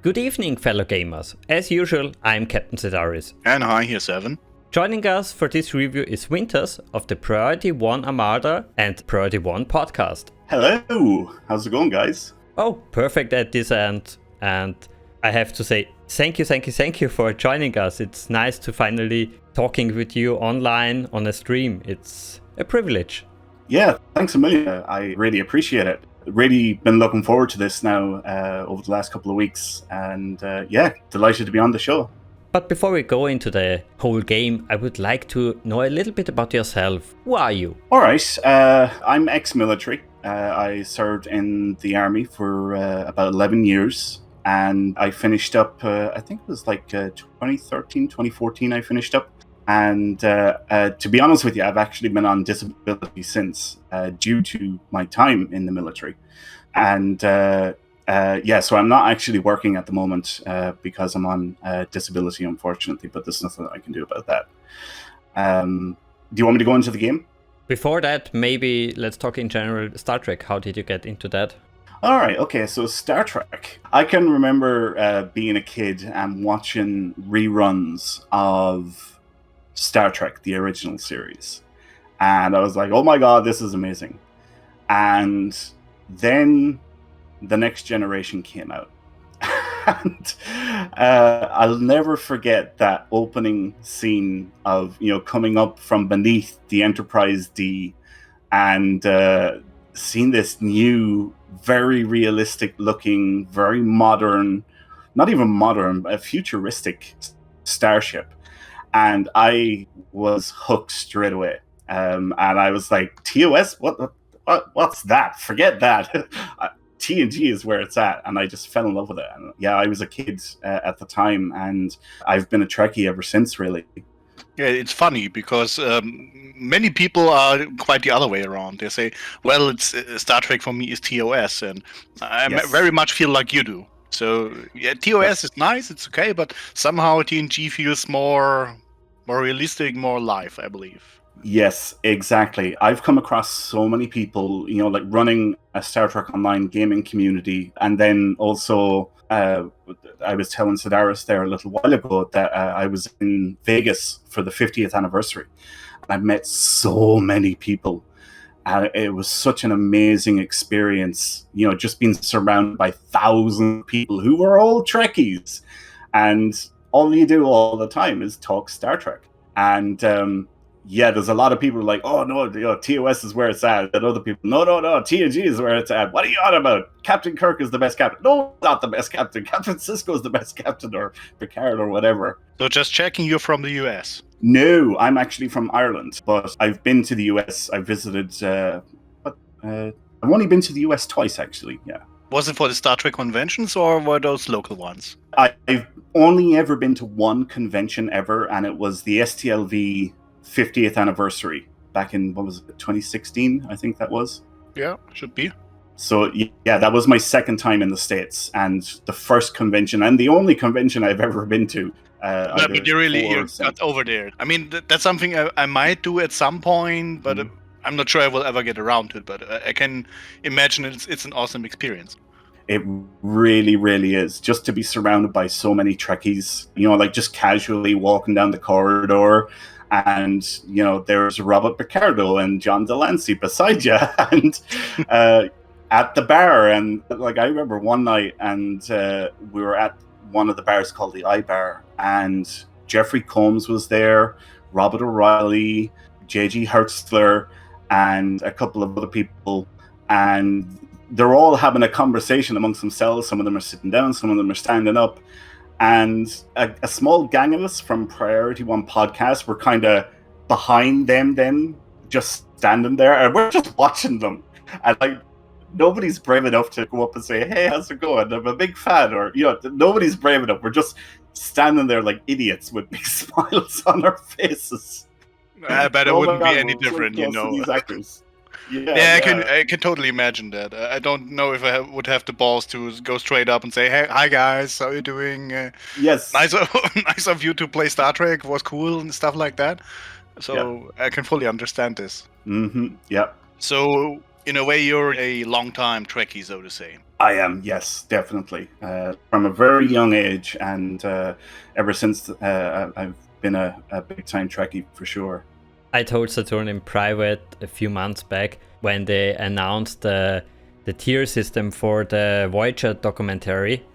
Good evening, fellow gamers. As usual, I'm Captain Sedaris. And hi, here's Evan. Joining us for this review is Winters of the Priority 1 Armada and Priority 1 podcast. Hello! How's it going, guys? Oh, perfect at this end. And I have to say thank you for joining us. It's nice to finally talking with you online on a stream. It's a privilege. Yeah, thanks a million. I really appreciate it. Really been looking forward to this now over the last couple of weeks. And delighted to be on the show. But before we go into the whole game, I would like to know a little bit about yourself. Who are you? All right, I'm ex-military. I served in the army for about 11 years. And I finished up, I think it was like 2013, 2014 I finished up. And to be honest with you, I've actually been on disability since due to my time in the military. And so I'm not actually working at the moment because I'm on disability, unfortunately, but there's nothing I can do about that. Do you want me to go into the game? Before that, maybe let's talk in general Star Trek. How did you get into that? All right, okay, so Star Trek. I can remember being a kid and watching reruns of Star Trek, the original series. And I was like, oh my god, this is amazing. And then The Next Generation came out. And I'll never forget that opening scene of, coming up from beneath the Enterprise D and seeing this new, very realistic looking, very modern, not even modern, but a futuristic starship. And I was hooked straight away. And I was like, TOS? What's that? Forget that. TNG is where it's at. And I just fell in love with it. And yeah, I was a kid at the time, and I've been a Trekkie ever since, really. Yeah, it's funny because many people are quite the other way around. They say, well, it's Star Trek for me is TOS. And I very much feel like you do. So yeah, TOS is nice, it's okay, but somehow TNG feels more realistic, more alive, I believe. Yes, exactly. I've come across so many people, like running a Star Trek Online gaming community, and then also I was telling Sedaris there a little while ago that I was in Vegas for the 50th anniversary, and I've met so many people. And it was such an amazing experience, just being surrounded by thousands of people who were all Trekkies. And all you do all the time is talk Star Trek. And there's a lot of people like, oh, no, TOS is where it's at. And other people, no, TNG is where it's at. What are you on about? Captain Kirk is the best captain. No, not the best captain. Captain Sisko is the best captain, or Picard, or whatever. So just checking, you're from the US. No, I'm actually from Ireland, but I've been to the US. I visited, I've only been to the US twice, actually, yeah. Was it for the Star Trek conventions, or were those local ones? I've only ever been to one convention ever, and it was the STLV 50th anniversary back in, 2016, I think that was? Yeah, should be. So, yeah, that was my second time in the States, and the first convention, and the only convention I've ever been to. But you really got over there. I mean, that's something I might do at some point, but I'm not sure I will ever get around to it. But I can imagine it's an awesome experience. It really, really is. Just to be surrounded by so many Trekkies, like just casually walking down the corridor, and, there's Robert Picardo and John Delancey beside you, and at the bar. And like, I remember one night, and we were at one of the bars called the iBar, and Jeffrey Combs was there, Robert O'Reilly, J.G. Hertzler, and a couple of other people, and they're all having a conversation amongst themselves. Some of them are sitting down, some of them are standing up, and a small gang of us from Priority 1 podcast were kind of behind them then, just standing there, and we're just watching them, and like, nobody's brave enough to go up and say, hey, how's it going? I'm a big fan. Or, nobody's brave enough. We're just standing there like idiots with big smiles on our faces. I bet it wouldn't be any different, These actors. Yeah, I can totally imagine that. I don't know if I would have the balls to go straight up and say, hey, hi guys, how you doing? Yes. Nice of you to play Star Trek, was cool and stuff like that. So I can fully understand this. Mm-hmm. Yeah. So In a way, you're a long-time Trekkie, so to say. I am, yes, definitely. From a very young age, and ever since I've been a big-time Trekkie for sure. I told Saturn in private a few months back when they announced the tier system for the Voyager documentary.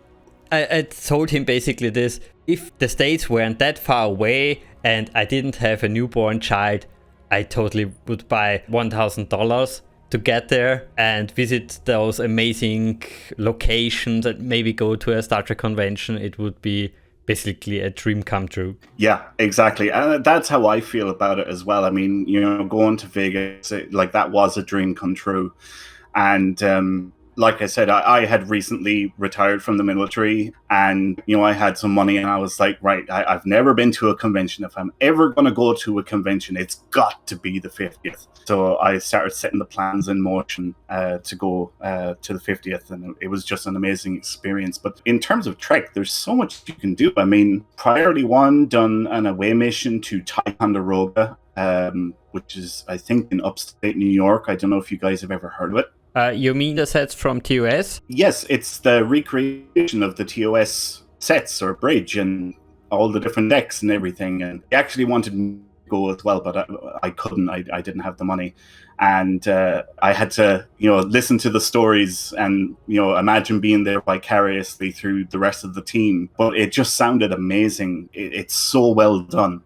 I told him basically this: if the States weren't that far away and I didn't have a newborn child, I totally would buy $1,000 to get there and visit those amazing locations and maybe go to a Star Trek convention. It would be basically a dream come true. Yeah, exactly. And that's how I feel about it as well. I mean, going to Vegas, like that was a dream come true. And like I said, I had recently retired from the military, and I had some money, and I was like, right, I've never been to a convention. If I'm ever going to go to a convention, it's got to be the 50th. So I started setting the plans in motion to go to the 50th, and it was just an amazing experience. But in terms of Trek, there's so much you can do. I mean, Priority 1 done an away mission to Ticonderoga, which is, I think, in upstate New York. I don't know if you guys have ever heard of it. You mean the sets from TOS? Yes, it's the recreation of the TOS sets or bridge and all the different decks and everything. And I actually wanted to go as well, but I couldn't. I didn't have the money. And I had to, listen to the stories and, imagine being there vicariously through the rest of the team. But it just sounded amazing. It's so well done.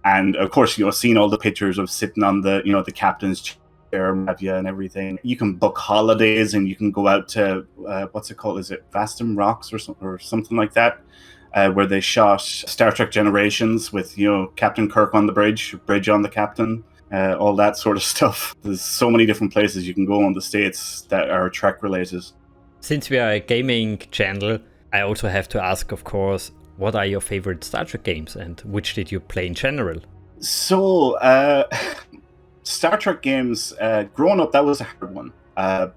And of course, seeing all the pictures of sitting on the, the captain's chair and everything. You can book holidays and you can go out to what's it called? Is it Vastum Rocks or something like that? Where they shot Star Trek Generations with Captain Kirk on the bridge on the captain, all that sort of stuff. There's so many different places you can go in the States that are Trek related. Since we are a gaming channel, I also have to ask, of course, what are your favorite Star Trek games and which did you play in general? So, Star Trek games, growing up, that was a hard one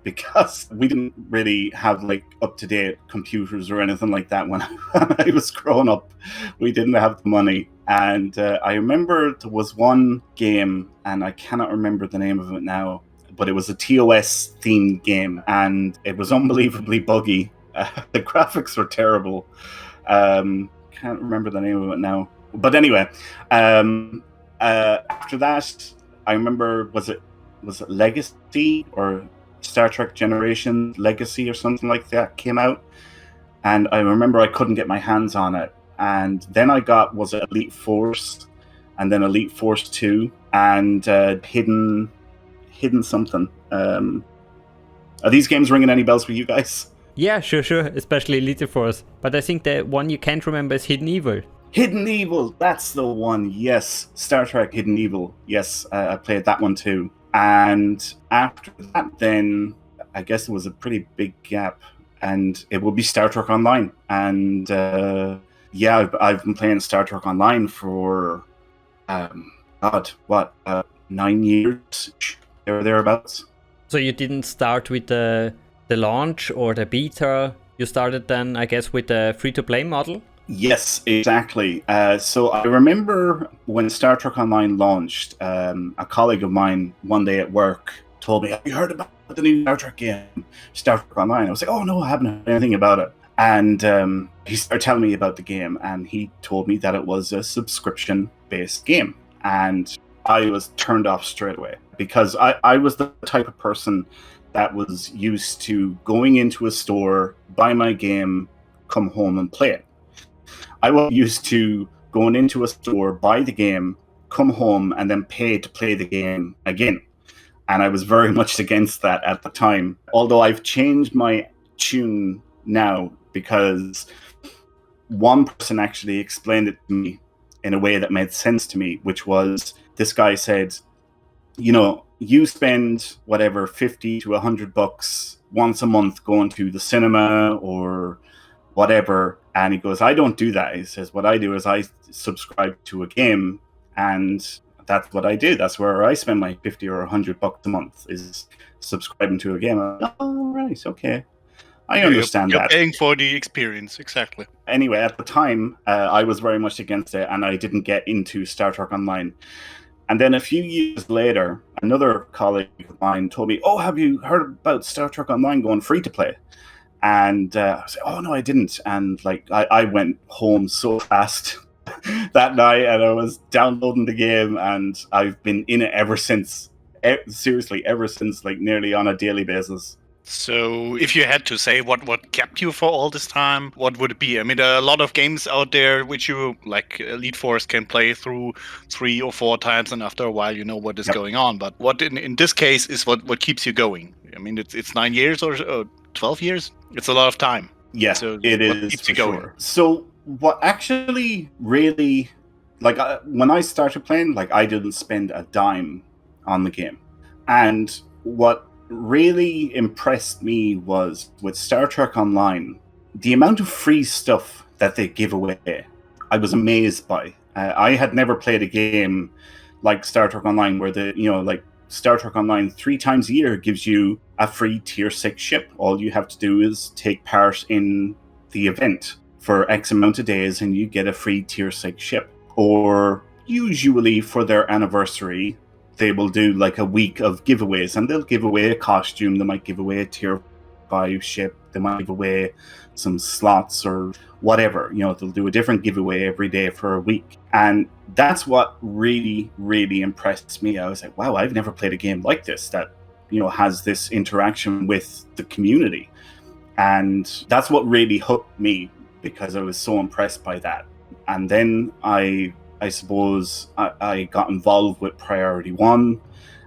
because we didn't really have like up-to-date computers or anything like that when I was growing up. We didn't have the money. And I remember there was one game, and I cannot remember the name of it now, but it was a TOS themed game, and it was unbelievably buggy. The graphics were terrible. Can't remember the name of it now. But anyway, after that, I remember, was it Legacy or Star Trek Generation Legacy or something like that came out, and I remember I couldn't get my hands on it. And then I got, was it Elite Force, and then Elite Force 2, and Hidden something. Are these games ringing any bells for you guys? Yeah, sure, especially Elite Force. But I think the one you can't remember is Hidden Evil. Hidden Evil, that's the one, yes. Star Trek Hidden Evil, yes, I played that one too. And after that, then, I guess it was a pretty big gap, and it would be Star Trek Online. And yeah, I've been playing Star Trek Online for, 9 years, thereabouts. So you didn't start with the launch or the beta, you started then, I guess, with the free-to-play model? Yes, exactly. So I remember when Star Trek Online launched, a colleague of mine one day at work told me, "Have you heard about the new Star Trek game, Star Trek Online?" I was like, "Oh no, I haven't heard anything about it." And he started telling me about the game, and he told me that it was a subscription-based game. And I was turned off straight away because I was the type of person that was used to going into a store, buy my game, come home and play it. I was used to going into a store, buy the game, come home, and then pay to play the game again. And I was very much against that at the time. Although I've changed my tune now because one person actually explained it to me in a way that made sense to me, which was, this guy said, you spend whatever, $50 to $100 once a month going to the cinema or whatever. And he goes, I don't do that. He says, what I do is I subscribe to a game, and that's what I do. That's where I spend my $50 or $100 a month, is subscribing to a game. Like, oh, right, okay. I understand you're that. Paying for the experience, exactly. Anyway, at the time, I was very much against it, and I didn't get into Star Trek Online. And then a few years later, another colleague of mine told me, "Oh, have you heard about Star Trek Online going free to play?" And I said, "Oh, no, I didn't." And like, I went home so fast that night, and I was downloading the game, and I've been in it ever since. Seriously, ever since, like nearly on a daily basis. So, if you had to say what kept you for all this time, what would it be? I mean, there are a lot of games out there which you, like Elite Force, can play through 3 or 4 times, and after a while, you know what is going on. But what in this case is what keeps you going? I mean, it's 9 years or 12 years. It's a lot of time. Yeah, so it what is keeps for you going? sure. So, what actually really, like, when I started playing, like, I didn't spend a dime on the game, and what really impressed me was with Star Trek Online, the amount of free stuff that they give away. I was amazed by. I had never played a game like Star Trek Online where like Star Trek Online 3 times a year gives you a free tier 6 ship. All you have to do is take part in the event for X amount of days and you get a free tier 6 ship. Or usually for their anniversary, they will do like a week of giveaways, and they'll give away a costume, they might give away a tier 5 ship, they might give away some slots or whatever. They'll do a different giveaway every day for a week. And that's what really, really impressed me. I was like, wow, I've never played a game like this that, has this interaction with the community. And that's what really hooked me, because I was so impressed by that. And then I suppose I got involved with Priority One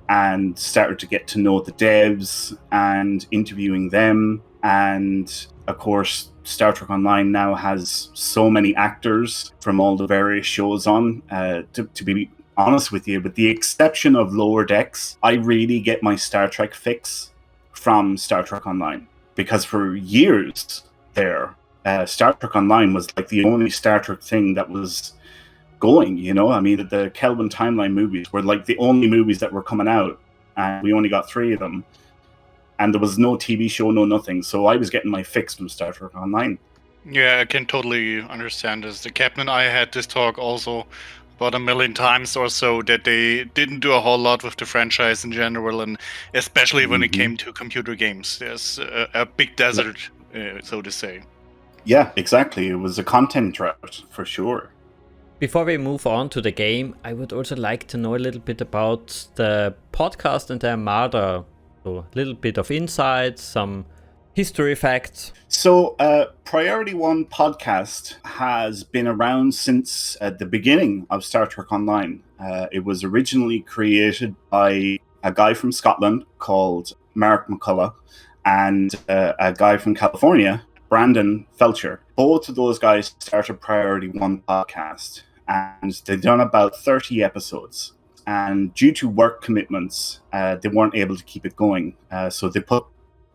and started to get to know the devs and interviewing them. And of course, Star Trek Online now has so many actors from all the various shows on. To be honest with you, with the exception of Lower Decks, I really get my Star Trek fix from Star Trek Online. Because for years there, Star Trek Online was like the only Star Trek thing that was going, I mean, the Kelvin Timeline movies were like the only movies that were coming out, and we only got 3 of them, and there was no TV show, no nothing. So I was getting my fix from Star Trek Online. Yeah, I can totally understand this. The captain and I had this talk also about a million times or so, that they didn't do a whole lot with the franchise in general, and especially when it came to computer games. There's a big desert, so to say. Yeah, exactly. It was a content drought for sure. Before we move on to the game, I would also like to know a little bit about the podcast and the Armada. So a little bit of insights, some history facts. So Priority One podcast has been around since the beginning of Star Trek Online. It was originally created by a guy from Scotland called Mark McCullough and a guy from California, Brandon Felcher. Both of those guys started Priority One podcast, and they've done about 30 episodes. And due to work commitments, they weren't able to keep it going. So they put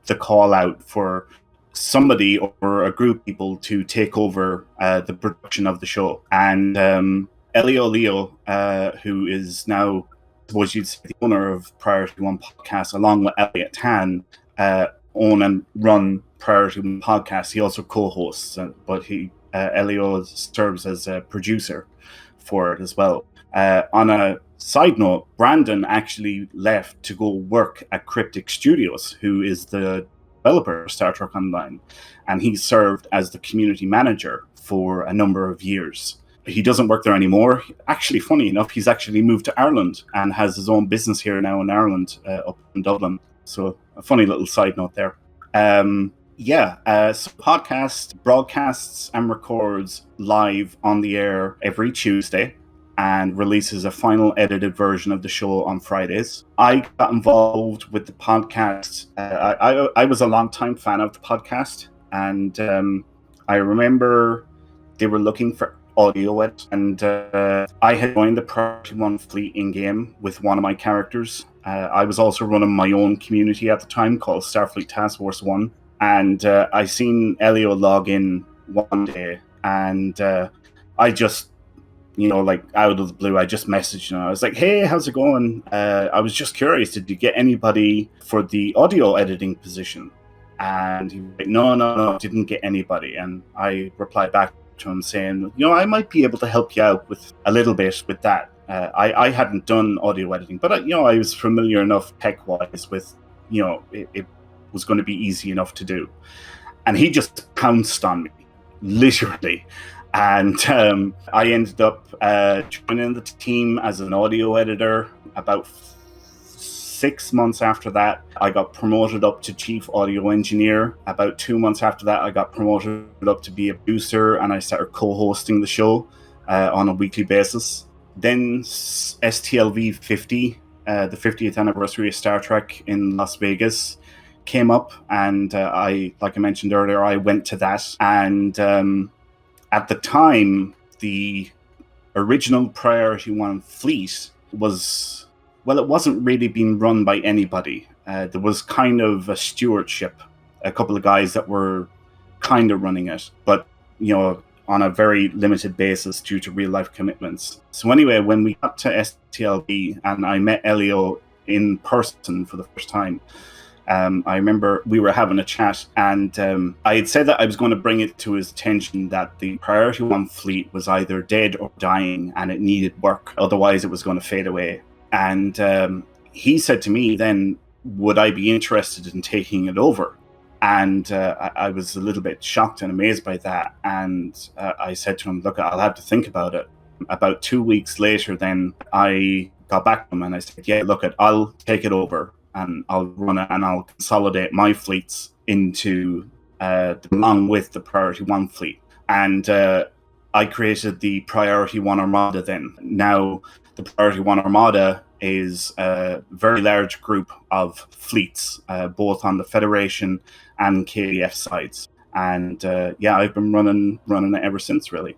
the call out for somebody or a group of people to take over the production of the show. And Elio Leo, who is now, I suppose you'd say, the owner of Priority One podcast, along with Elliot Tan, own and run Priority One podcast. He also co-hosts, but Elio serves as a producer for it as well. On a side note, Brandon actually left to go work at Cryptic Studios, who is the developer of Star Trek Online, and he served as the community manager for a number of years. He doesn't work there anymore. Actually, funny enough, he's actually moved to Ireland and has his own business here now in Ireland, up in Dublin. So a funny little side note there. So podcast broadcasts and records live on the air every Tuesday and releases a final edited version of the show on Fridays. I got involved with the podcast. I was a long-time fan of the podcast, and I remember they were looking for audio edit, and I had joined the Priority One fleet in-game with one of my characters. I was also running my own community at the time called Starfleet Task Force 1, and I seen Elio log in one day, and I just, like out of the blue, I just messaged him. I was like, hey, how's it going? I was just curious, did you get anybody for the audio editing position? And he was like, no, didn't get anybody. And I replied back to him saying, I might be able to help you out with a little bit with that. I hadn't done audio editing, but I was familiar enough tech-wise with, it was going to be easy enough to do. And he just pounced on me, literally. And I ended up joining the team as an audio editor. About 6 months after that, I got promoted up to chief audio engineer. About 2 months after that, I got promoted up to be a producer, and I started co-hosting the show on a weekly basis. Then STLV 50, the 50th anniversary of Star Trek in Las Vegas, came up, and like I mentioned earlier, I went to that. And at the time, the original Priority 1 fleet was, well, it wasn't really being run by anybody. There was kind of a stewardship, a couple of guys that were kind of running it, but, on a very limited basis due to real life commitments. So anyway, when we got to STLB and I met Elio in person for the first time, I remember we were having a chat, and I had said that I was going to bring it to his attention that the Priority 1 fleet was either dead or dying and it needed work. Otherwise, it was going to fade away. And he said to me then, would I be interested in taking it over? And I was a little bit shocked and amazed by that. And I said to him, look, I'll have to think about it. About 2 weeks later, then I got back to him and I said, yeah, look, I'll take it over and I'll run it and I'll consolidate my fleets into along with the Priority 1 fleet. And I created the Priority 1 Armada then. Now, the Priority 1 Armada is a very large group of fleets, both on the Federation and KDF sides. And I've been running it ever since, really.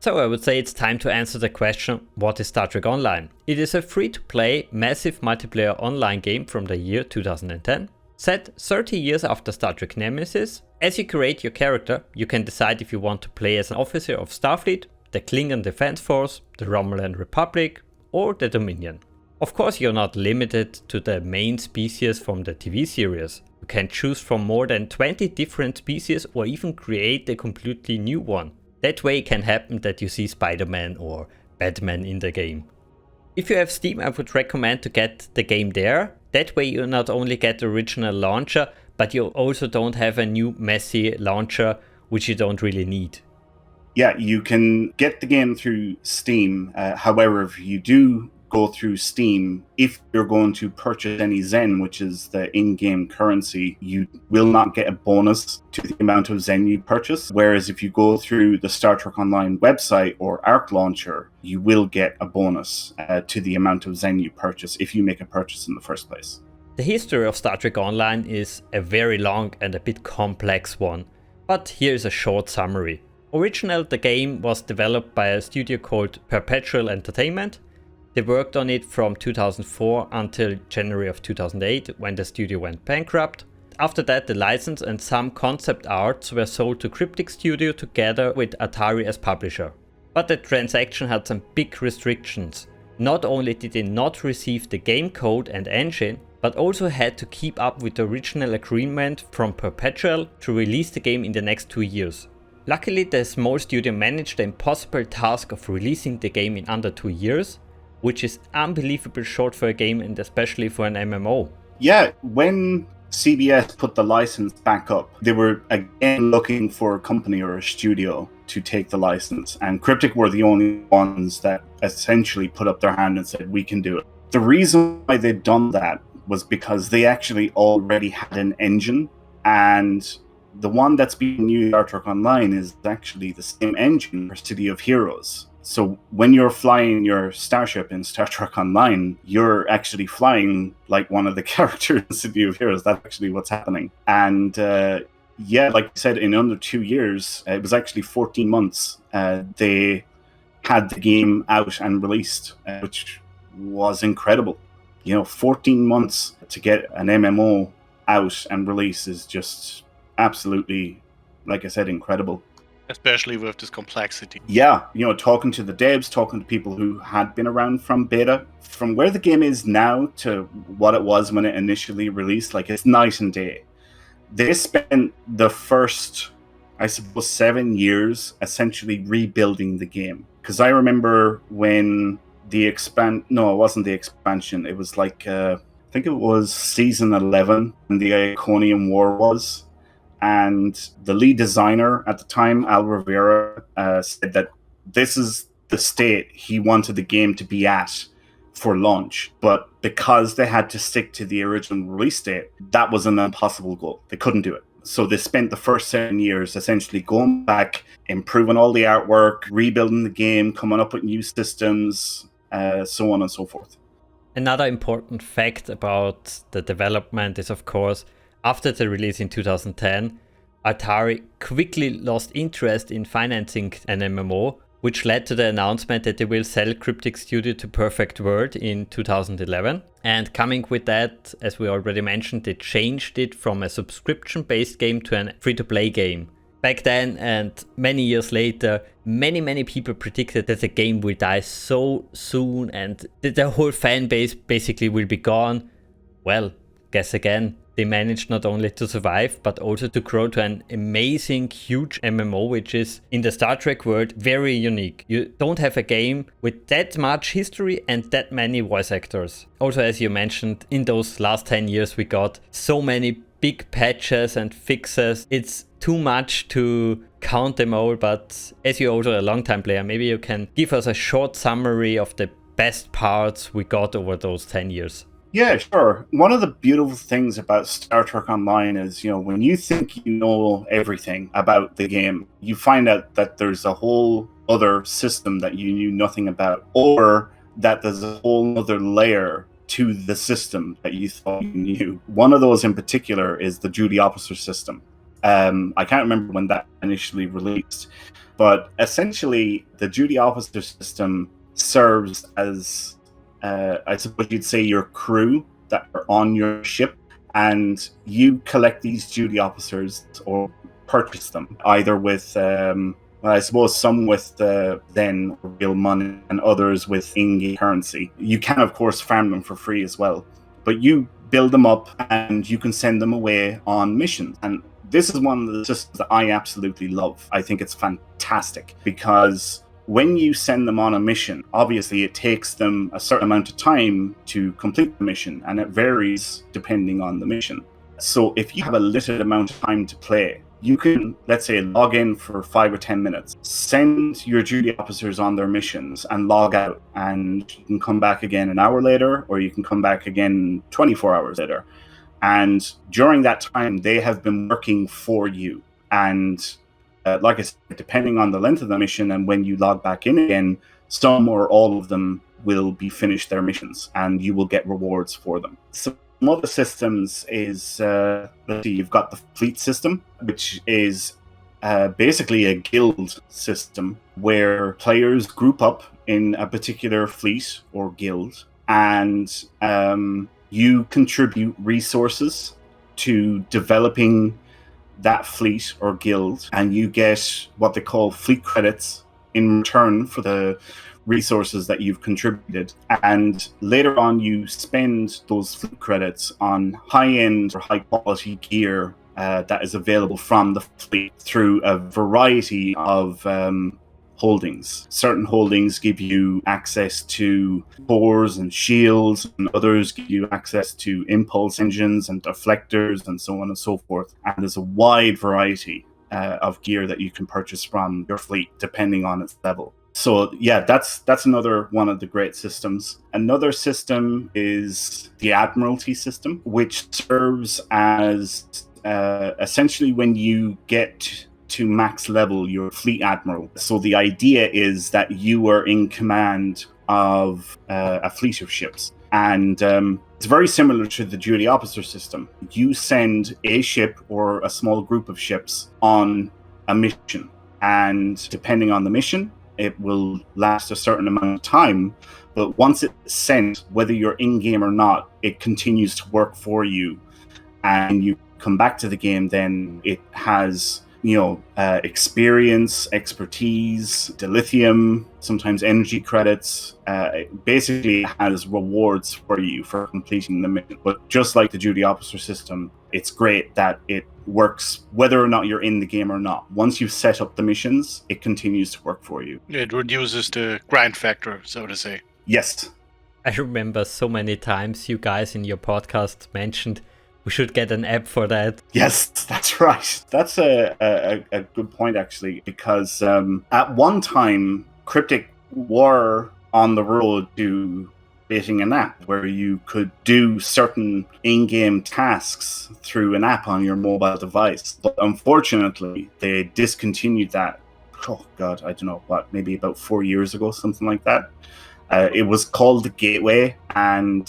So I would say it's time to answer the question, what is Star Trek Online? It is a free-to-play, massive multiplayer online game from the year 2010, set 30 years after Star Trek Nemesis. As you create your character, you can decide if you want to play as an officer of Starfleet, the Klingon Defense Force, the Romulan Republic, or the Dominion. Of course, you're not limited to the main species from the TV series. You can choose from more than 20 different species or even create a completely new one. That way it can happen that you see Spider-Man or Batman in the game. If you have Steam, I would recommend to get the game there. That way you not only get the original launcher, but you also don't have a new messy launcher, which you don't really need. Yeah, you can get the game through Steam. However, if you do go through Steam, if you're going to purchase any Zen, which is the in-game currency, you will not get a bonus to the amount of Zen you purchase. Whereas if you go through the Star Trek Online website or Arc Launcher, you will get a bonus to the amount of Zen you purchase if you make a purchase in the first place. The history of Star Trek Online is a very long and a bit complex one, but here's a short summary. Originally, the game was developed by a studio called Perpetual Entertainment. They worked on it from 2004 until January of 2008, when the studio went bankrupt. After that, the license and some concept arts were sold to Cryptic Studio together with Atari as publisher. But the transaction had some big restrictions. Not only did they not receive the game code and engine, but also had to keep up with the original agreement from Perpetual to release the game in the next 2 years. Luckily, the small studio managed the impossible task of releasing the game in under 2 years, which is unbelievably short for a game and especially for an MMO. Yeah, when CBS put the license back up, they were again looking for a company or a studio to take the license, and Cryptic were the only ones that essentially put up their hand and said, we can do it. The reason why they'd done that was because they actually already had an engine, and the one that's being used in Star Trek Online is actually the same engine for City of Heroes. So when you're flying your starship in Star Trek Online, you're actually flying like one of the characters in City of Heroes. That's actually what's happening. And like I said, in under 2 years, it was actually 14 months, they had the game out and released, which was incredible. 14 months to get an MMO out and release is just absolutely, like I said, incredible. Especially with this complexity. Yeah, talking to the devs, talking to people who had been around from beta, from where the game is now to what it was when it initially released, like it's night and day. They spent the first, I suppose, 7 years essentially rebuilding the game. Because I remember when No, it wasn't the expansion. It was like I think it was season 11 when the Iconium War was, and the lead designer at the time, Al Rivera, said that this is the state he wanted the game to be at for launch, but because they had to stick to the original release date, that was an impossible goal. They couldn't do it. So they spent the first 7 years essentially going back, improving all the artwork, rebuilding the game, coming up with new systems, so on and so forth. Another important fact about the development is, of course, after the release in 2010, Atari quickly lost interest in financing an MMO, which led to the announcement that they will sell Cryptic Studio to Perfect World in 2011. And coming with that, as we already mentioned, they changed it from a subscription-based game to a free-to-play game. Back then and many years later, many people predicted that the game will die so soon and that the whole fan base basically will be gone. Well, guess again, they managed not only to survive, but also to grow to an amazing, huge MMO, which is, in the Star Trek world, very unique. You don't have a game with that much history and that many voice actors. Also, as you mentioned, in those last 10 years, we got so many big patches and fixes. It's too much to count them all, but as you're also a long-time player, maybe you can give us a short summary of the best parts we got over those 10 years. Yeah, sure. One of the beautiful things about Star Trek Online is, when you think you know everything about the game, you find out that there's a whole other system that you knew nothing about, or that there's a whole other layer to the system that you thought you knew. One of those in particular is the duty officer system. I can't remember when that initially released, but essentially the duty officer system serves as I suppose you'd say your crew that are on your ship, and you collect these duty officers or purchase them either with, I suppose some with then real money and others with in-game currency. You can, of course, farm them for free as well, but you build them up and you can send them away on missions. And this is one of the systems that I absolutely love. I think it's fantastic because when you send them on a mission, obviously it takes them a certain amount of time to complete the mission, and it varies depending on the mission. So if you have a limited amount of time to play, you can, let's say, log in for 5 or 10 minutes, send your duty officers on their missions and log out, and you can come back again an hour later, or you can come back again 24 hours later. And during that time, they have been working for you. And like I said, depending on the length of the mission and when you log back in again, some or all of them will be finished their missions and you will get rewards for them. Some other systems is, let's see, you've got the fleet system, which is basically a guild system where players group up in a particular fleet or guild, and you contribute resources to developing that fleet or guild, and you get what they call fleet credits in return for the resources that you've contributed. And later on, you spend those fleet credits on high-end or high-quality gear that is available from the fleet through a variety of holdings. Certain holdings give you access to cores and shields, and others give you access to impulse engines and deflectors and so on and so forth. And there's a wide variety of gear that you can purchase from your fleet depending on its level. So yeah, that's another one of the great systems. Another system is the Admiralty system, which serves as essentially when you get to max level, your fleet admiral. So the idea is that you are in command of a fleet of ships. And it's very similar to the duty officer system. You send a ship or a small group of ships on a mission. And depending on the mission, it will last a certain amount of time. But once it's sent, whether you're in-game or not, it continues to work for you. And you come back to the game, then it has experience, expertise, dilithium, sometimes energy credits. Basically, it has rewards for you for completing the mission. But just like the duty officer system, it's great that it works whether or not you're in the game or not. Once you've set up the missions, it continues to work for you. It reduces the grind factor, so to say. Yes. I remember so many times you guys in your podcast mentioned we should get an app for that. Yes, that's right. That's a good point, actually, because at one time, Cryptic were on the road to creating an app where you could do certain in-game tasks through an app on your mobile device. But unfortunately, they discontinued that. Oh, God, I don't know, maybe about 4 years ago, something like that. It was called the Gateway, and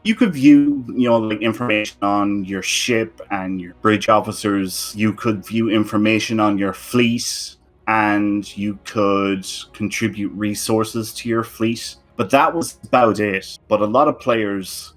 you could view, like information on your ship and your bridge officers. You could view information on your fleet, and you could contribute resources to your fleet. But that was about it. But a lot of players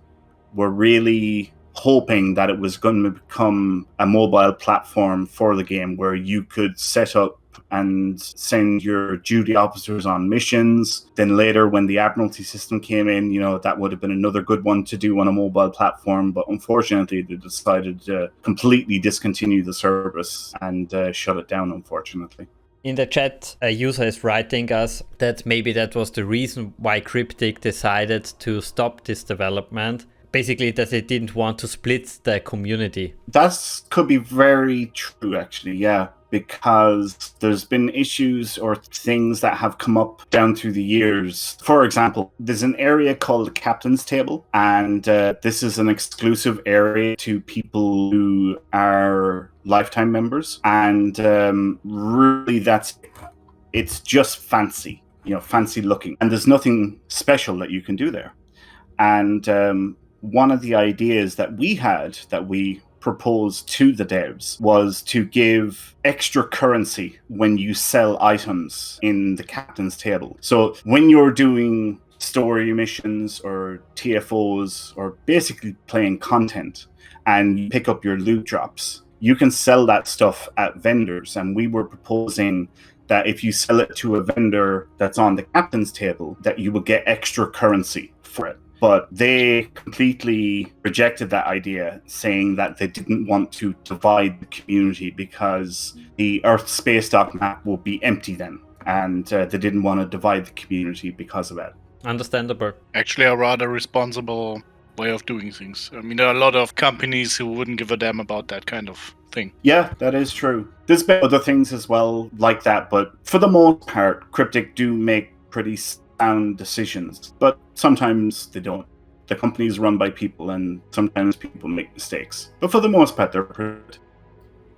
were really hoping that it was going to become a mobile platform for the game where you could set up and send your duty officers on missions. Then later, when the Admiralty system came in, that would have been another good one to do on a mobile platform. But unfortunately, they decided to completely discontinue the service and shut it down, unfortunately. In the chat, a user is writing us that maybe that was the reason why Cryptic decided to stop this development. Basically, that they didn't want to split the community. That could be very true, actually, yeah. Because there's been issues or things that have come up down through the years. For example, there's an area called the Captain's Table, and this is an exclusive area to people who are lifetime members. And really, it's just fancy, fancy looking. And there's nothing special that you can do there. And one of the ideas that we proposed to the devs was to give extra currency when you sell items in the Captain's Table. So when you're doing story missions or TFOs or basically playing content and you pick up your loot drops, you can sell that stuff at vendors. And we were proposing that if you sell it to a vendor that's on the Captain's Table, that you will get extra currency for it. But they completely rejected that idea, saying that they didn't want to divide the community because the Earth space dock map will be empty then. And they didn't want to divide the community because of that. Understandable. Actually, a rather responsible way of doing things. I mean, there are a lot of companies who wouldn't give a damn about that kind of thing. Yeah, that is true. There's been other things as well like that, but for the most part, Cryptic do make pretty sound decisions, but sometimes they don't. The company is run by people, and sometimes people make mistakes. But for the most part, they're pretty.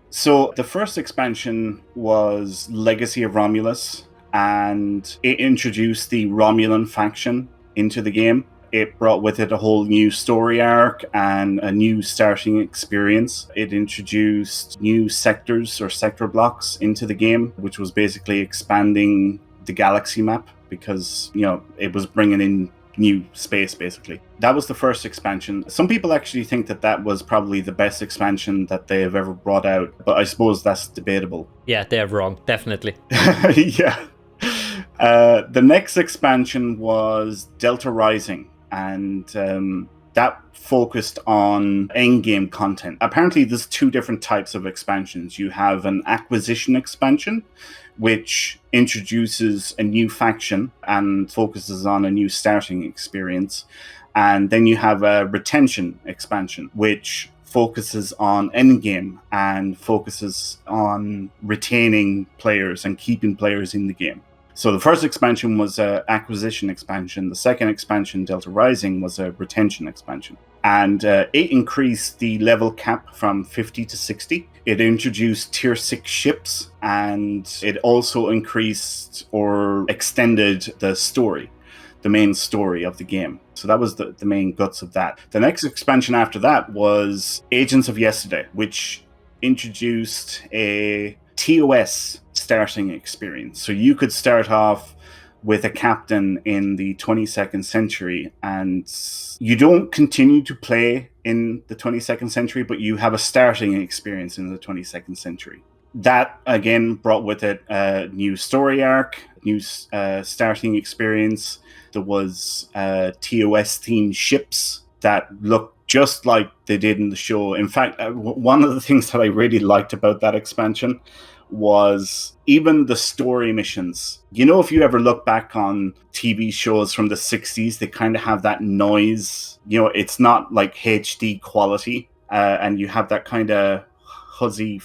So the first expansion was Legacy of Romulus, and it introduced the Romulan faction into the game. It brought with it a whole new story arc and a new starting experience. It introduced new sectors or sector blocks into the game, which was basically expanding the galaxy map because, it was bringing in new space, basically. That was the first expansion. Some people actually think that was probably the best expansion that they have ever brought out, but I suppose that's debatable. Yeah, they're wrong, definitely. Yeah. The next expansion was Delta Rising, and that focused on endgame content. Apparently, there's two different types of expansions. You have an acquisition expansion, which introduces a new faction and focuses on a new starting experience. And then you have a retention expansion, which focuses on endgame and focuses on retaining players and keeping players in the game. So the first expansion was an acquisition expansion. The second expansion, Delta Rising, was a retention expansion. And it increased the level cap from 50 to 60. It introduced tier 6 ships, and it also increased or extended the story, the main story of the game. So that was the main guts of that. The next expansion after that was Agents of Yesterday, which introduced a TOS starting experience. So you could start off with a captain in the 22nd century, and you don't continue to play in the 22nd century, but you have a starting experience in the 22nd century. That, again, brought with it a new story arc, new starting experience. There was TOS-themed ships that looked just like they did in the show. In fact, one of the things that I really liked about that expansion was even the story missions. You know, if you ever look back on TV shows from the 60s, they kind of have that noise. You know, it's not like HD quality, and you have that kind of fuzzy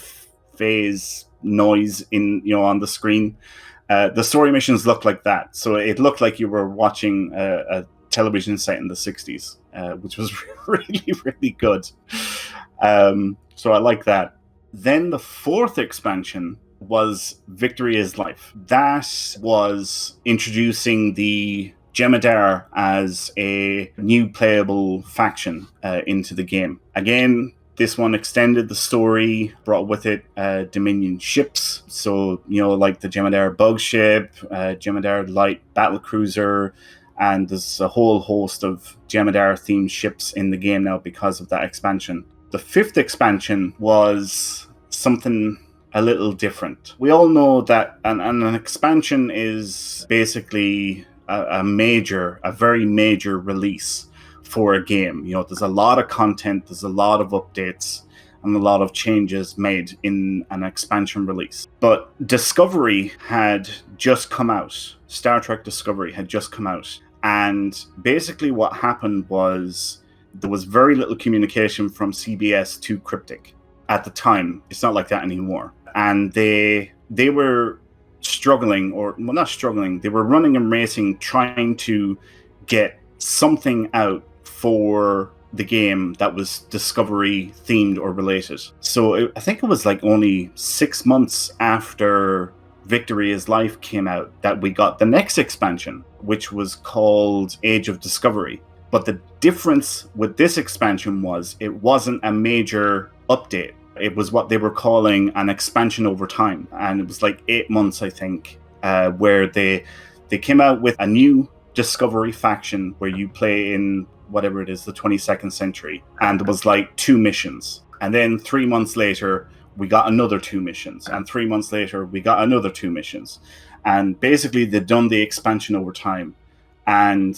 phase noise in, you know, on the screen. The story missions look like that. So it looked like you were watching a television set in the 60s, which was really, really good. So I like that. Then the fourth expansion was Victory is Life. That was introducing the Jem'Hadar as a new playable faction into the game. Again, this one extended the story, brought with it Dominion ships. So, you know, like the Jem'Hadar bug ship, Jem'Hadar light battlecruiser, and there's a whole host of Jem'Hadar themed ships in the game now because of that expansion. The fifth expansion was something a little different. We all know that an expansion is basically a very major release for a game. You know, there's a lot of content, there's a lot of updates, and a lot of changes made in an expansion release. But Discovery had just come out. Star Trek Discovery had just come out. And basically what happened was there was very little communication from CBS to Cryptic at the time. It's not like that anymore. And they were struggling, or well, not struggling, they were running and racing, trying to get something out for the game that was Discovery themed or related. So I think it was like only 6 months after Victory is Life came out that we got the next expansion, which was called Age of Discovery. But the difference with this expansion was it wasn't a major update. It was what they were calling an expansion over time. And it was like 8 months, I think, where they came out with a new Discovery faction where you play in whatever it is, the 22nd century. And there was like 2 missions. And then 3 months later, we got another 2 missions. And 3 months later, we got another 2 missions. And basically, they've done the expansion over time. And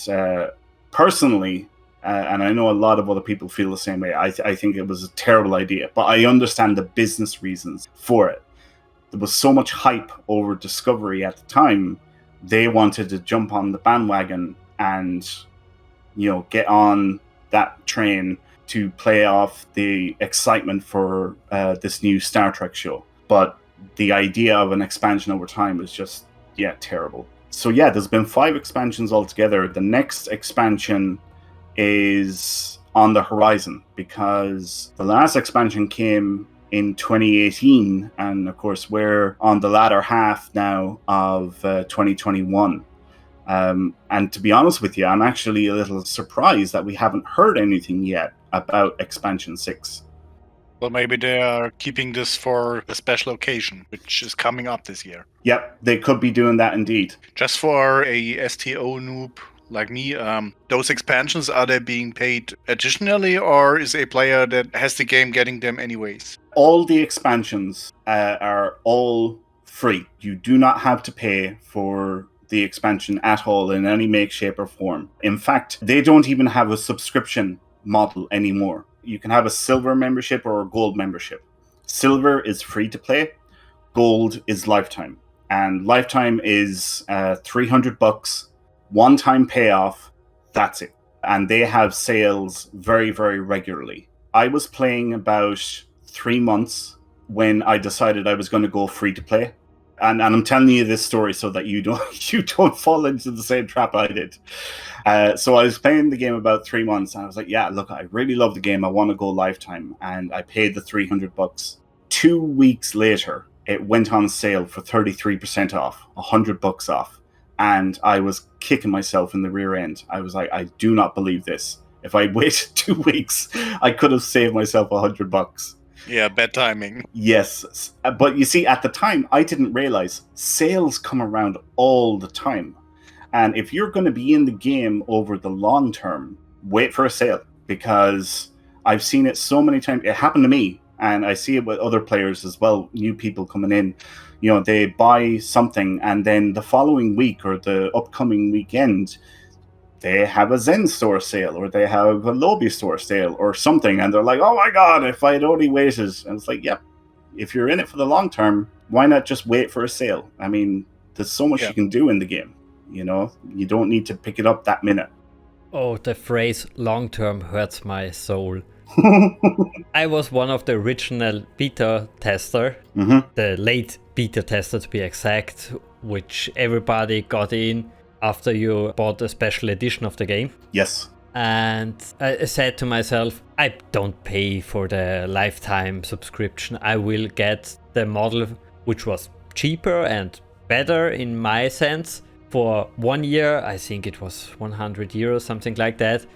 personally, and I know a lot of other people feel the same way, I think it was a terrible idea. But I understand the business reasons for it. There was so much hype over Discovery at the time. They wanted to jump on the bandwagon and, you know, get on that train to play off the excitement for this new Star Trek show. But the idea of an expansion over time is just, terrible. So there's been 5 expansions altogether. The next expansion is on the horizon because the last expansion came in 2018, and of course we're on the latter half now of 2021. And to be honest with you, I'm actually a little surprised that we haven't heard anything yet about Expansion 6. Well, maybe they are keeping this for a special occasion, which is coming up this year. Yep, they could be doing that indeed. Just for a STO noob like me, those expansions, are they being paid additionally, or is a player that has the game getting them anyways? All the expansions are all free. You do not have to pay for the expansion at all in any make, shape, or form. In fact, they don't even have a subscription model anymore. You can have a silver membership or a gold membership. Silver is free to play. Gold is lifetime. And lifetime is $300, one-time payoff. That's it. And they have sales very, very regularly. I was playing about 3 months when I decided I was going to go free to play. And I'm telling you this story so that you don't fall into the same trap I did. So I was playing the game about 3 months, and I was like, look, I really love the game. I want to go lifetime. And I paid the $300. 2 weeks later, it went on sale for 33% off, $100 off. And I was kicking myself in the rear end. I was like, I do not believe this. If I waited 2 weeks, I could have saved myself $100. Yeah, bad timing. Yes. But you see, at the time, I didn't realize sales come around all the time. And if you're going to be in the game over the long term, wait for a sale. Because I've seen it so many times. It happened to me. And I see it with other players as well, new people coming in. You know, they buy something, and then the following week or the upcoming weekend, they have a Zen store sale, or they have a Lobby store sale or something, and they're like, oh my god, if I had only waited. And it's like, yep, if you're in it for the long term, why not just wait for a sale? I mean, there's so much you can do in the game. You know, you don't need to pick it up that minute. Oh, the phrase long term hurts my soul. I was one of the original beta tester, the late beta tester to be exact, which everybody got in after you bought a special edition of the game. Yes. And I said to myself, I don't pay for the lifetime subscription. I will get the model which was cheaper and better in my sense for 1 year. I think it was 100 euros, something like that.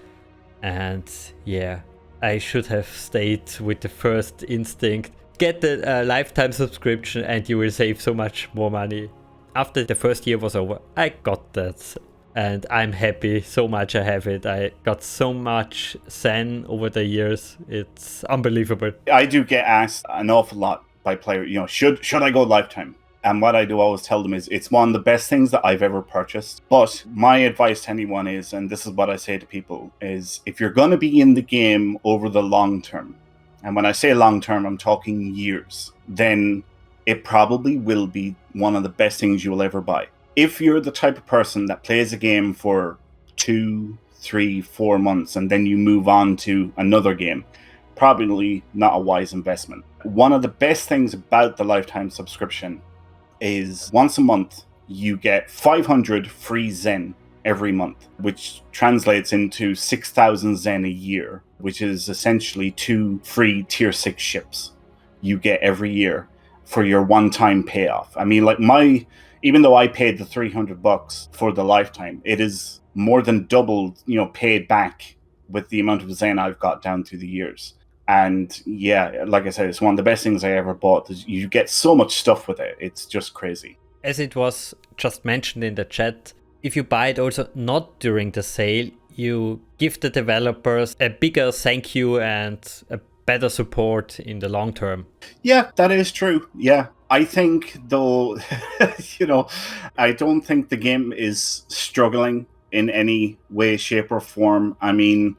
And yeah, I should have stayed with the first instinct. Get the lifetime subscription and you will save so much more money. After the first year was over, I got that. And I'm happy so much I have it. I got so much Zen over the years. It's unbelievable. I do get asked an awful lot by players, you know, should I go lifetime? And what I do always tell them is it's one of the best things that I've ever purchased. But my advice to anyone is, and this is what I say to people, is if you're going to be in the game over the long term, and when I say long term, I'm talking years, then it probably will be one of the best things you will ever buy. If you're the type of person that plays a game for 2, 3, 4 months and then you move on to another game, probably not a wise investment. One of the best things about the lifetime subscription is once a month you get 500 free Zen every month, which translates into 6,000 Zen a year, which is essentially 2 free tier 6 ships you get every year for your one-time payoff. I mean, like even though I paid the $300 for the lifetime, it is more than doubled, you know, paid back with the amount of Zen I've got down through the years. And yeah, like I said, it's one of the best things I ever bought. You get so much stuff with it. It's just crazy. As it was just mentioned in the chat, if you buy it also not during the sale, you give the developers a bigger thank you and a better support in the long term. Yeah, that is true. Yeah. I think, though, you know, I don't think the game is struggling in any way, shape, or form. I mean,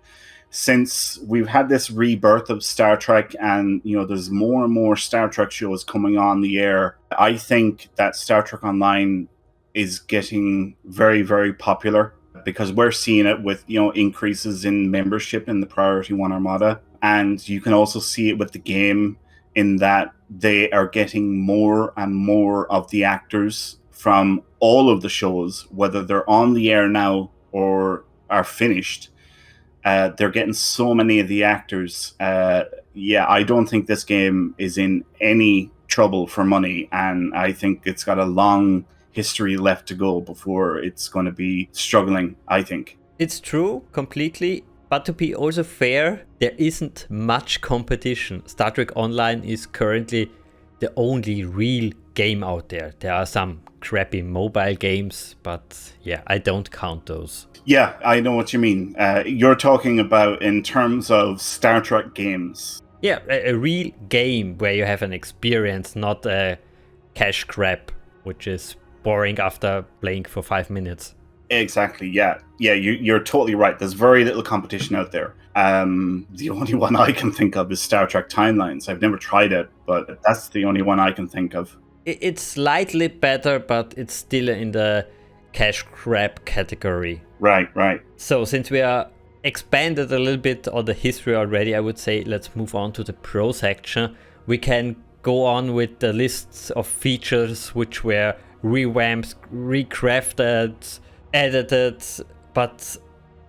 since we've had this rebirth of Star Trek and, you know, there's more and more Star Trek shows coming on the air, I think that Star Trek Online is getting very, very popular because we're seeing it with, you know, increases in membership in the Priority 1 Armada. And you can also see it with the game in that they are getting more and more of the actors from all of the shows, whether they're on the air now or are finished. They're getting so many of the actors. Yeah, I don't think this game is in any trouble for money, and I think it's got a long history left to go before it's going to be struggling, I think. It's true, completely. But to be also fair, there isn't much competition. Star Trek Online is currently the only real game out there. There are some crappy mobile games, but yeah, I don't count those. Yeah, I know what you mean. You're talking about in terms of Star Trek games. Yeah, a real game where you have an experience, not a cash grab, which is boring after playing for 5 minutes. Exactly, yeah. Yeah, you're totally right. There's very little competition out there. The only one I can think of is Star Trek Timelines. I've never tried it, but that's the only one I can think of. It's slightly better, but it's still in the cash grab category. Right. So since we are expanded a little bit on the history already, I would say let's move on to the pro section. We can go on with the lists of features which were revamped, recrafted, edited, but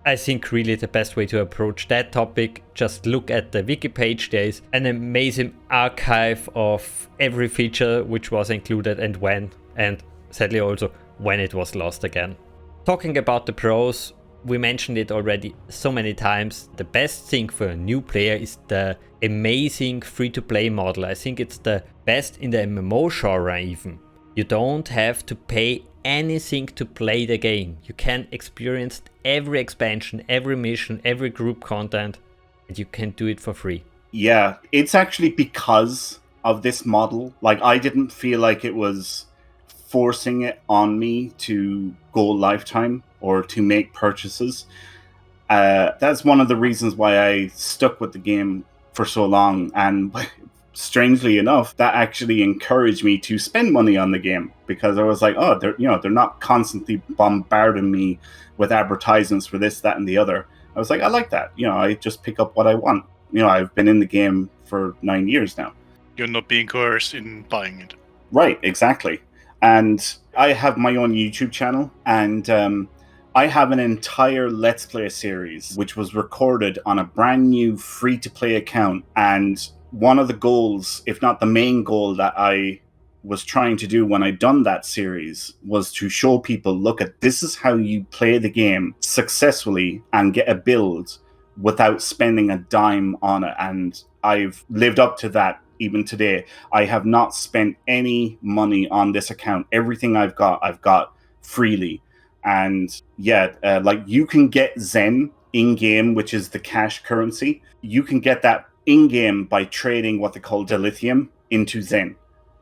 I think really the best way to approach that topic, just look at the wiki page. There is an amazing archive of every feature which was included and when, and sadly also when it was lost again. Talking about the pros, we mentioned it already so many times. The best thing for a new player is the amazing free-to-play model. I think it's the best in the MMO genre even. You don't have to pay anything to play the game. You can experience every expansion, every mission, every group content, and you can do it for free. Yeah, it's actually because of this model. Like, I didn't feel like it was forcing it on me to go lifetime or to make purchases. That's one of the reasons why I stuck with the game for so long. And strangely enough, that actually encouraged me to spend money on the game, because I was like, oh, they're not constantly bombarding me with advertisements for this, that, and the other. I was like, I like that. I just pick up what I want. I've been in the game for 9 years now. You're not being coerced in buying it. Right, exactly. And I have my own YouTube channel, and I have an entire Let's Play series which was recorded on a brand new free-to-play account. And one of the goals, if not the main goal that I was trying to do when I done that series, was to show people, look at, this is how you play the game successfully and get a build without spending a dime on it. And I've lived up to that. Even today, I have not spent any money on this account. Everything I've got freely. And like, you can get Zen in-game, which is the cash currency. You can get that in-game by trading what they call dilithium into Zen.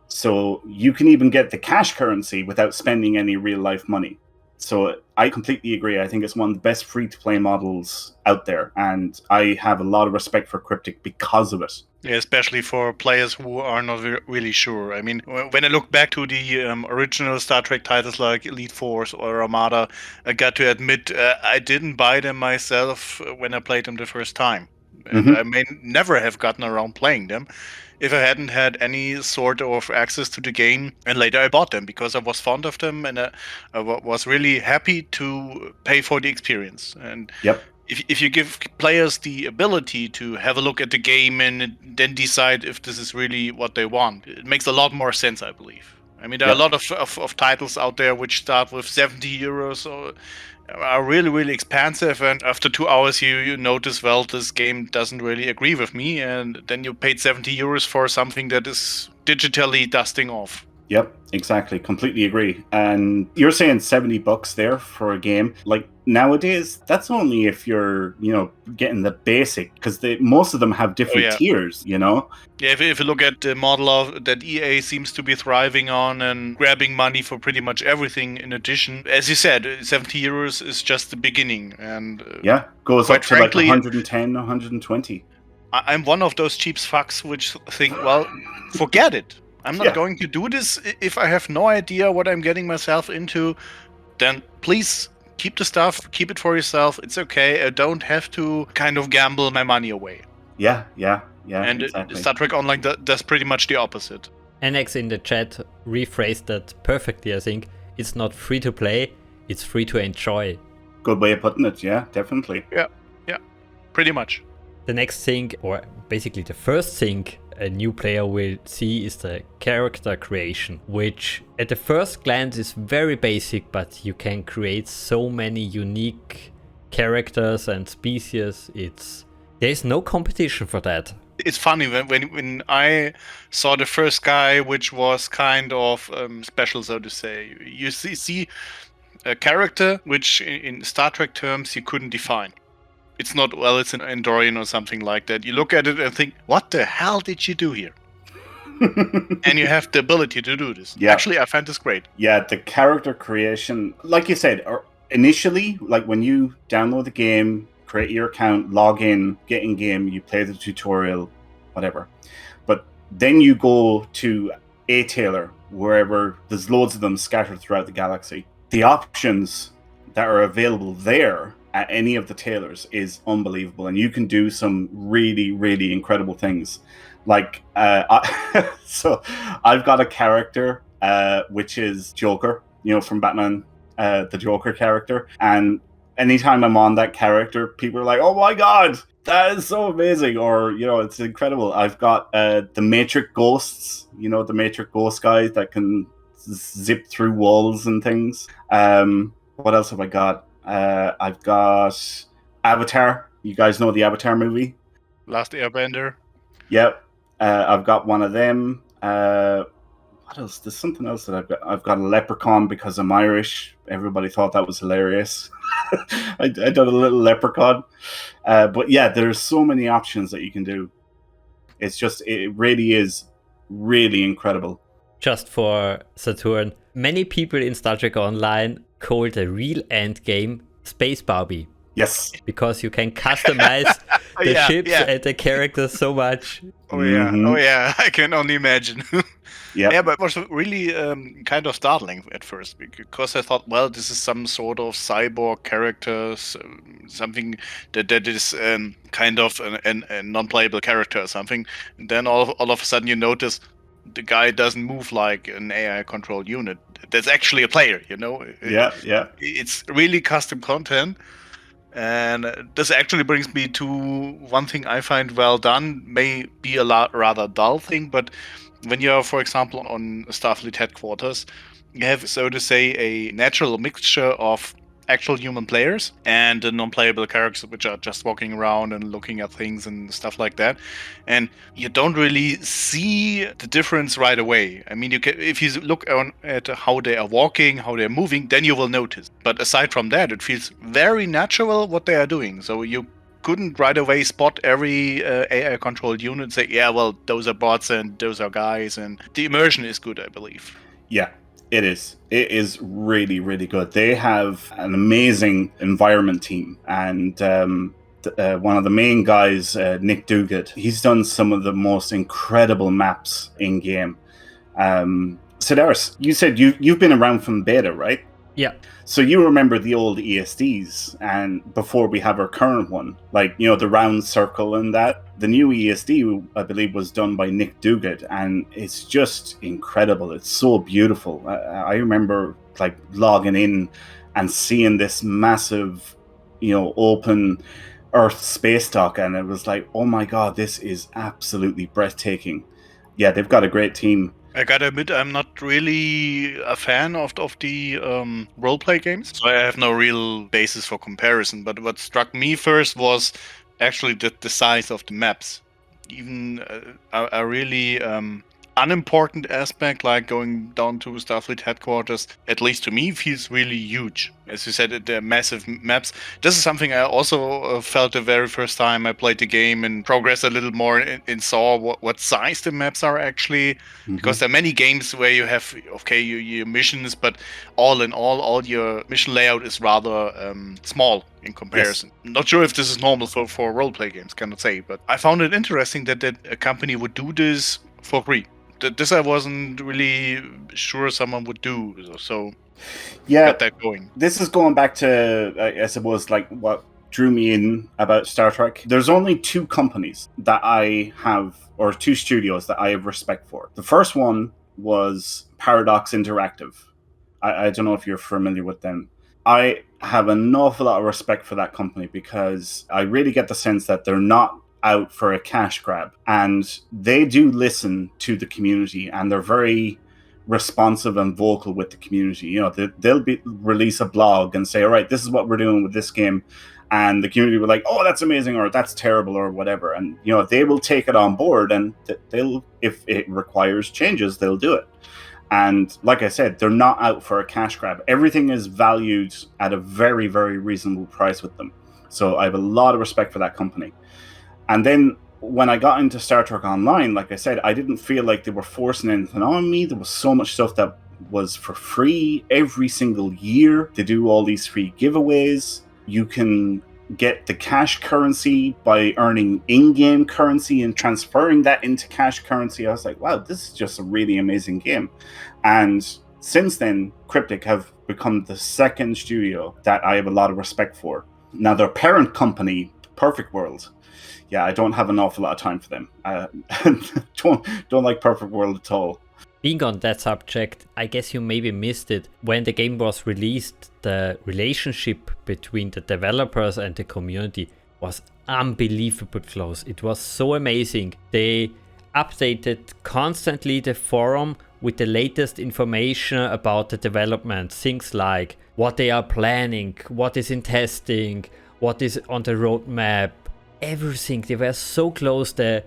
So you can even get the cash currency without spending any real-life money. So I completely agree. I think it's one of the best free-to-play models out there, and I have a lot of respect for Cryptic because of it. Yeah, especially for players who are not really sure. I mean, when I look back to the original Star Trek titles like Elite Force or Armada, I got to admit I didn't buy them myself when I played them the first time. And I may never have gotten around playing them if I hadn't had any sort of access to the game. And later I bought them because I was fond of them, and I was really happy to pay for the experience. And if you give players the ability to have a look at the game and then decide if this is really what they want, it makes a lot more sense, I believe. I mean, there are a lot of titles out there which start with 70 euros or are really, really expensive, and after 2 hours you notice, well, this game doesn't really agree with me, and then you paid 70 euros for something that is digitally dusting off. Yep, exactly. Completely agree. And you're saying $70 there for a game. Like, nowadays, that's only if you're, getting the basic, because most of them have different tiers, Yeah, if you look at the model that EA seems to be thriving on and grabbing money for pretty much everything in addition, as you said, 70 euros is just the beginning. And goes up to frankly, like 110, 120. I'm one of those cheap fucks which think, well, forget it. I'm not going to do this if I have no idea what I'm getting myself into. Then please keep the stuff, keep it for yourself. It's okay. I don't have to kind of gamble my money away. Yeah. And exactly. Star Trek Online does pretty much the opposite. NX in the chat rephrased that perfectly, I think. It's not free to play, it's free to enjoy. Good way of putting it, yeah, definitely. Yeah, pretty much. The next thing, or basically the first thing a new player will see, is the character creation, which at the first glance is very basic, but you can create so many unique characters and species. There's no competition for that. It's funny, when I saw the first guy, which was kind of special, so to say, you see a character which in Star Trek terms you couldn't define. It's not, well, it's an Andorian or something like that. You look at it and think, what the hell did you do here? And you have the ability to do this. Yeah. Actually, I find this great. Yeah, the character creation, like you said, initially, like when you download the game, create your account, log in, get in game, you play the tutorial, whatever. But then you go to a tailor, wherever there's loads of them scattered throughout the galaxy. The options that are available there at any of the tailors is unbelievable, and you can do some really, really incredible things. Like, so I've got a character which is Joker, from Batman, the Joker character, and anytime I'm on that character, people are like, "Oh my god, that is so amazing!" Or it's incredible. I've got the Matrix ghosts, the Matrix ghost guys that can zip through walls and things. What else have I got? I've got Avatar. You guys know the Avatar movie? Last Airbender. Yep. I've got one of them. What else? There's something else that I've got. I've got a leprechaun because I'm Irish. Everybody thought that was hilarious. I done a little leprechaun. But yeah, there's so many options that you can do. It really is really incredible. Just for Saturn, many people in Star Trek Online call the real end game Space Barbie. Yes. Because you can customize the ships and the characters so much. Oh yeah, I can only imagine. Yeah. Yeah, but it was really kind of startling at first because I thought, well, this is some sort of cyborg character, something that is kind of a non-playable character or something. And then all of a sudden you notice the guy doesn't move like an AI-controlled unit. That's actually a player, you know? Yeah. It's really custom content. And this actually brings me to one thing I find well done, may be a rather dull thing, but when you're, for example, on Starfleet headquarters, you have, so to say, a natural mixture of actual human players and the non-playable characters, which are just walking around and looking at things and stuff like that. And you don't really see the difference right away. I mean, you can, if you look at how they are walking, how they're moving, then you will notice. But aside from that, it feels very natural what they are doing. So you couldn't right away spot every AI-controlled unit and say, yeah, well, those are bots and those are guys. And the immersion is good, I believe. Yeah. It is. It is really, really good. They have an amazing environment team, and one of the main guys, Nick Duguid, he's done some of the most incredible maps in game. Sidaris, you said you've been around from beta, right? Yeah. So you remember the old ESDs, and before we have our current one, like, you know, the round circle and that. The new ESD, I believe, was done by Nick Duguid, and it's just incredible. It's so beautiful. I remember like logging in and seeing this massive, you know, open Earth space dock, and it was like, oh my god, this is absolutely breathtaking. Yeah, they've got a great team. I gotta admit, I'm not really a fan of the roleplay games, so I have no real basis for comparison. But what struck me first was actually the size of the maps. Even a really unimportant aspect, like going down to Starfleet headquarters, at least to me, feels really huge. As you said, they're massive maps. This is something I also felt the very first time I played the game and progressed a little more and saw what size the maps are actually. Mm-hmm. Because there are many games where you have, okay, your missions, but all in all your mission layout is rather small in comparison. Yes. Not sure if this is normal for roleplay games, cannot say, but I found it interesting that a company would do this for free. This I wasn't really sure someone would do, so yeah, got that going. This is going back to, I suppose, like what drew me in about Star Trek. There's only two companies that I have, or two studios that I have respect for. The first one was Paradox Interactive. I don't know if you're familiar with them. I have an awful lot of respect for that company because I really get the sense that they're not out for a cash grab, and they do listen to the community, and they're very responsive and vocal with the community. You know, they'll release a blog and say, all right, this is what we're doing with this game, and the community will like, oh, that's amazing, or that's terrible, or whatever. And, you know, they will take it on board, and they'll, if it requires changes, they'll do it. And like I said, they're not out for a cash grab. Everything is valued at a very, very reasonable price with them. So I have a lot of respect for that company. And then when I got into Star Trek Online, like I said, I didn't feel like they were forcing anything on me. There was so much stuff that was for free every single year. They do all these free giveaways. You can get the cash currency by earning in-game currency and transferring that into cash currency. I was like, wow, this is just a really amazing game. And since then, Cryptic have become the second studio that I have a lot of respect for. Now, their parent company, Perfect World, yeah, I don't have an awful lot of time for them. Don't like Perfect World at all. Being on that subject, I guess you maybe missed it. When the game was released, the relationship between the developers and the community was unbelievably close. It was so amazing. They updated constantly the forum with the latest information about the development. Things like what they are planning, what is in testing, what is on the roadmap. Everything. They were so close. The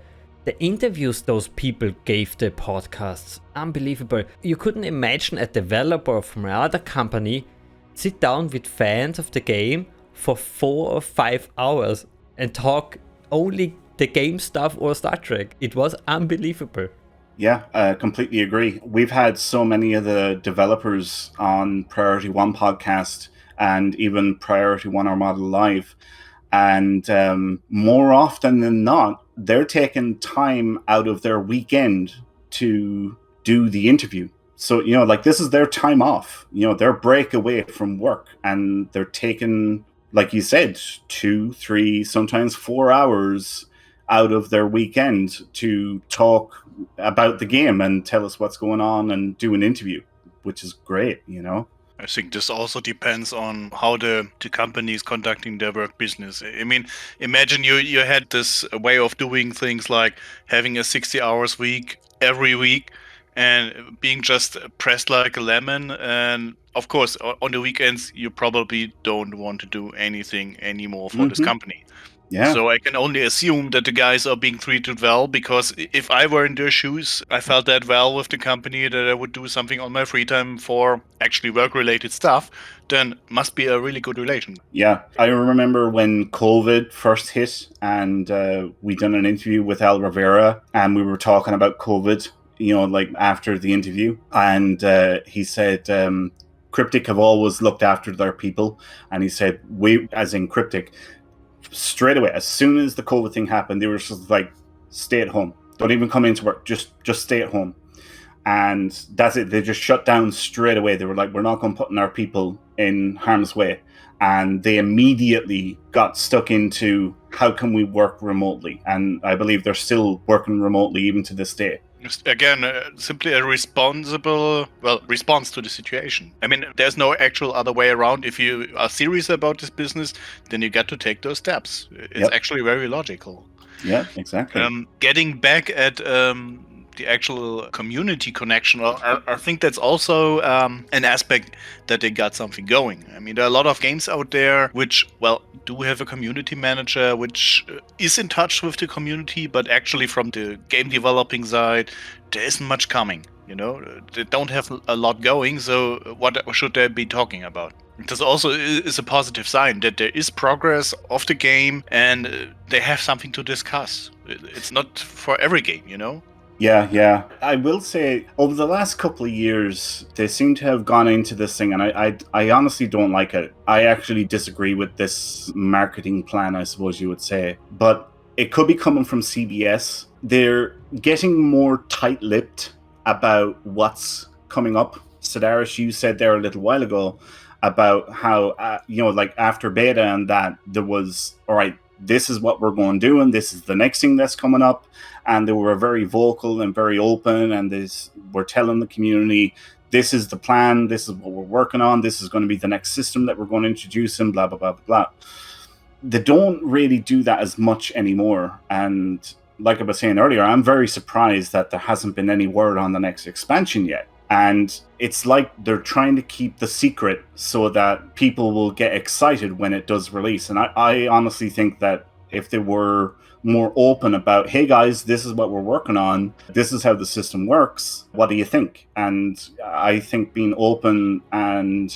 interviews those people gave the podcasts, unbelievable. You couldn't imagine a developer from another company sit down with fans of the game for 4 or 5 hours and talk only the game stuff or Star Trek. It was unbelievable. Yeah, I completely agree. We've had so many of the developers on Priority One podcast and even Priority One Armada Live. And more often than not, they're taking time out of their weekend to do the interview. So, like, this is their time off, their break away from work, and they're taking, like you said, 2, 3, sometimes 4 hours out of their weekend to talk about the game and tell us what's going on and do an interview, which is great, I think this also depends on how the company is conducting their work business. I mean, imagine you had this way of doing things like having a 60 hours week every week and being just pressed like a lemon. And of course, on the weekends, you probably don't want to do anything anymore for this company. Yeah. So I can only assume that the guys are being treated well, because if I were in their shoes, I felt that well with the company that I would do something on my free time for actually work-related stuff, then must be a really good relation. Yeah. I remember when COVID first hit, and we done an interview with Al Rivera, and we were talking about COVID, like after the interview. And he said, Cryptic have always looked after their people. And he said, we, as in Cryptic, straight away, as soon as the COVID thing happened, they were just like, stay at home. Don't even come into work. Just stay at home. And that's it. They just shut down straight away. They were like, we're not going to put our people in harm's way. And they immediately got stuck into, how can we work remotely? And I believe they're still working remotely even to this day. Again, simply a response to the situation. I mean, there's no actual other way around. If you are serious about this business, then you got to take those steps. It's actually very logical. Yeah, exactly. Getting back at the actual community connection, I think that's also an aspect that they got something going. I mean, there are a lot of games out there which, do have a community manager which is in touch with the community, but actually from the game developing side, there isn't much coming. They don't have a lot going, so what should they be talking about? This also is a positive sign that there is progress of the game and they have something to discuss. It's not for every game, Yeah. I will say, over the last couple of years, they seem to have gone into this thing, and I honestly don't like it. I actually disagree with this marketing plan, I suppose you would say. But it could be coming from CBS. They're getting more tight-lipped about what's coming up. Sedaris, you said there a little while ago about how, like after beta and that, there was, all right, this is what we're going to do, and this is the next thing that's coming up. And they were very vocal and very open, and we're telling the community, this is the plan, this is what we're working on, this is going to be the next system that we're going to introduce, and blah, blah, blah, blah, blah. They don't really do that as much anymore. And like I was saying earlier, I'm very surprised that there hasn't been any word on the next expansion yet. And it's like they're trying to keep the secret so that people will get excited when it does release. And I honestly think that if they were more open about, hey guys, this is what we're working on, this is how the system works, what do you think? And I think being open and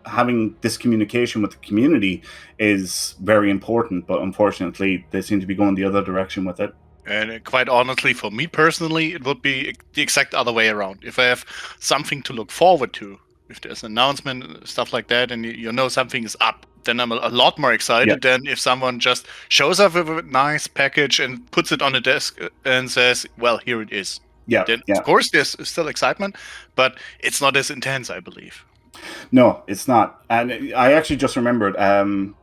having this communication with the community is very important, but unfortunately they seem to be going the other direction with it. And quite honestly, for me personally, it would be the exact other way around. If I have something to look forward to, if there's an announcement, stuff like that, and something is up, then I'm a lot more excited than if someone just shows up with a nice package and puts it on the desk and says, well, here it is. Then, of course, there's still excitement, but it's not as intense, I believe. No, it's not. And I actually just remembered one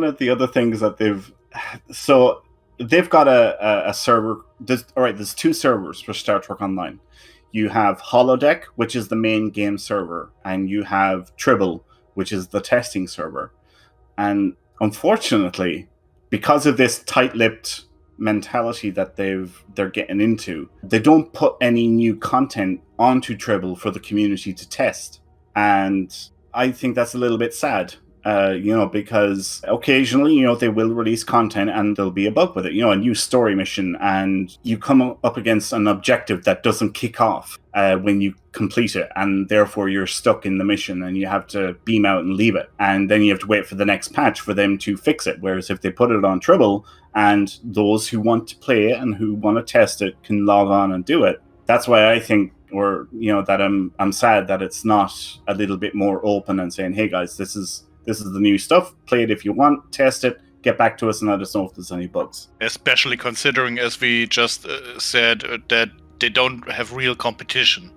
of the other things that they've got a server. There's 2 servers for Star Trek Online. You have Holodeck, which is the main game server, and you have Tribble, which is the testing server. And unfortunately, because of this tight-lipped mentality that they're getting into, they don't put any new content onto Tribble for the community to test. And I think that's a little bit sad. Because occasionally, they will release content and there'll be a bug with it, a new story mission, and you come up against an objective that doesn't kick off when you complete it, and therefore you're stuck in the mission and you have to beam out and leave it. And then you have to wait for the next patch for them to fix it. Whereas if they put it on Tribble and those who want to play it and who want to test it can log on and do it, that's why I think, that I'm sad that it's not a little bit more open and saying, hey guys, this is the new stuff. Play it if you want, test it, get back to us and let us know if there's any bugs. Especially considering, as we just said, that they don't have real competition.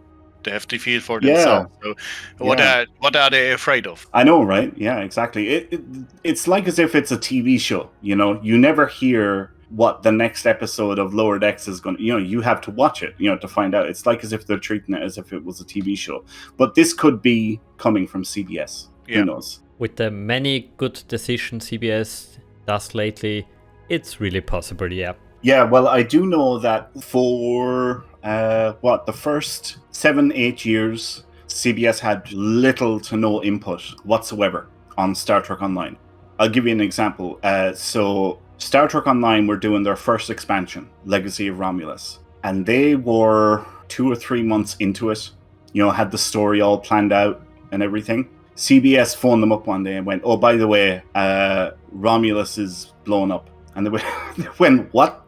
They have to feel for themselves. So what are they afraid of? I know, right? Yeah, exactly. It's like as if it's a TV show. You know, you never hear what the next episode of Lower Decks is going to, you have to watch it, to find out. It's like as if they're treating it as if it was a TV show. But this could be coming from CBS. Who knows? With the many good decisions CBS does lately, it's really possible, yeah. Yeah, well, I do know that for, the first 7-8 years, CBS had little to no input whatsoever on Star Trek Online. I'll give you an example. So Star Trek Online were doing their first expansion, Legacy of Romulus, and they were 2 or 3 months into it, had the story all planned out and everything. CBS phoned them up one day and went, oh, by the way, Romulus is blown up. And they went, what?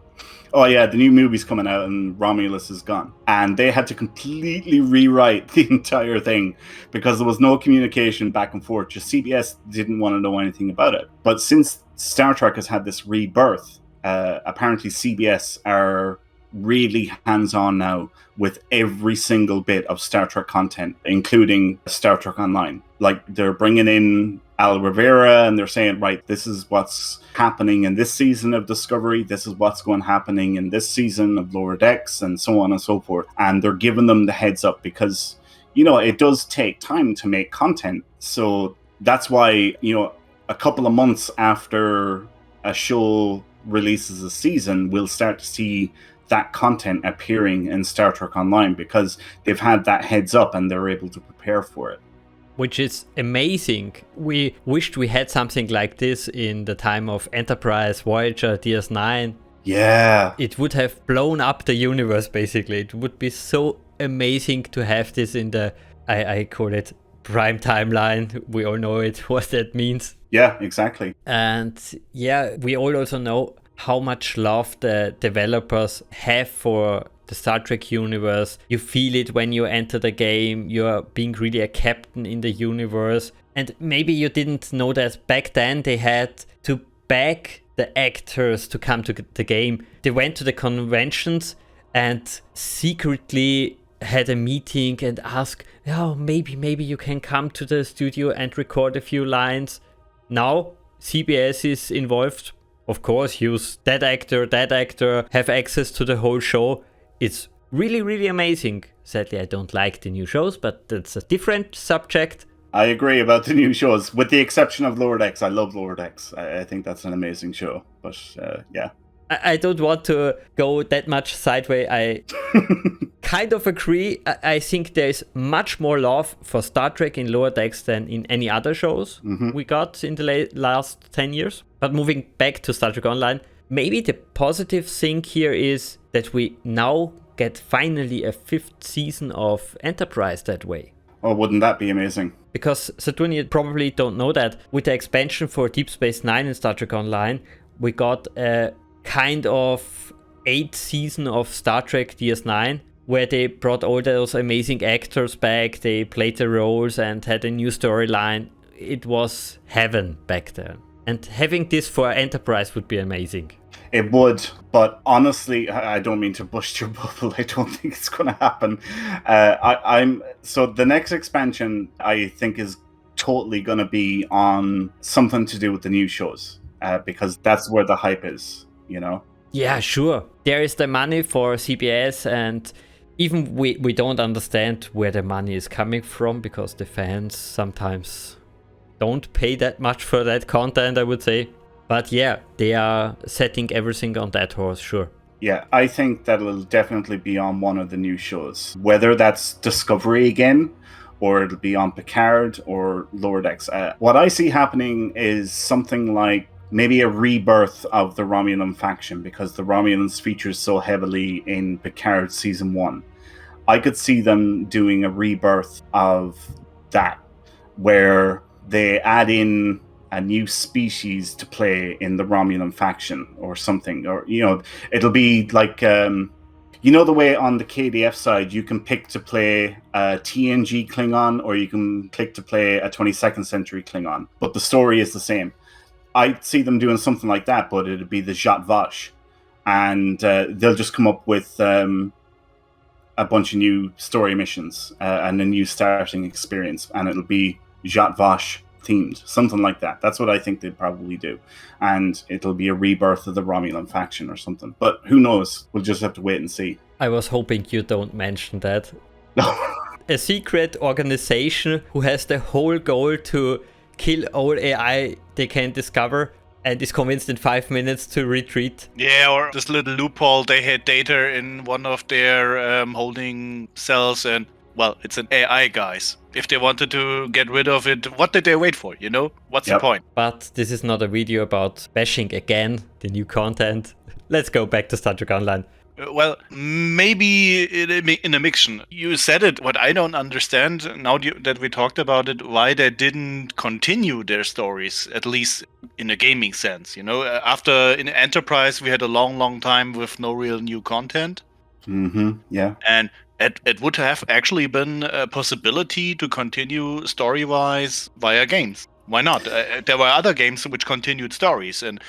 Oh, yeah, the new movie's coming out and Romulus is gone. And they had to completely rewrite the entire thing because there was no communication back and forth. Just CBS didn't want to know anything about it. But since Star Trek has had this rebirth, apparently CBS are really hands-on now with every single bit of Star Trek content, including Star Trek Online. Like, they're bringing in Al Rivera and they're saying, right, this is what's happening in this season of Discovery, this is what's going happening in this season of Lower Decks, and so on and so forth. And they're giving them the heads up because, it does take time to make content. So that's why, a couple of months after a show releases a season, we'll start to see that content appearing in Star Trek Online because they've had that heads up and they're able to prepare for it. Which is amazing. We wished we had something like this in the time of Enterprise, Voyager, DS9. Yeah. It would have blown up the universe, basically. It would be so amazing to have this in the, I call it, prime timeline. We all know it, what that means. Yeah, exactly. And yeah, we all also know how much love the developers have for the Star Trek universe. You feel it when you enter the game. You're being really a captain in the universe. And maybe you didn't know that back then they had to beg the actors to come to the game. They went to the conventions and secretly had a meeting and asked, oh, maybe you can come to the studio and record a few lines. Now CBS is involved. Of course, use that actor, have access to the whole show. It's really, really amazing. Sadly, I don't like the new shows, but that's a different subject. I agree about the new shows, with the exception of Lower Decks. I love Lower Decks. I think that's an amazing show. But yeah. I don't want to go that much sideways. I kind of agree. I think there's much more love for Star Trek in Lower Decks than in any other shows we got in the last 10 years. But moving back to Star Trek Online, maybe the positive thing here is that we now get finally a 5th season of Enterprise that way. Oh, wouldn't that be amazing? Because Saturn, you probably don't know that with the expansion for Deep Space Nine in Star Trek Online, we got a kind of 8th season of Star Trek DS9, where they brought all those amazing actors back, they played the roles and had a new storyline. It was heaven back then. And having this for Enterprise would be amazing. It would, but honestly, I don't mean to bust your bubble. I don't think it's going to happen. So the next expansion, I think, is totally going to be on something to do with the new shows, because that's where the hype is, Yeah, sure. There is the money for CBS, and even we don't understand where the money is coming from, because the fans sometimes don't pay that much for that content, I would say. But yeah, they are setting everything on that horse, sure. Yeah, I think that it'll definitely be on one of the new shows. Whether that's Discovery again, or it'll be on Picard or Lower Decks. What I see happening is something like maybe a rebirth of the Romulan faction, because the Romulans feature so heavily in Picard Season 1. I could see them doing a rebirth of that, where they add in a new species to play in the Romulan faction or something. Or, it'll be like, the way on the KDF side, you can pick to play a TNG Klingon, or you can click to play a 22nd century Klingon, but the story is the same. I'd see them doing something like that, but it'd be the Zhat Vash. And they'll just come up with a bunch of new story missions and a new starting experience, and it'll be Zhat Vash themed, something like that. That's what I think they'd probably do. And it'll be a rebirth of the Romulan faction or something. But who knows? We'll just have to wait and see. I was hoping you don't mention that. A secret organization who has the whole goal to kill all AI they can discover and is convinced in 5 minutes to retreat. Yeah, or this little loophole, they had data in one of their holding cells, and, well, it's an AI, guys. If they wanted to get rid of it, what did they wait for, you know? What's the point? But this is not a video about bashing again the new content. Let's go back to Star Trek Online. Well, maybe in a mixture. You said it. What I don't understand, now that we talked about it, why they didn't continue their stories, at least in a gaming sense. You know, after in Enterprise, we had a long time with no real new content. Mm-hmm, yeah. And it would have actually been a possibility to continue story-wise via games. Why not? There were other games which continued stories, and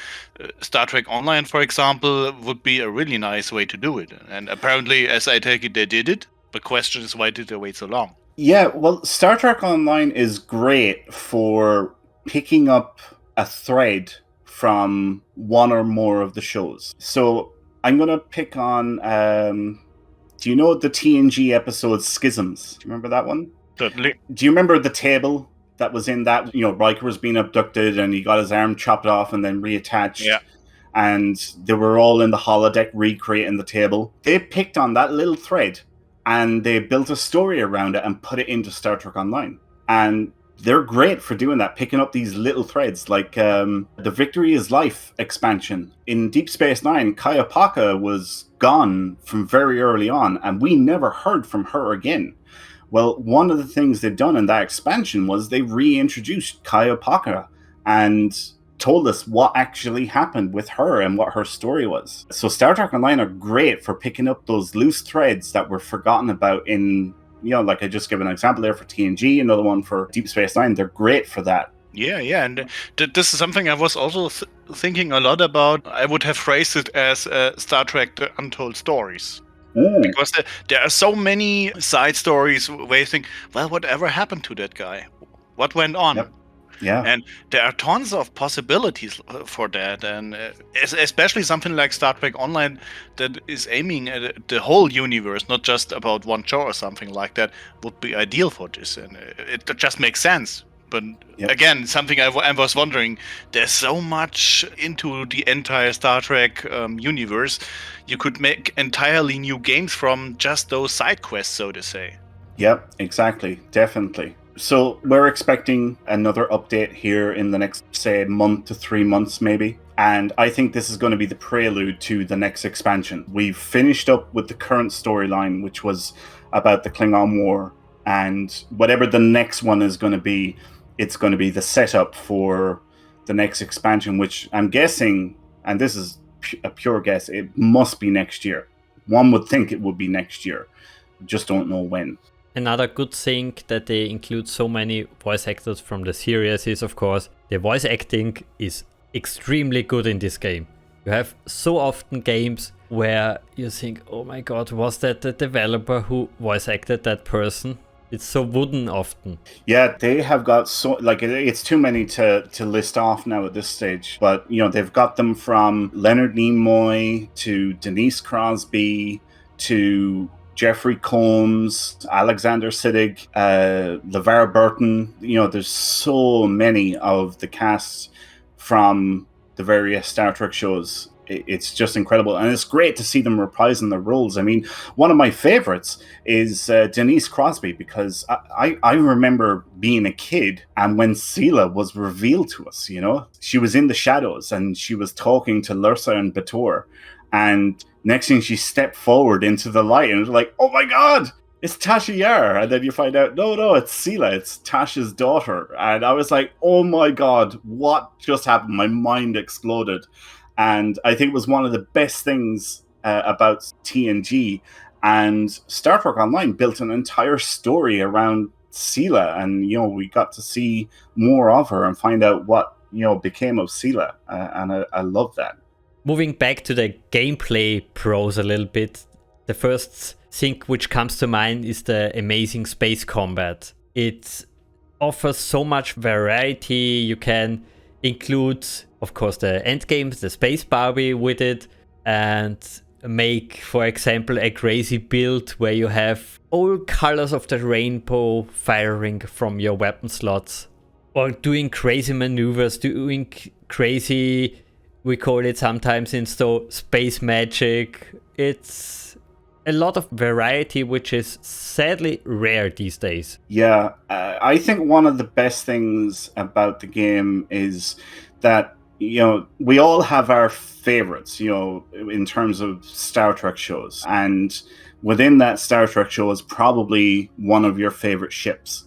Star Trek Online, for example, would be a really nice way to do it. And apparently, as I take it, they did it. The question is, why did they wait so long? Yeah, well, Star Trek Online is great for picking up a thread from one or more of the shows. So I'm going to pick on, do you know the TNG episode Schisms? Do you remember that one? Certainly. Do you remember the table that was in that? You know, Riker was being abducted and he got his arm chopped off and then reattached. Yeah. And they were all in the holodeck recreating the table. They picked on that little thread and they built a story around it and put it into Star Trek Online. And they're great for doing that, picking up these little threads, like the Victory is Life expansion. In Deep Space Nine, Kayapaka was gone from very early on, and we never heard from her again. Well, one of the things they've done in that expansion was they reintroduced Kayapaka and told us what actually happened with her and what her story was. So Star Trek Online are great for picking up those loose threads that were forgotten about in, you know, like I just gave an example there for TNG, another one for Deep Space Nine. They're great for that. Yeah, and this is something I was also thinking a lot about. I would have phrased it as Star Trek The Untold Stories. Because there are so many side stories where you think, well, whatever happened to that guy? What went on? Yep. Yeah. And there are tons of possibilities for that. And especially something like Star Trek Online that is aiming at the whole universe, not just about one show or something like that, would be ideal for this. And it just makes sense. But again, something I was wondering, there's so much into the entire Star Trek universe. You could make entirely new games from just those side quests, so to say. Yep, exactly. Definitely. So we're expecting another update here in the next, say, month to 3 months, maybe. And I think this is going to be the prelude to the next expansion. We've finished up with the current storyline, which was about the Klingon War. And whatever the next one is going to be, it's going to be the setup for the next expansion, which I'm guessing, and this is a pure guess, it must be next year. One would think it would be next year. Just don't know when. Another good thing that they include so many voice actors from the series is, of course, the voice acting is extremely good in this game. You have so often games where you think, oh my god, was that the developer who voice acted that person? It's so wooden often. Yeah, they have got so, like, it's too many to list off now at this stage. But, you know, they've got them from Leonard Nimoy to Denise Crosby to Jeffrey Combs, Alexander Siddig, LeVar Burton. You know, there's so many of the cast from the various Star Trek shows. It's just incredible. And it's great to see them reprising their roles. I mean, one of my favorites is Denise Crosby, because I remember being a kid and when Sela was revealed to us, you know, she was in the shadows and she was talking to Lursa and Bator. And next thing she stepped forward into the light and it was like, oh my God, it's Tasha Yar. And then you find out, no, it's Sela. It's Tasha's daughter. And I was like, oh my God, what just happened? My mind exploded. And I think it was one of the best things about TNG. And Star Trek Online built an entire story around Sela. And, you know, we got to see more of her and find out what became of Sela, and I love that. Moving back to the gameplay pros a little bit, the first thing which comes to mind is the amazing space combat. It offers so much variety. You can include, of course, the end games, the Space Barbie with it, and make, for example, a crazy build where you have all colors of the rainbow firing from your weapon slots, or doing crazy maneuvers, doing crazy, we call it sometimes in space magic. It's a lot of variety, which is sadly rare these days. Yeah, I think one of the best things about the game is that we all have our favorites, in terms of Star Trek shows. And within that Star Trek show is probably one of your favorite ships.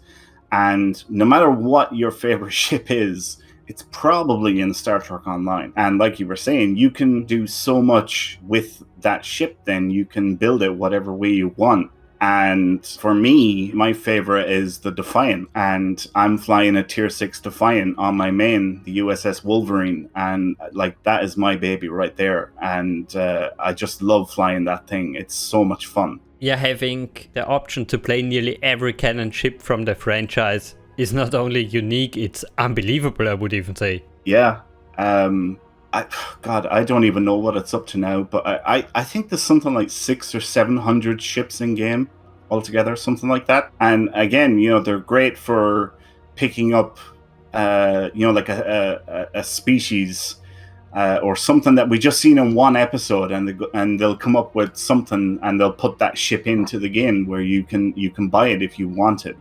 And no matter what your favorite ship is, it's probably in Star Trek Online. And like you were saying, you can do so much with that ship then. You can build it whatever way you want. And for me, my favorite is the Defiant. And I'm flying a Tier 6 Defiant on my main, the USS Wolverine. And that is my baby right there. And I just love flying that thing. It's so much fun. Yeah, having the option to play nearly every canon ship from the franchise is not only unique, it's unbelievable, I would even say. Yeah. I don't even know what it's up to now, but I think there's something like 600 or 700 ships in game altogether, something like that. And again, they're great for picking up, like a species or something that we just seen in one episode, and they'll come up with something and they'll put that ship into the game where you can buy it if you want it,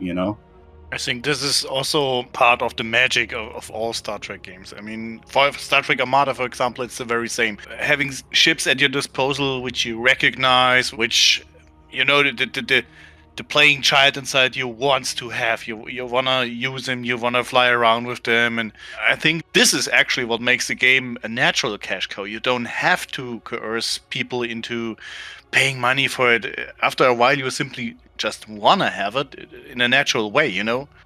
I think this is also part of the magic of all Star Trek games. I mean, for Star Trek Armada, for example, it's the very same. Having ships at your disposal which you recognize, which, the playing child inside you wants to have. You want to use them, you want to fly around with them. And I think this is actually what makes the game a natural cash cow. You don't have to coerce people into paying money for it. After a while, you simply just want to have it in a natural way,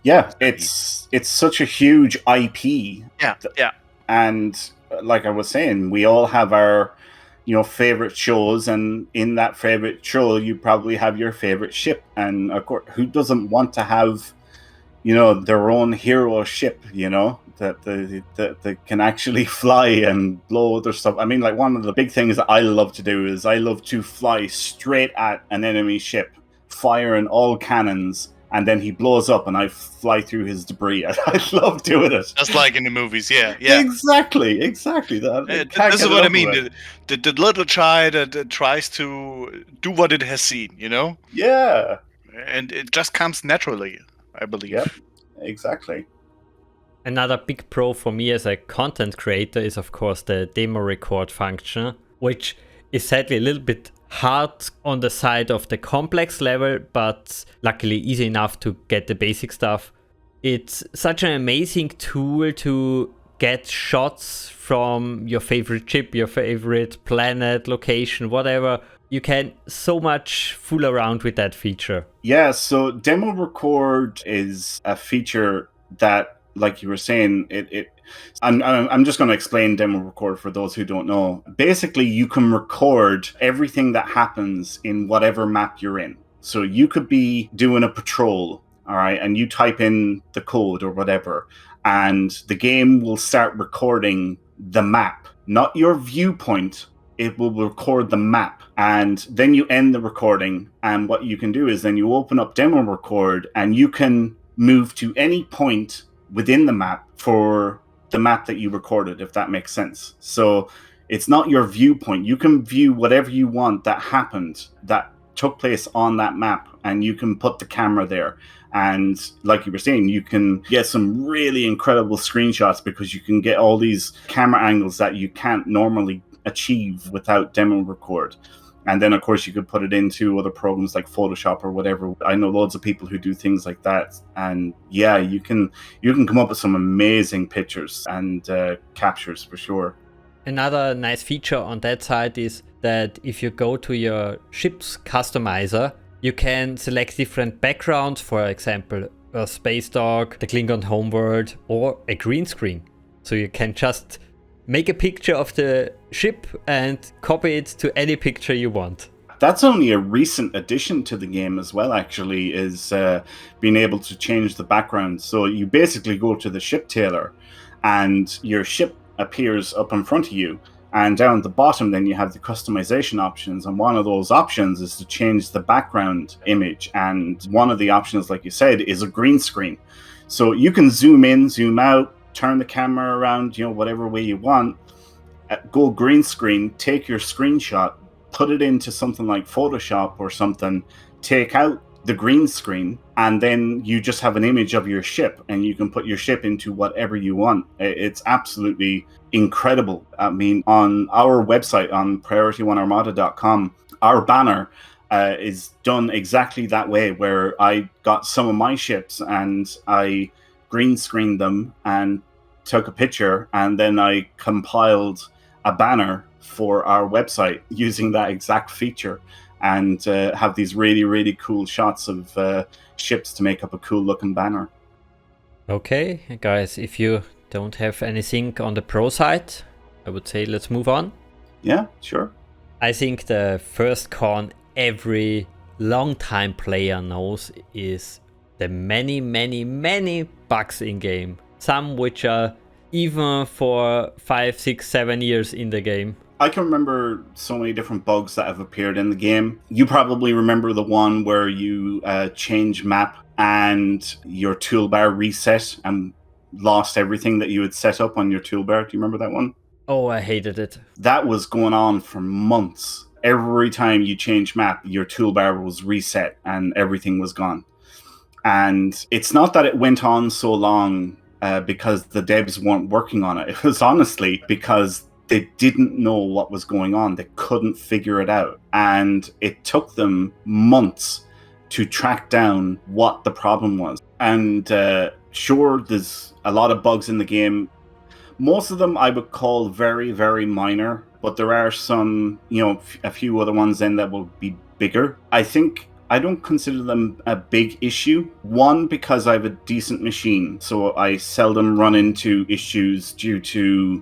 Yeah, it's such a huge IP. Yeah. And like I was saying, we all have our favorite shows, and in that favorite show you probably have your favorite ship. And of course, who doesn't want to have their own hero ship, that they can actually fly and blow other stuff. I mean, like, one of the big things that I love to do is I love to fly straight at an enemy ship, firing all cannons, and then he blows up and I fly through his debris. I love doing it. Just like in the movies, yeah. Exactly. This is what I mean. The little child that tries to do what it has seen, Yeah. And it just comes naturally, I believe. Yep, exactly. Another big pro for me as a content creator is, of course, the demo record function, which is sadly a little bit hard on the side of the complex level, but luckily easy enough to get the basic stuff. It's such an amazing tool to get shots from your favorite ship, your favorite planet, location, whatever. You can so much fool around with that feature. Yeah, so demo record is a feature that, like you were saying, I'm just going to explain demo record for those who don't know. Basically, you can record everything that happens in whatever map you're in. So you could be doing a patrol, all right, and you type in the code or whatever, and the game will start recording the map, not your viewpoint. It will record the map, and then you end the recording. And what you can do is then you open up demo record, and you can move to any point within the map for the map that you recorded, if that makes sense. So it's not your viewpoint. You can view whatever you want that happened, that took place on that map, and you can put the camera there. And like you were saying, you can get some really incredible screenshots because you can get all these camera angles that you can't normally achieve without demo record. And then, of course, you could put it into other programs like Photoshop or whatever. I know loads of people who do things like that. And yeah, you can come up with some amazing pictures and captures for sure. Another nice feature on that side is that if you go to your ship's customizer, you can select different backgrounds, for example, a space dog, the Klingon homeworld, or a green screen. So you can just make a picture of the ship and copy it to any picture you want. That's only a recent addition to the game as well, actually, is being able to change the background. So you basically go to the ship tailor and your ship appears up in front of you. And down at the bottom, then you have the customization options. And one of those options is to change the background image. And one of the options, like you said, is a green screen. So you can zoom in, zoom out, turn the camera around, whatever way you want, go green screen, take your screenshot, put it into something like Photoshop or something, take out the green screen, and then you just have an image of your ship and you can put your ship into whatever you want. It's absolutely incredible. I mean, on our website, on PriorityOneArmada.com, our banner is done exactly that way, where I got some of my ships and I green screened them and took a picture, and then I compiled a banner for our website using that exact feature, and have these really, really cool shots of ships to make up a cool looking banner. Okay, guys, if you don't have anything on the pro side, I would say let's move on. Yeah, sure. I think the first con every long-time player knows is the many, many, many bugs in game. Some which are even for 5, 6, 7 years in the game. I can remember so many different bugs that have appeared in the game. You probably remember the one where you change map and your toolbar reset and lost everything that you had set up on your toolbar. Do you remember that one? Oh, I hated it. That was going on for months. Every time you change map, your toolbar was reset and everything was gone. And it's not that it went on so long because the devs weren't working on it. It was honestly because they didn't know what was going on. They couldn't figure it out. And it took them months to track down what the problem was. And sure, there's a lot of bugs in the game. Most of them I would call very, very minor, but there are some, a few other ones then that will be bigger. I don't consider them a big issue. One, because I have a decent machine, so I seldom run into issues due to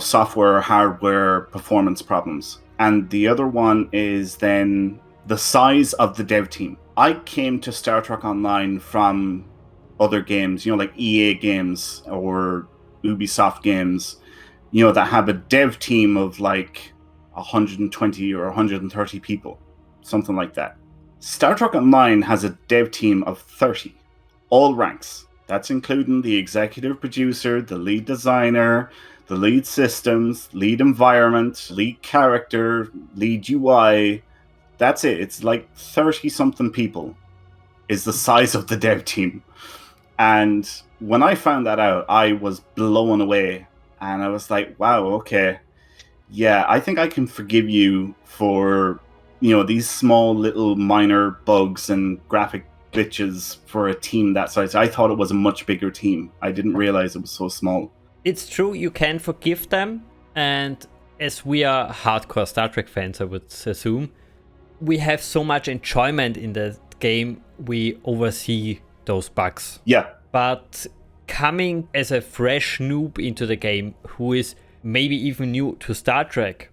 software or hardware performance problems. And the other one is then the size of the dev team. I came to Star Trek Online from other games, like EA games or Ubisoft games, that have a dev team of like 120 or 130 people, something like that. Star Trek Online has a dev team of 30, all ranks. That's including the executive producer, the lead designer, the lead systems, lead environment, lead character, lead UI. That's it. It's like 30-something people is the size of the dev team. And when I found that out, I was blown away. And I was like, wow, okay. Yeah, I think I can forgive you for, these small little minor bugs and graphic glitches for a team that size. I thought it was a much bigger team. I didn't realize it was so small. It's true, you can forgive them, and as we are hardcore Star Trek fans, I would assume, we have so much enjoyment in the game, we oversee those bugs. Yeah. But coming as a fresh noob into the game, who is maybe even new to Star Trek,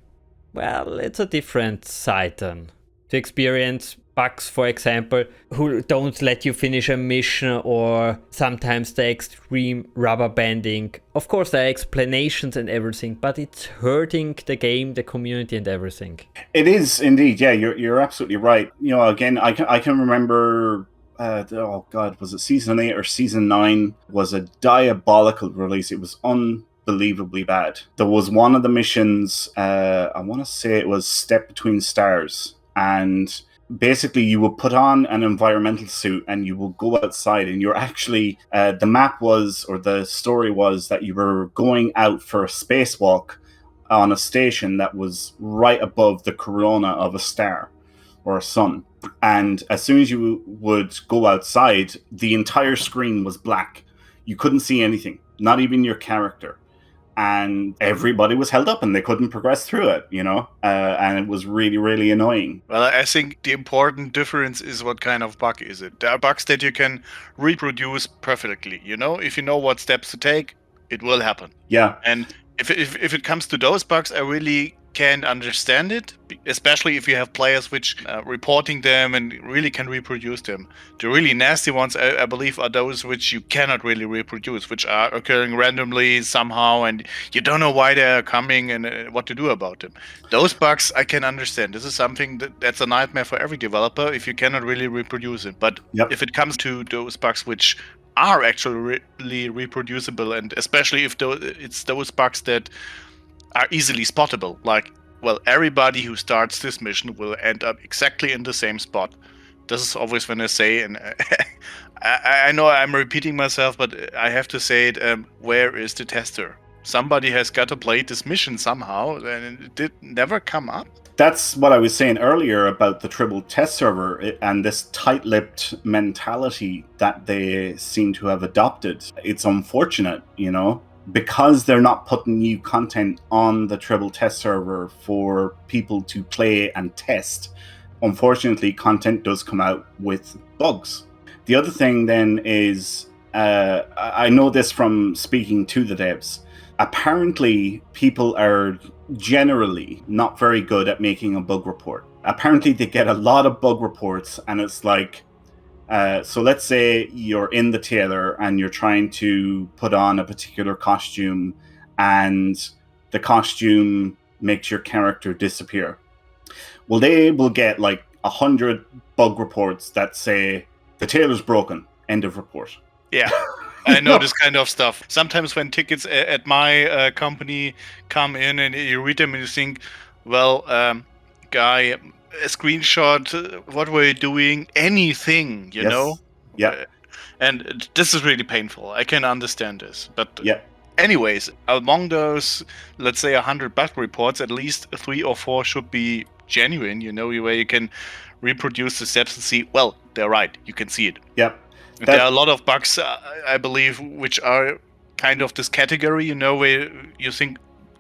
well, it's a different side then. To experience bugs, for example, who don't let you finish a mission, or sometimes the extreme rubber banding. Of course, there are explanations and everything, but it's hurting the game, the community, and everything. It is indeed. Yeah, you're absolutely right. Again, I can remember. Was it season 8 or season 9? Was a diabolical release. It was unbelievably bad. There was one of the missions. I want to say it was Step Between Stars, and basically you will put on an environmental suit and you will go outside, and you're actually the map was, or the story was, that you were going out for a spacewalk on a station that was right above the corona of a star or a sun. And as soon as you would go outside, the entire screen was black. You couldn't see anything, not even your character. And everybody was held up and they couldn't progress through it, and it was really, really annoying. Well, I think the important difference is what kind of bug is it. There are bugs that you can reproduce perfectly, if you know what steps to take, It will happen. Yeah. And if it comes to those bugs, I really can't understand it, especially if you have players which reporting them and really can reproduce them. The really nasty ones, I believe, are those which you cannot really reproduce, which are occurring randomly somehow, and you don't know why they are coming and what to do about them. Those bugs I can understand. This is something that's a nightmare for every developer if you cannot really reproduce it. But if it comes to those bugs which are actually really reproducible, and especially if it's those bugs that are easily spottable, like, well, everybody who starts this mission will end up exactly in the same spot. This is always when I say, and I know I'm repeating myself, but I have to say it, where is the tester? Somebody has got to play this mission somehow, and it did never come up. That's what I was saying earlier about the Tribble test server and this tight-lipped mentality that they seem to have adopted. It's unfortunate, because they're not putting new content on the Tribble test server for people to play and test. Unfortunately, content does come out with bugs. The other thing then is, I know this from speaking to the devs, apparently people are generally not very good at making a bug report. Apparently they get a lot of bug reports, and it's like, so let's say you're in the trailer and you're trying to put on a particular costume and the costume makes your character disappear. Well, they will get like 100 bug reports that say the trailer's broken, end of report. Yeah, I know this kind of stuff. Sometimes when tickets at my company come in and you read them and you think, well, guy, a screenshot, what were you doing? Anything, you know? Yeah. And this is really painful. I can understand this. But yeah. Anyways, among those, let's say 100 bug reports, at least 3 or 4 should be genuine, where you can reproduce the steps and see, well, they're right. You can see it. Yep. There are a lot of bugs, I believe, which are kind of this category, where you think,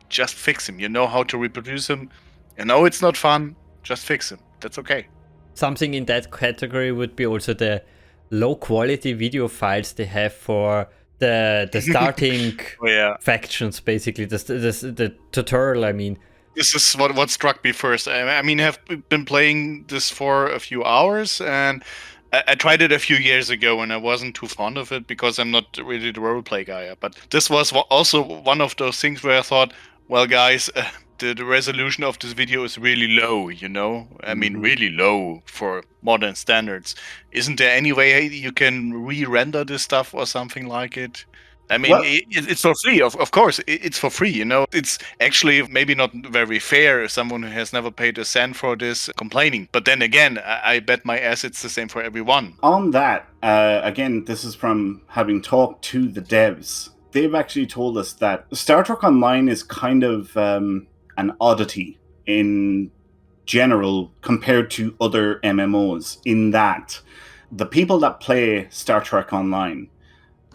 just fix them. You know how to reproduce them. It's not fun. Just fix them. That's okay. Something in that category would be also the low quality video files they have for the starting factions, basically, the tutorial, I mean. This is what struck me first. I mean, I've been playing this for a few hours, and I tried it a few years ago, and I wasn't too fond of it because I'm not really the roleplay guy. But this was also one of those things where I thought, well, guys, the resolution of this video is really low, I mean, really low for modern standards. Isn't there any way you can re-render this stuff or something like it? I mean, it's for free. Of course, it's for free, It's actually maybe not very fair if someone who has never paid a cent for this complaining. But then again, I bet my ass it's the same for everyone. On that, again, this is from having talked to the devs. They've actually told us that Star Trek Online is kind of an oddity in general compared to other MMOs, in that the people that play Star Trek Online,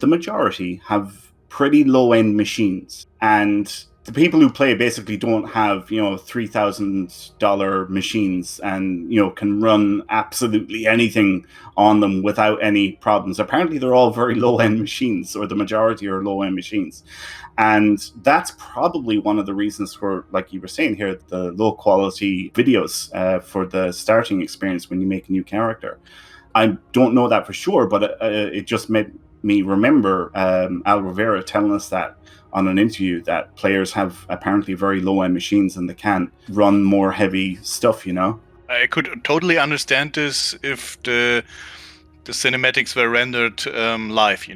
the majority have pretty low-end machines, and the people who play basically don't have, $3,000 machines and, can run absolutely anything on them without any problems. Apparently they're all very low-end machines, or the majority are low-end machines. And that's probably one of the reasons for, like you were saying here, the low-quality videos for the starting experience when you make a new character. I don't know that for sure, but it just made me remember Al Rivera telling us that on an interview, that players have apparently very low-end machines and they can't run more heavy stuff, I could totally understand this if the cinematics were rendered live,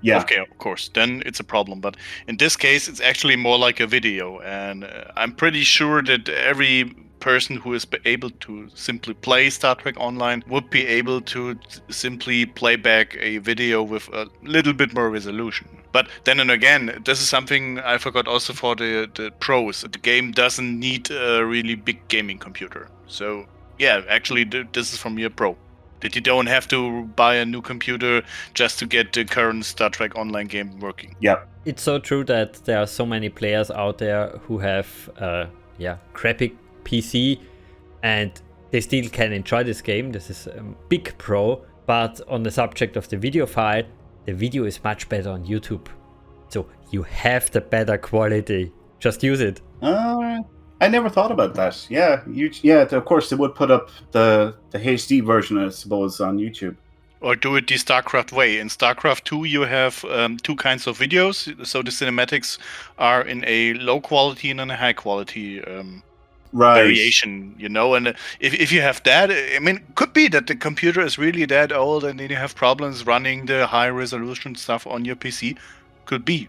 Yeah. Okay, of course, then it's a problem. But in this case, it's actually more like a video. And I'm pretty sure that every person who is able to simply play Star Trek Online would be able to simply play back a video with a little bit more resolution. But then and again, this is something I forgot also for the pros. The game doesn't need a really big gaming computer. So yeah, actually this is from your pro. That you don't have to buy a new computer just to get the current Star Trek Online game working. Yeah. It's so true that there are so many players out there who have crappy PC and they still can enjoy this game. This is a big pro, but on the subject of the video file, the video is much better on YouTube. So you have the better quality. Just use it. I never thought about that. Yeah, of course they would put up the HD version, I suppose, on YouTube. Or do it the StarCraft way. In StarCraft 2, you have two kinds of videos. So the cinematics are in a low quality and in a high quality variation, And if you have that, I mean, could be that the computer is really that old and then you have problems running the high resolution stuff on your PC. Could be.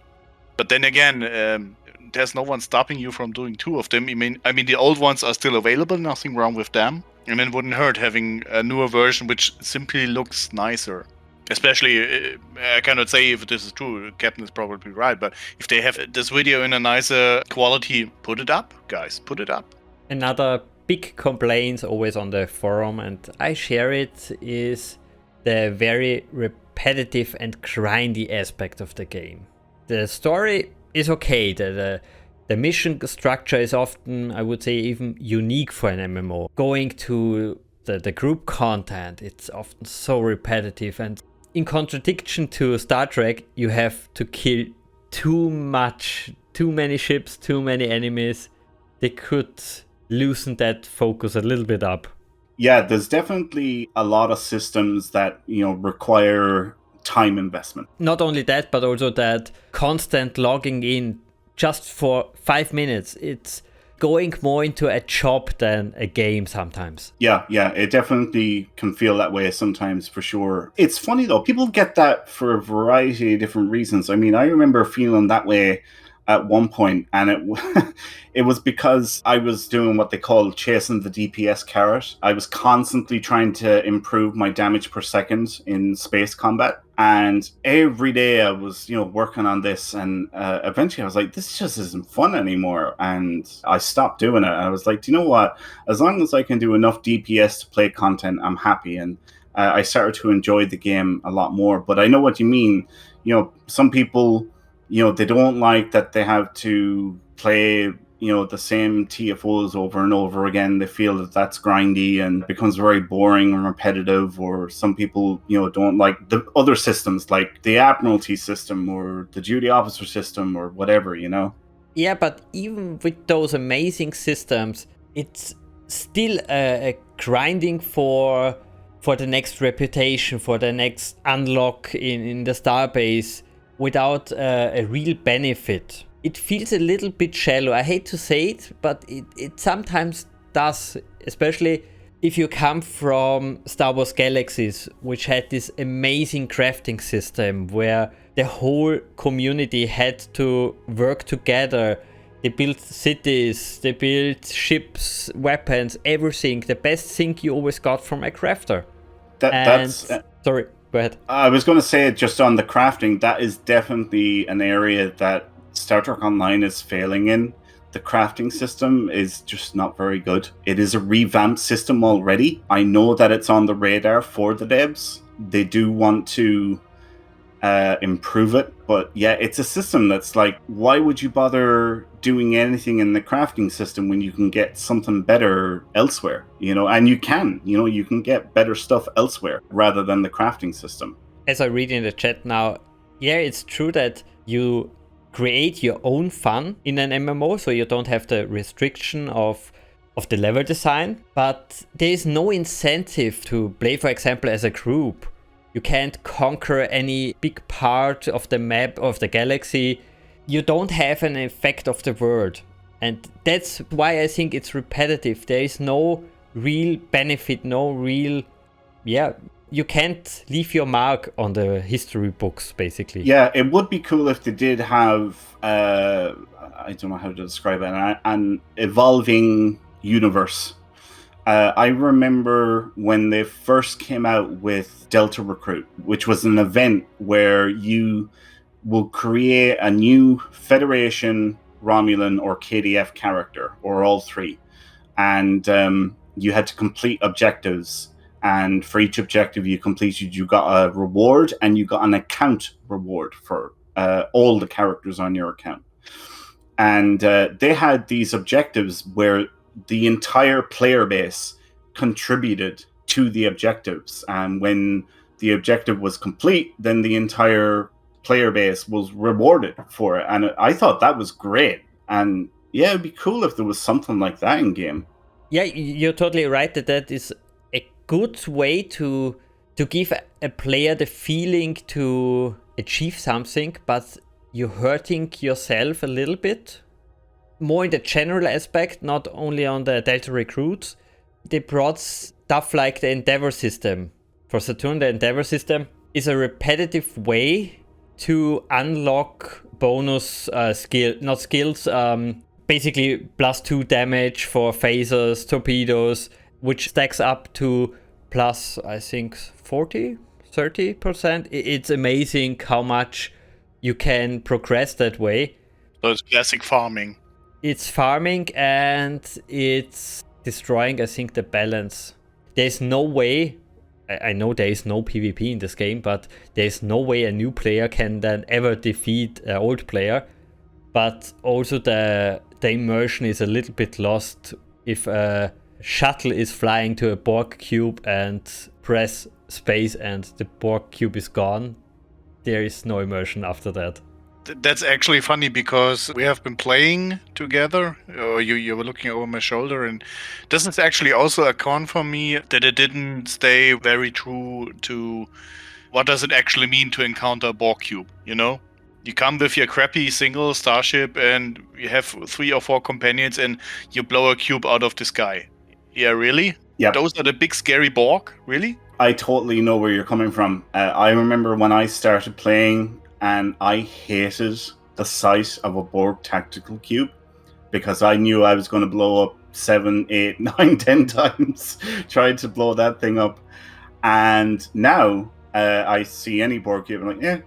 But then again, there's no one stopping you from doing two of them. I mean, the old ones are still available. Nothing wrong with them. And it wouldn't hurt having a newer version which simply looks nicer. Especially, I cannot say if this is true. Captain is probably right. But if they have this video in a nicer quality, put it up, guys. Put it up. Another big complaint always on the forum, and I share it, is the very repetitive and grindy aspect of the game. The story is okay. The mission structure is often, I would say, even unique for an MMO. Going to the group content, it's often so repetitive, and in contradiction to Star Trek, you have to kill too many ships, too many enemies. They could loosen that focus a little bit up. Yeah, there's definitely a lot of systems that, require time investment. Not only that, but also that constant logging in just for 5 minutes. It's going more into a job than a game sometimes. Yeah, it definitely can feel that way sometimes, for sure. It's funny though, people get that for a variety of different reasons. I mean, I remember feeling that way at one point, and it was because I was doing what they call chasing the DPS carrot. I was constantly trying to improve my damage per second in space combat, and every day I was working on this, and eventually I was like, this just isn't fun anymore, and I stopped doing it. I was like, do you know what, as long as I can do enough DPS to play content, I'm happy. And I started to enjoy the game a lot more. But I know what you mean. Some people, they don't like that they have to play, the same TFOs over and over again. They feel that that's grindy and becomes very boring and repetitive. Or some people, don't like the other systems, like the Admiralty system or the Duty Officer system or whatever, Yeah, but even with those amazing systems, it's still a grinding for the next reputation, for the next unlock in the starbase, without a real benefit. It feels a little bit shallow. I hate to say it, but it sometimes does, especially if you come from Star Wars Galaxies, which had this amazing crafting system where the whole community had to work together. They built cities, they built ships, weapons, everything. The best thing you always got from a crafter. Sorry, go ahead. I was going to say, just on the crafting, that is definitely an area that Star Trek Online is failing in. The crafting system is just not very good. It is a revamped system already. I know that it's on the radar for the devs. They do want to improve it, but yeah, it's a system that's like, why would you bother doing anything in the crafting system when you can get something better elsewhere? And you can get better stuff elsewhere rather than the crafting system. As I read in the chat now, yeah, it's true that you create your own fun in an MMO, so you don't have the restriction of the level design, but there is no incentive to play, for example, as a group. You can't conquer any big part of the map of the galaxy. You don't have an effect of the world. And that's why I think it's repetitive. There is no real benefit, no real... Yeah, you can't leave your mark on the history books, basically. Yeah, it would be cool if they did have, I don't know how to describe it, an evolving universe. I remember when they first came out with Delta Recruit, which was an event where you will create a new Federation, Romulan, or KDF character, or all three. And you had to complete objectives. And for each objective you completed, you got a reward, and you got an account reward for all the characters on your account. And they had these objectives where the entire player base contributed to the objectives. And when the objective was complete, then the entire player base was rewarded for it. And I thought that was great. And yeah, it'd be cool if there was something like that in game. Yeah, you're totally right that is a good way to give a player the feeling to achieve something, but you're hurting yourself a little bit. More in the general aspect, not only on the Delta recruits. They brought stuff like the Endeavor system. For Saturn, the Endeavor system is a repetitive way to unlock bonus basically +2 damage for phasers, torpedoes, which stacks up to plus, I think, 30%. It's amazing how much you can progress that way. So it's classic farming. It's farming and it's destroying, I think, the balance. There's no way, I know there is no PvP in this game, but there's no way a new player can then ever defeat an old player. But also the immersion is a little bit lost if a shuttle is flying to a Borg cube and press space and the Borg cube is gone. There is no immersion after that. That's actually funny because we have been playing together. You were looking over my shoulder, and this is actually also a con for me that it didn't stay very true to what does it actually mean to encounter a Borg cube, you know? You come with your crappy single starship and you have 3 or 4 companions and you blow a cube out of the sky. Yeah, really? Yeah. Those are the big scary Borg? Really? I totally know where you're coming from. I remember when I started playing and I hated the sight of a Borg tactical cube because I knew I was going to blow up 7, 8, 9, 10 times trying to blow that thing up. And now I see any Borg cube and I'm like,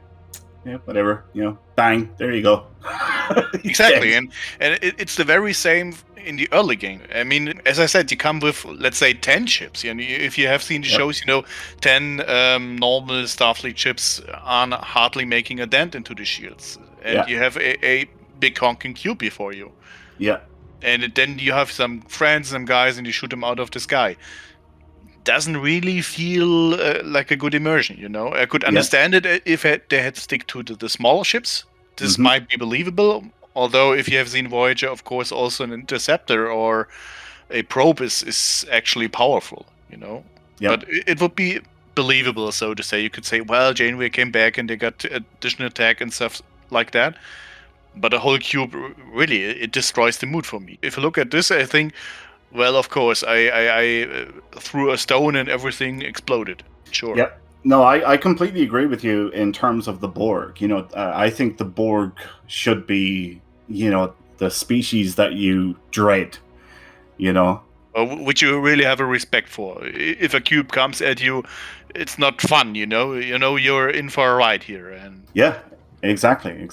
yeah, whatever, bang, there you go. Exactly, and it's the very same in the early game. I mean, as I said, you come with, let's say, 10 ships. And if you have seen the shows, 10 normal Starfleet ships are hardly making a dent into the shields. And you have a big honking cube before you. Yeah. And then you have some friends, some guys, and you shoot them out of the sky. Doesn't really feel like a good immersion, I could understand it if they had to stick to the smaller ships. This might be believable. Although if you have seen Voyager, of course, also an interceptor or a probe is actually powerful, Yep. But it would be believable, so to say. You could say, well, Janeway came back and they got additional attack and stuff like that. But a whole cube, really, it destroys the mood for me. If you look at this, I think, well, of course, I threw a stone and everything exploded. Sure. Yeah. No, I completely agree with you in terms of the Borg. I think the Borg should be, the species that you dread, Which you really have a respect for. If a cube comes at you, it's not fun, you're in for a ride here. And yeah, exactly.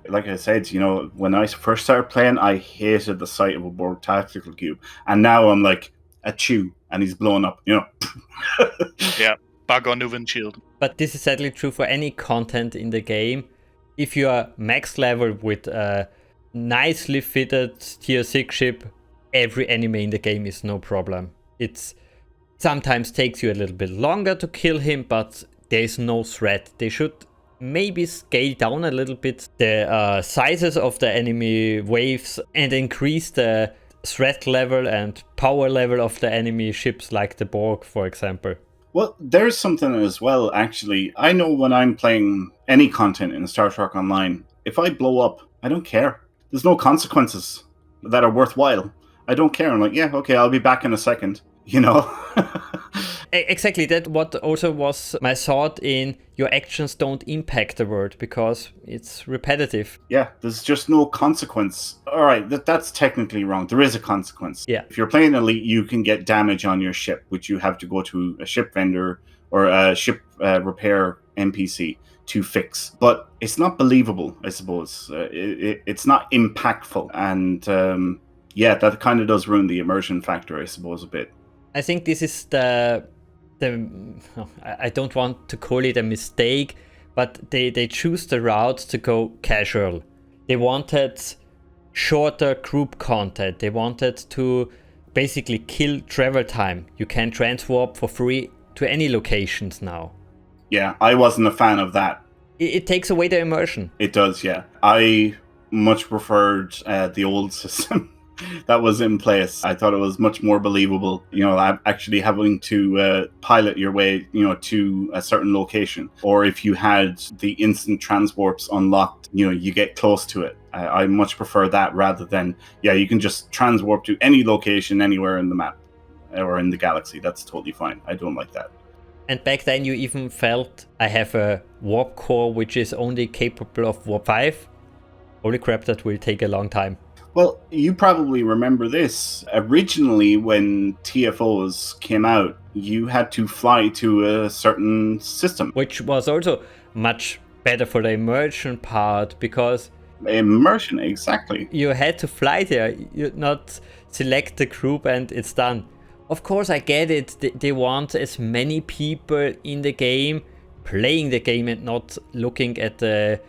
Like I said, when I first started playing, I hated the sight of a Borg tactical cube. And now I'm like, achoo, and he's blowing up, Yeah. Bug on the windshield. But this is sadly true for any content in the game. If you are max level with a nicely fitted tier 6 ship, every enemy in the game is no problem. It sometimes takes you a little bit longer to kill him, but there is no threat. They should maybe scale down a little bit the sizes of the enemy waves and increase the threat level and power level of the enemy ships like the Borg, for example. Well, there's something as well, actually. I know when I'm playing any content in Star Trek Online, if I blow up, I don't care. There's no consequences that are worthwhile. I don't care. I'm like, yeah, okay, I'll be back in a second, Exactly, that what also was my thought in your actions don't impact the world because it's repetitive. Yeah, there's just no consequence. All right, that's technically wrong. There is a consequence. Yeah. If you're playing Elite, you can get damage on your ship, which you have to go to a ship vendor or a ship repair NPC to fix. But it's not believable, I suppose. It's not impactful. And that kind of does ruin the immersion factor, I suppose, a bit. I think this is the I don't want to call it a mistake, but they choose the route to go casual. They wanted shorter group content. They wanted to basically kill travel time. You can transwarp for free to any locations now. Yeah, I wasn't a fan of that. It takes away the immersion. It does, yeah. I much preferred the old system that was in place. I thought it was much more believable, actually having to pilot your way, to a certain location. Or if you had the instant transwarps unlocked, you get close to it. I much prefer that rather than, you can just transwarp to any location anywhere in the map or in the galaxy. That's totally fine. I don't like that. And back then you even felt, I have a warp core which is only capable of warp 5. Holy crap, that will take a long time. Well, you probably remember this. Originally, when TFOs came out, you had to fly to a certain system. Which was also much better for the immersion part, because... Immersion, exactly. You had to fly there, you not select the group and it's done. Of course, I get it. They want as many people in the game playing the game and not looking at the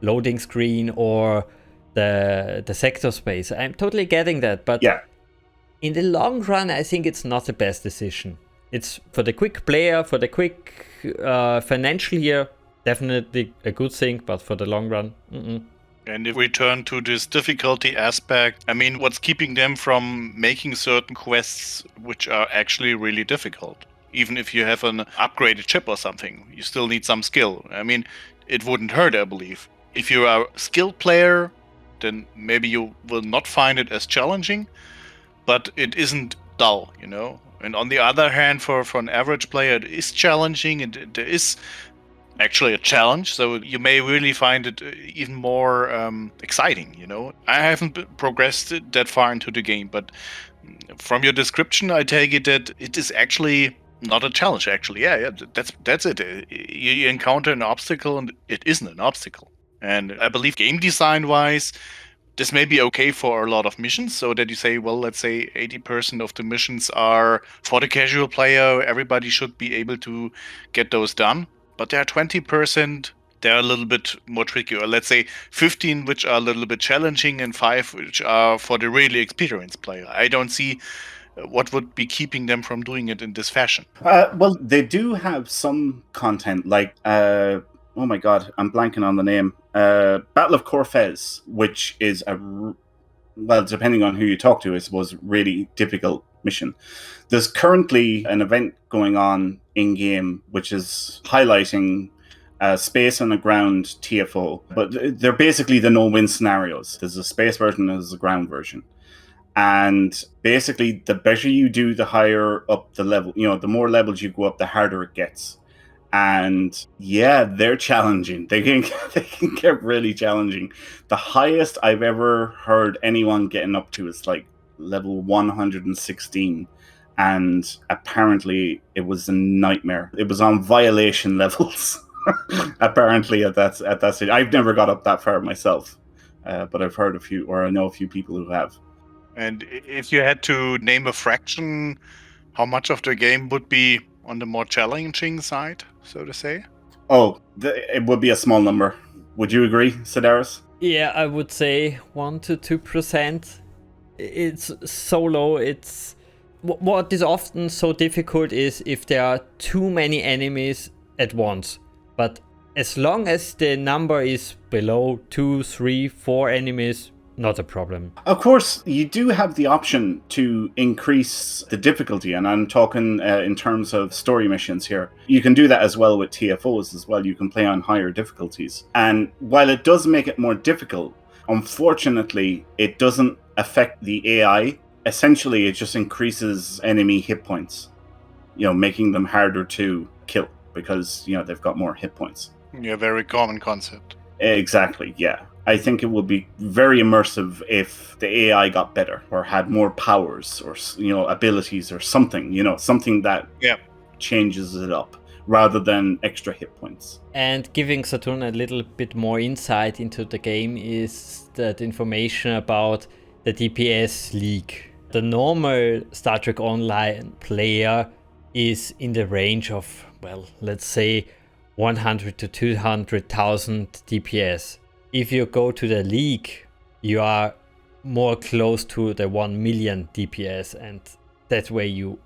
loading screen or the sector space. I'm totally getting that, but in the long run, I think it's not the best decision. It's for the quick player, for the quick financial year, definitely a good thing, but for the long run, And if we turn to this difficulty aspect, I mean, what's keeping them from making certain quests which are actually really difficult? Even if you have an upgraded ship or something, you still need some skill. I mean, it wouldn't hurt, I believe. If you are a skilled player, then maybe you will not find it as challenging, but it isn't dull, And on the other hand, for an average player, it is challenging, and there is actually a challenge, so you may really find it even more exciting, I haven't progressed that far into the game, but from your description, I take it that it is actually not a challenge, actually. Yeah, that's it. You encounter an obstacle, and it isn't an obstacle. And I believe game design-wise, this may be okay for a lot of missions, so that you say, well, let's say 80% of the missions are for the casual player, everybody should be able to get those done. But there are 20%, they're a little bit more tricky, or let's say 15 which are a little bit challenging and 5 which are for the really experienced player. I don't see what would be keeping them from doing it in this fashion. Well, they do have some content, like, oh my god, I'm blanking on the name. Battle of Corfez, which is well, depending on who you talk to, I suppose, really difficult mission. There's currently an event going on in-game which is highlighting space and a ground TFO, but they're basically the no-win scenarios. There's a space version and there's a ground version. And basically, the better you do, the higher up the level, the more levels you go up, the harder it gets. And they're challenging. They can get really challenging. The highest I've ever heard anyone getting up to is like level 116. And apparently it was a nightmare. It was on violation levels. Apparently at that stage. I've never got up that far myself. But I've heard I know a few people who have. And if you had to name a fraction, how much of the game would be on the more challenging side, so to say? Oh, it would be a small number. Would you agree, Sedaris? Yeah, I would say 1 to 2%. It's so low. It's what is often so difficult is if there are too many enemies at once. But as long as the number is below 2, 3, 4 enemies, not a problem. Of course, you do have the option to increase the difficulty, and I'm talking in terms of story missions here. You can do that as well with TFOs as well. You can play on higher difficulties. And while it does make it more difficult, unfortunately, it doesn't affect the AI. Essentially, it just increases enemy hit points, making them harder to kill because, they've got more hit points. Yeah, very common concept. Exactly, yeah. I think it would be very immersive if the AI got better or had more powers or, abilities or something, something that changes it up rather than extra hit points. And giving Saturn a little bit more insight into the game is that information about the DPS leak. The normal Star Trek Online player is in the range of, well, let's say 100 to 200,000 DPS. If you go to the league, you are more close to the 1 million DPS, and that way you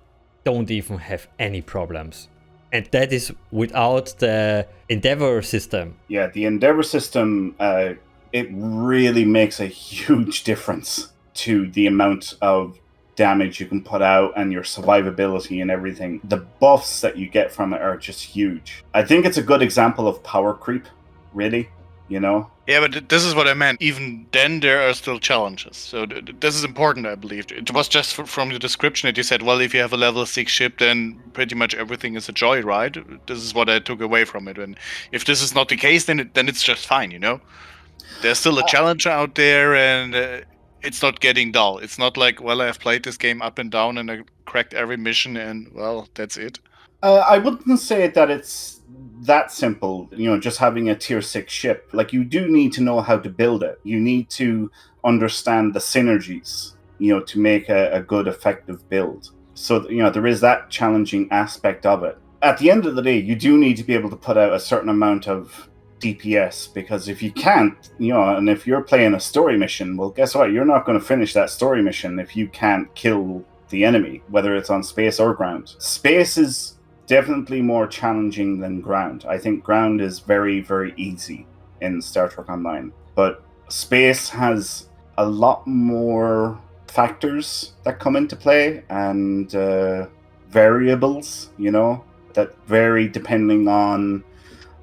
don't even have any problems. And that is without the Endeavor system. Yeah, the Endeavor system, it really makes a huge difference to the amount of damage you can put out and your survivability and everything. The buffs that you get from it are just huge. I think it's a good example of power creep, really, you know? Yeah, but this is what I meant. Even then, there are still challenges. So this is important, I believe. It was just from the description that you said, well, if you have a level 6 ship, then pretty much everything is a joyride. This is what I took away from it. And if this is not the case, then it's just fine, you know? There's still a challenge out there, and it's not getting dull. It's not like, well, I've played this game up and down, and I cracked every mission, and, well, that's it. I wouldn't say that it's that simple, you know, just having a tier 6 ship. Like, you do need to know how to build it. You need to understand the synergies, you know, to make a good, effective build. So, you know, there is that challenging aspect of it. At the end of the day, you do need to be able to put out a certain amount of DPS, because if you can't, you know, and if you're playing a story mission, well, guess what? You're not going to finish that story mission if you can't kill the enemy, whether it's on space or ground. Space is definitely more challenging than ground. I think ground is very, very easy in Star Trek Online, but space has a lot more factors that come into play and variables, you know, that vary depending on,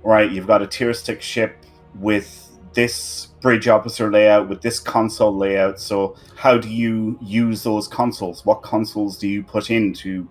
right, you've got a tier 6 ship with this bridge officer layout, with this console layout, so how do you use those consoles? What consoles do you put in to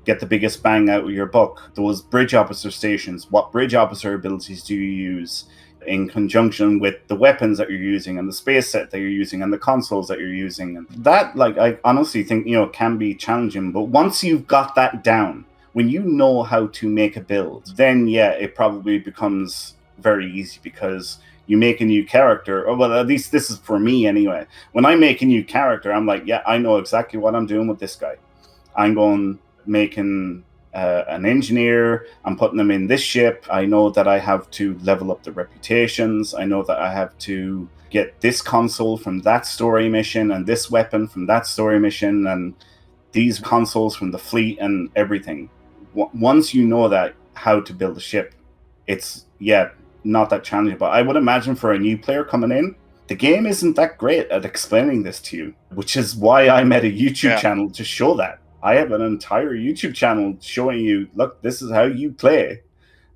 get the biggest bang out of your buck? Those bridge officer stations, what bridge officer abilities do you use in conjunction with the weapons that you're using and the space set that you're using and the consoles that you're using? And that, like, I honestly think, you know, can be challenging, but once you've got that down, when you know how to make a build, then yeah, it probably becomes very easy, because you make a new character, or well, at least this is for me anyway. When I make a new character, I'm like, yeah, I know exactly what I'm doing with this guy. I'm going making an engineer, I'm putting them in this ship. I know that I have to level up the reputations. I know that I have to get this console from that story mission and this weapon from that story mission and these consoles from the fleet and everything. Once you know that, how to build a ship, it's, yeah, not that challenging. But I would imagine for a new player coming in, the game isn't that great at explaining this to you, which is why I made a YouTube channel to show that. I have an entire YouTube channel showing you, look, this is how you play,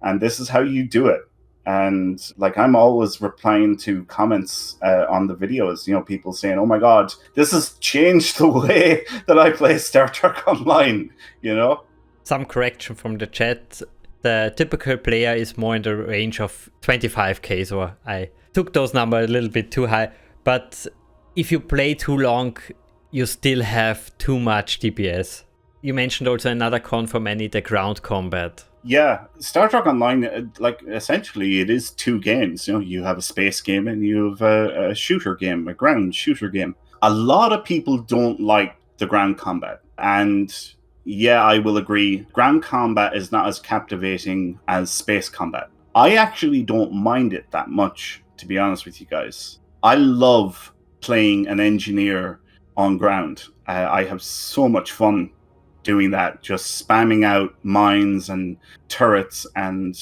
and this is how you do it. And like, I'm always replying to comments on the videos, you know, people saying, oh my God, this has changed the way that I play Star Trek Online, you know? Some correction from the chat. The typical player is more in the range of 25k, so I took those numbers a little bit too high. But if you play too long, you still have too much DPS. You mentioned also another con for many, the ground combat. Yeah, Star Trek Online, like, essentially it is two games. You know, you have a space game and you have a shooter game, a ground shooter game. A lot of people don't like the ground combat, and yeah, I will agree. Ground combat is not as captivating as space combat. I actually don't mind it that much, to be honest with you guys. I love playing an engineer on ground. I have so much fun doing that, just spamming out mines and turrets and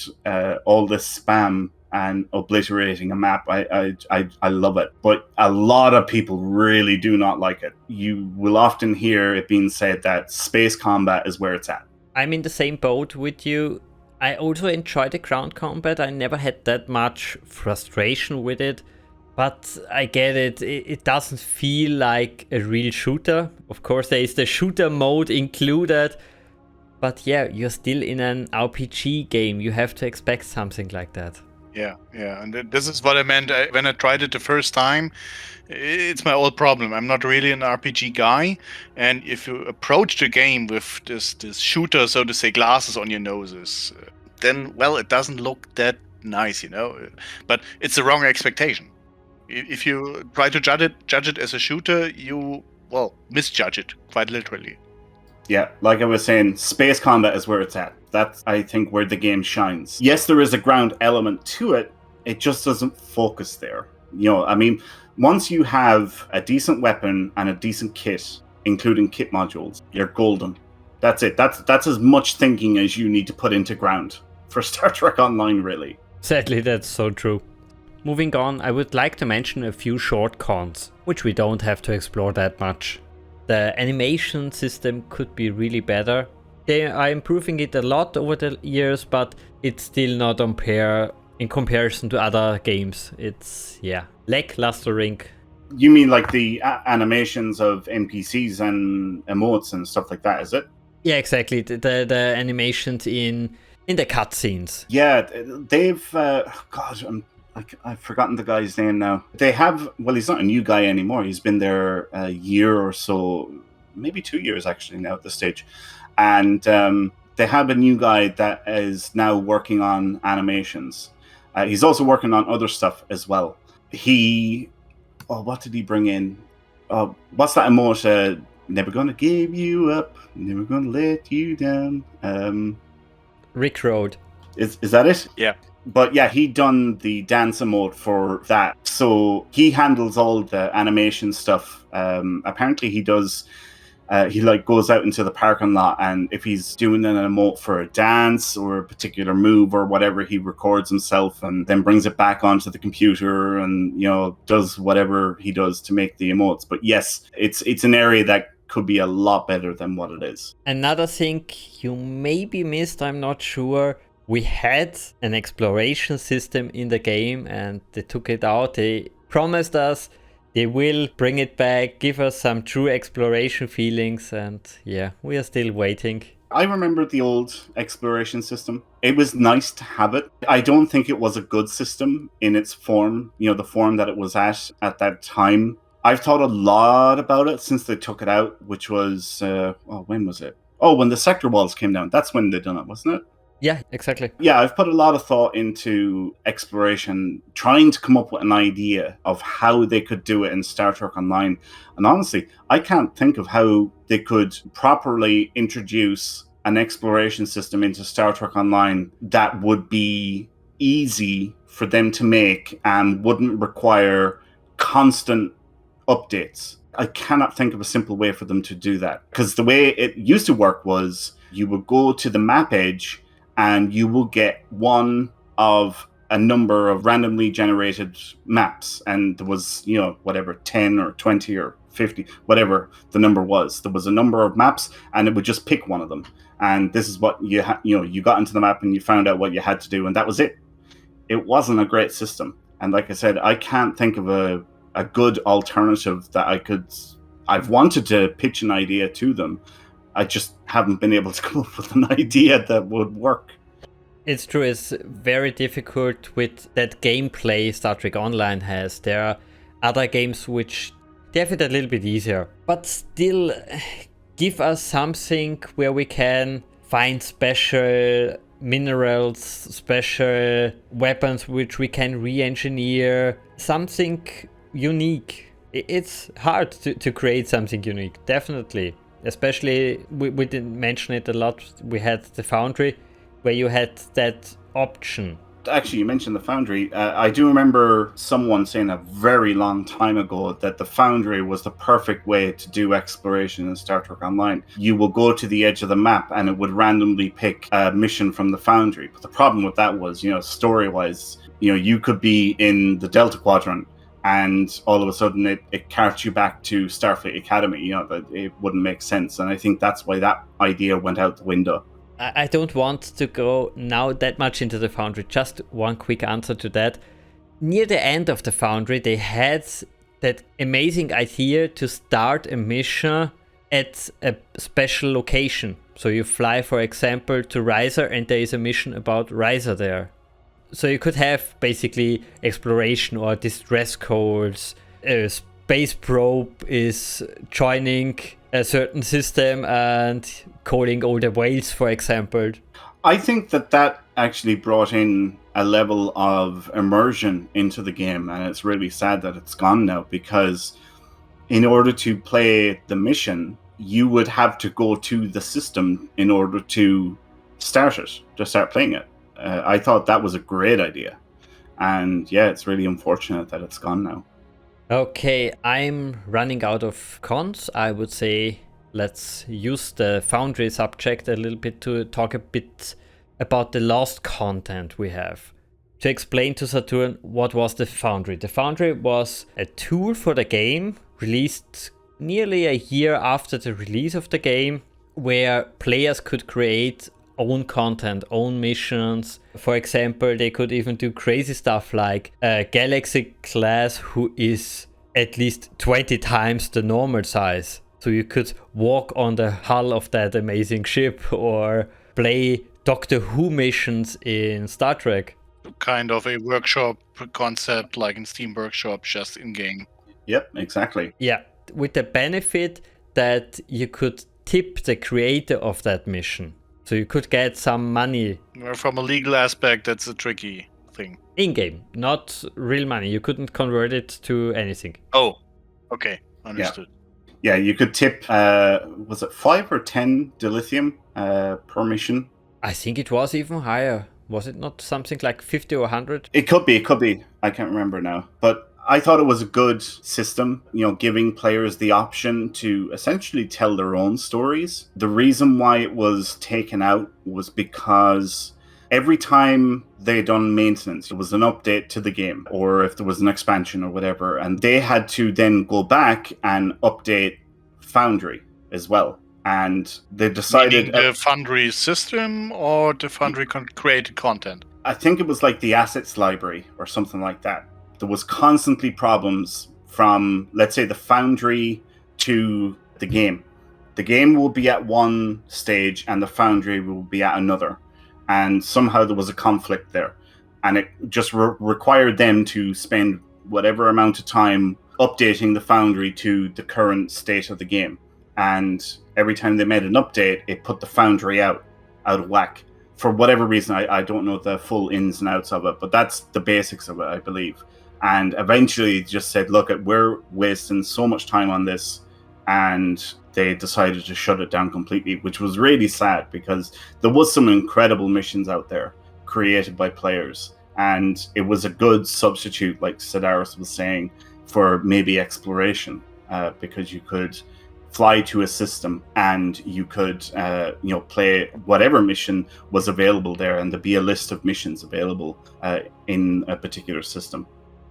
all this spam and obliterating a map. I love it. But a lot of people really do not like it. You will often hear it being said that space combat is where it's at. I'm in the same boat with you. I also enjoy the ground combat. I never had that much frustration with it. But I get it, it doesn't feel like a real shooter. Of course, there is the shooter mode included. But yeah, you're still in an RPG game. You have to expect something like that. Yeah, and this is what I meant when I tried it the first time. It's my old problem. I'm not really an RPG guy, and if you approach the game with this shooter, so to say, glasses on your noses, then, well, it doesn't look that nice, you know. But it's the wrong expectation. If you try to judge it as a shooter, you, well, misjudge it, quite literally. Yeah, like I was saying, space combat is where it's at. That's, I think, where the game shines. Yes, there is a ground element to it. It just doesn't focus there. You know, I mean, once you have a decent weapon and a decent kit, including kit modules, you're golden. That's it. That's as much thinking as you need to put into ground for Star Trek Online, really. Sadly, that's so true. Moving on, I would like to mention a few short cons, which we don't have to explore that much. The animation system could be really better. They are improving it a lot over the years, but it's still not on par in comparison to other games. It's, lacklustering. You mean like the animations of NPCs and emotes and stuff like that, is it? Yeah, exactly. The animations in the cutscenes. Yeah, they've... I've forgotten the guy's name now. They have... Well, he's not a new guy anymore. He's been there a year or so, maybe 2 years actually now at this stage. And they have a new guy that is now working on animations. He's also working on other stuff as well. What did he bring in? What's that emote? Never gonna give you up, never gonna let you down. Rick Road. Is that it? Yeah. But yeah, he done the dance emote for that. So he handles all the animation stuff. Apparently he does... he goes out into the parking lot, and if he's doing an emote for a dance or a particular move or whatever, he records himself and then brings it back onto the computer and, does whatever he does to make the emotes. But yes, it's an area that could be a lot better than what it is. Another thing you maybe missed, I'm not sure. We had an exploration system in the game and they took it out. They promised us they will bring it back, give us some true exploration feelings, and we are still waiting. I remember the old exploration system. It was nice to have it. I don't think it was a good system in its form, the form that it was at that time. I've thought a lot about it since they took it out, which was, when was it? Oh, when the sector walls came down. That's when they done it, wasn't it? Yeah, exactly. Yeah, I've put a lot of thought into exploration, trying to come up with an idea of how they could do it in Star Trek Online. And honestly, I can't think of how they could properly introduce an exploration system into Star Trek Online that would be easy for them to make and wouldn't require constant updates. I cannot think of a simple way for them to do that. Because the way it used to work was you would go to the map edge and you will get one of a number of randomly generated maps. And there was, 10 or 20 or 50, whatever the number was. There was a number of maps and it would just pick one of them. And this is what you got into the map and you found out what you had to do. And that was it. It wasn't a great system. And like I said, I can't think of a good alternative that I've wanted to pitch an idea to them. I just haven't been able to come up with an idea that would work. It's true, it's very difficult with that gameplay Star Trek Online has. There are other games which they have it a little bit easier, but still give us something where we can find special minerals, special weapons which we can re-engineer, something unique. It's hard to create something unique, definitely. Especially, we didn't mention it a lot, we had the Foundry, where you had that option. Actually, you mentioned the Foundry. I do remember someone saying a very long time ago that the Foundry was the perfect way to do exploration in Star Trek Online. You will go to the edge of the map and it would randomly pick a mission from the Foundry. But the problem with that was, story-wise, you could be in the Delta Quadrant and all of a sudden it carts you back to Starfleet Academy. It wouldn't make sense. And I think that's why that idea went out the window. I don't want to go now that much into the Foundry. Just one quick answer to that. Near the end of the Foundry, they had that amazing idea to start a mission at a special location. So you fly, for example, to Riser, and there is a mission about Riser there. So you could have basically exploration or distress calls. A space probe is joining a certain system and calling all the whales, for example. I think that actually brought in a level of immersion into the game, and it's really sad that it's gone now, because in order to play the mission, you would have to go to the system in order to start playing it. I thought that was a great idea. And yeah, it's really unfortunate that it's gone now. Okay, I'm running out of cons. I would say let's use the Foundry subject a little bit to talk a bit about the lost content we have. To explain to Saturn what was the Foundry. The Foundry was a tool for the game released nearly a year after the release of the game, where players could create own content, own missions. For example, they could even do crazy stuff like a galaxy class who is at least 20 times the normal size. So you could walk on the hull of that amazing ship or play Doctor Who missions in Star Trek. Kind of a workshop concept like in Steam Workshop, just in-game. Yep, exactly. Yeah, with the benefit that you could tip the creator of that mission. So you could get some money. From a legal aspect, that's a tricky thing. In-game, not real money. You couldn't convert it to anything. Oh, okay. Understood. Yeah, you could tip, was it 5 or 10 dilithium per mission? I think it was even higher. Was it not something like 50 or 100? It could be. I can't remember now. But I thought it was a good system, giving players the option to essentially tell their own stories. The reason why it was taken out was because every time they done maintenance, it was an update to the game, or if there was an expansion or whatever, and they had to then go back and update Foundry as well. And they decided... Meaning the Foundry system or the Foundry created content? I think it was like the assets library or something like that. There was constantly problems from, let's say, the Foundry to the game. The game will be at one stage and the Foundry will be at another. And somehow there was a conflict there. And it just required them to spend whatever amount of time updating the Foundry to the current state of the game. And every time they made an update, it put the Foundry out of whack. For whatever reason, I don't know the full ins and outs of it, but that's the basics of it, I believe. And eventually just said, look, we're wasting so much time on this. And they decided to shut it down completely, which was really sad because there was some incredible missions out there created by players. And it was a good substitute, like Sedaris was saying, for maybe exploration, because you could fly to a system and you could play whatever mission was available there, and there'd be a list of missions available in a particular system.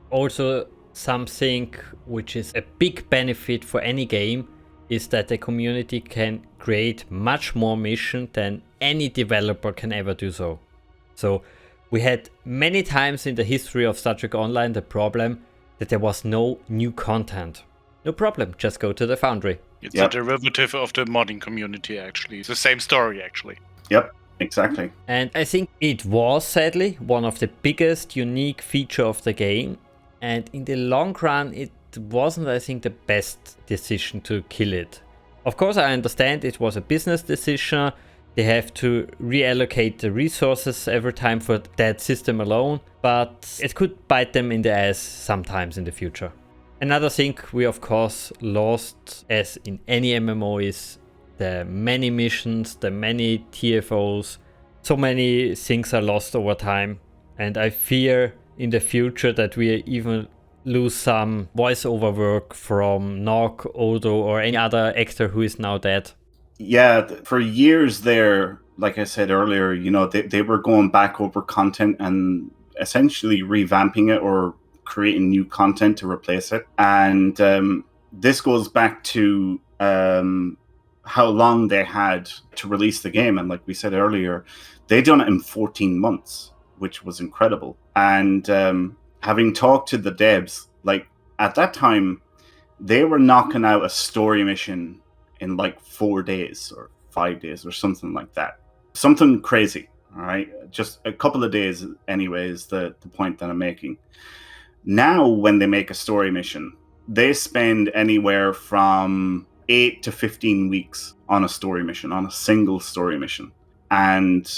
Also, something which is a big benefit for any game is that the community can create much more missions than any developer can ever do so. So we had many times in the history of Star Trek Online the problem that there was no new content. No problem, just go to the Foundry. It's a derivative of the modding community, actually. It's the same story, actually. Yep, exactly. And I think it was, sadly, one of the biggest unique feature of the game. And in the long run, it wasn't, I think, the best decision to kill it. Of course, I understand it was a business decision. They have to reallocate the resources every time for that system alone. But it could bite them in the ass sometimes in the future. Another thing we of course lost, as in any MMO, is the many missions, the many TFOs. So many things are lost over time, and I fear in the future that we even lose some voiceover work from Nog, Odo, or any other actor who is now dead. Yeah, for years there, like I said earlier, they were going back over content and essentially revamping it or creating new content to replace it. And this goes back to how long they had to release the game. And like we said earlier, they done it in 14 months, which was incredible. And having talked to the devs, like at that time, they were knocking out a story mission in like 4 days or 5 days or something like that. Something crazy, all right? Just a couple of days anyway is the point that I'm making. Now, when they make a story mission, they spend anywhere from 8 to 15 weeks on a story mission, on a single story mission. And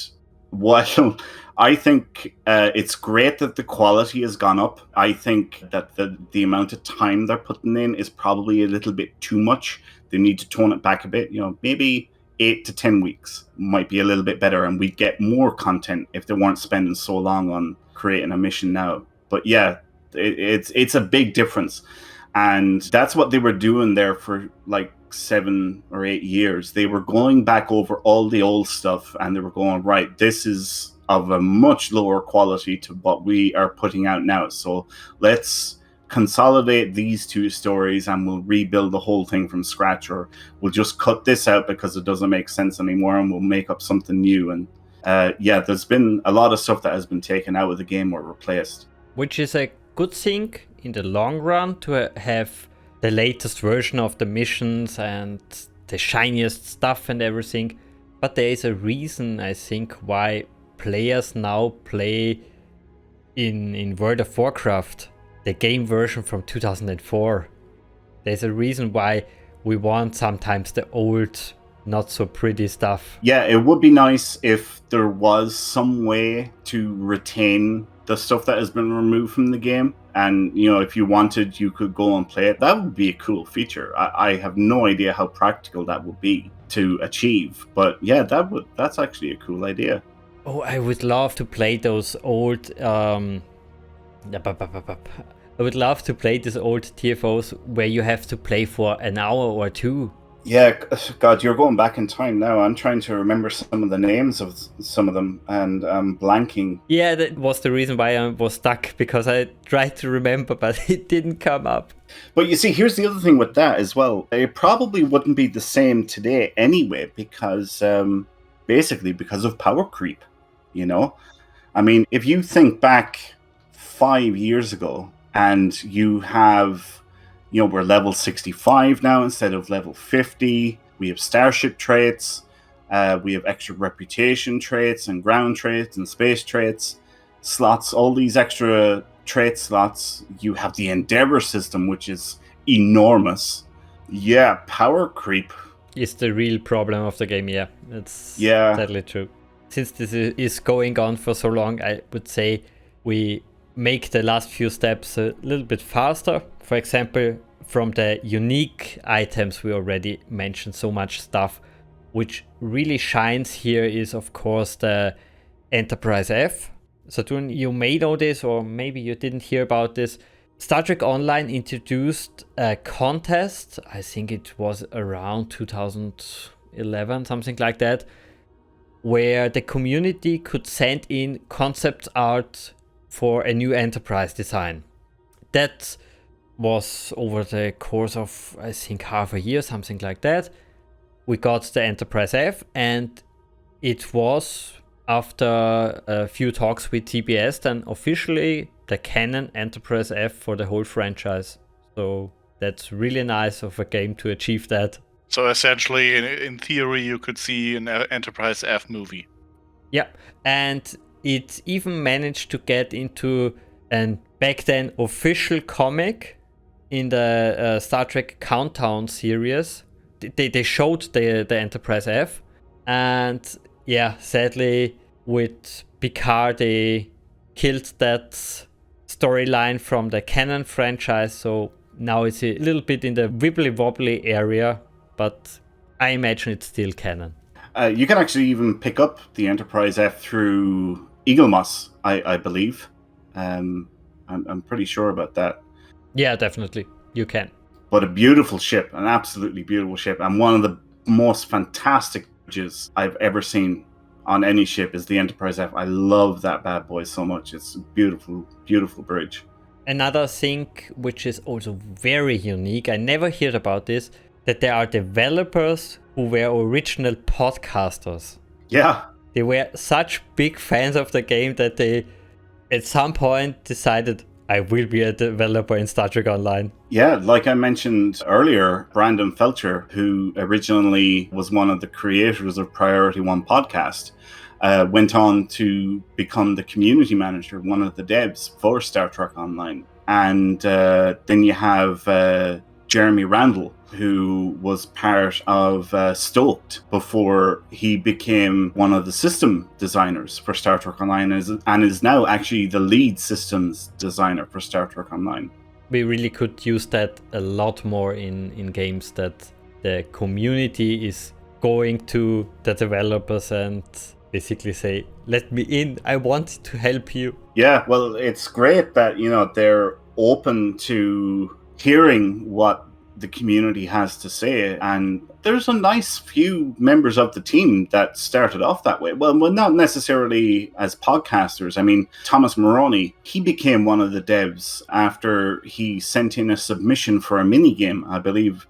while I think it's great that the quality has gone up, I think that the amount of time they're putting in is probably a little bit too much. They need to tone it back a bit. Maybe 8 to 10 weeks might be a little bit better, and we'd get more content if they weren't spending so long on creating a mission now. But yeah, it's a big difference, and that's what they were doing there for like 7 or 8 years, they were going back over all the old stuff and they were going, right, this is of a much lower quality to what we are putting out now. So let's consolidate these two stories and we'll rebuild the whole thing from scratch, or we'll just cut this out because it doesn't make sense anymore and we'll make up something new. And there's been a lot of stuff that has been taken out of the game or replaced. Which is a good thing in the long run, to have the latest version of the missions and the shiniest stuff and everything. But there is a reason, I think, why players now play in World of Warcraft, the game version from 2004. There's a reason why we want sometimes the old, not so pretty stuff. Yeah, it would be nice if there was some way to retain the stuff that has been removed from the game. And, you know, if you wanted, you could go and play it. That would be a cool feature. I have no idea how practical that would be to achieve. But yeah, that's actually a cool idea. Oh, I would love to play those old... I would love to play these old TFOs where you have to play for an hour or two. Yeah, God, you're going back in time now. I'm trying to remember some of the names of some of them, and I'm blanking. Yeah, that was the reason why I was stuck, because I tried to remember, but it didn't come up. But you see, here's the other thing with that as well. It probably wouldn't be the same today anyway, because basically because of power creep, you know? I mean, if you think back 5 years ago and you have... You know, we're level 65 now instead of level 50. We have starship traits. We have extra reputation traits and ground traits and space traits slots. All these extra trait slots. You have the Endeavor system, which is enormous. Yeah, power creep is the real problem of the game. Yeah, it's totally true. Since this is going on for so long, I would say we make the last few steps a little bit faster. For example, from the unique items, we already mentioned so much stuff. Which really shines here is, of course, the Enterprise F. Saturn, you may know this, or maybe you didn't hear about this. Star Trek Online introduced a contest, I think it was around 2011, something like that, where the community could send in concept art for a new Enterprise design. That was over the course of, I think, half a year, something like that. We got the Enterprise F, and it was, after a few talks with TBS, then officially the canon Enterprise F for the whole franchise. So that's really nice of a game to achieve that. So essentially, in theory, you could see an Enterprise F movie. Yeah, and it even managed to get into an back then official comic in the Star Trek Countdown series. They showed the Enterprise F, and yeah, sadly with Picard they killed that storyline from the canon franchise, so now it's a little bit in the wibbly wobbly area, but I imagine it's still canon. You can actually even pick up the Enterprise F through Eaglemoss, I believe. I'm pretty sure about that. Yeah, definitely, you can. But a beautiful ship, an absolutely beautiful ship, and one of the most fantastic bridges I've ever seen on any ship is the Enterprise F. I love that bad boy so much. It's a beautiful, beautiful bridge. Another thing which is also very unique, I never heard about this, that there are developers who were original podcasters. Yeah. They were such big fans of the game that they at some point decided, I will be a developer in Star Trek Online. Yeah, like I mentioned earlier, Brandon Felcher, who originally was one of the creators of Priority One podcast, went on to become the community manager, one of the devs for Star Trek Online. And then you have Jeremy Randall, who was part of Stoked before he became one of the system designers for Star Trek Online, and is now actually the lead systems designer for Star Trek Online. We really could use that a lot more in games, that the community is going to the developers and basically say, let me in, I want to help you. Yeah, well, it's great that, you know, they're open to hearing what the community has to say. And there's a nice few members of the team that started off that way. Well, not necessarily as podcasters. I mean, Thomas Maroney, he became one of the devs after he sent in a submission for a minigame, I believe.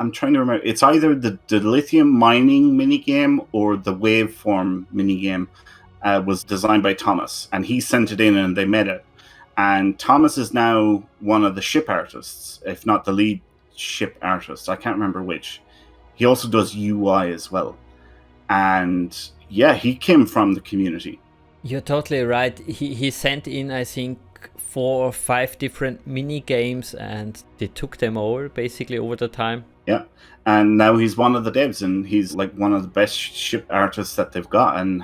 I'm trying to remember. It's either the lithium mining minigame or the waveform minigame was designed by Thomas. And he sent it in and they made it. And Thomas is now one of the ship artists, if not the lead ship artist. I can't remember which. He also does UI as well. And yeah, he came from the community. You're totally right. He sent in, I think, 4 or 5 different mini games, and they took them all basically over the time. Yeah, and now he's one of the devs, and he's like one of the best ship artists that they've got, and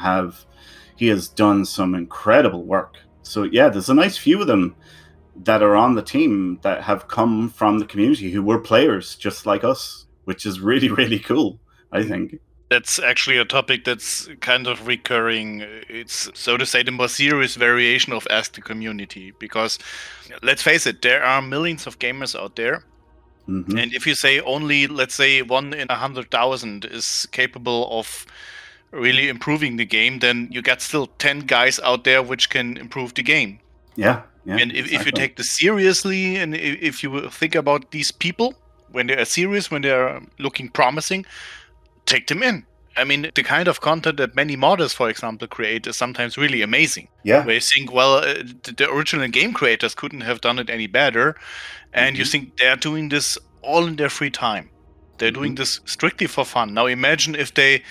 he has done some incredible work. So yeah, there's a nice few of them that are on the team that have come from the community who were players just like us, which is really, really cool, I think. That's actually a topic that's kind of recurring. It's, so to say, the more serious variation of Ask the Community. Because, let's face it, there are millions of gamers out there. Mm-hmm. And if you say only, let's say, 1 in 100,000 is capable of really improving the game, then you got still 10 guys out there which can improve the game. Yeah. And if you take this seriously, and if you think about these people, when they are serious, when they are looking promising, take them in. I mean, the kind of content that many modders, for example, create is sometimes really amazing. Yeah. Where you think, well, the original game creators couldn't have done it any better. And you think they're doing this all in their free time. They're doing this strictly for fun. Now imagine if they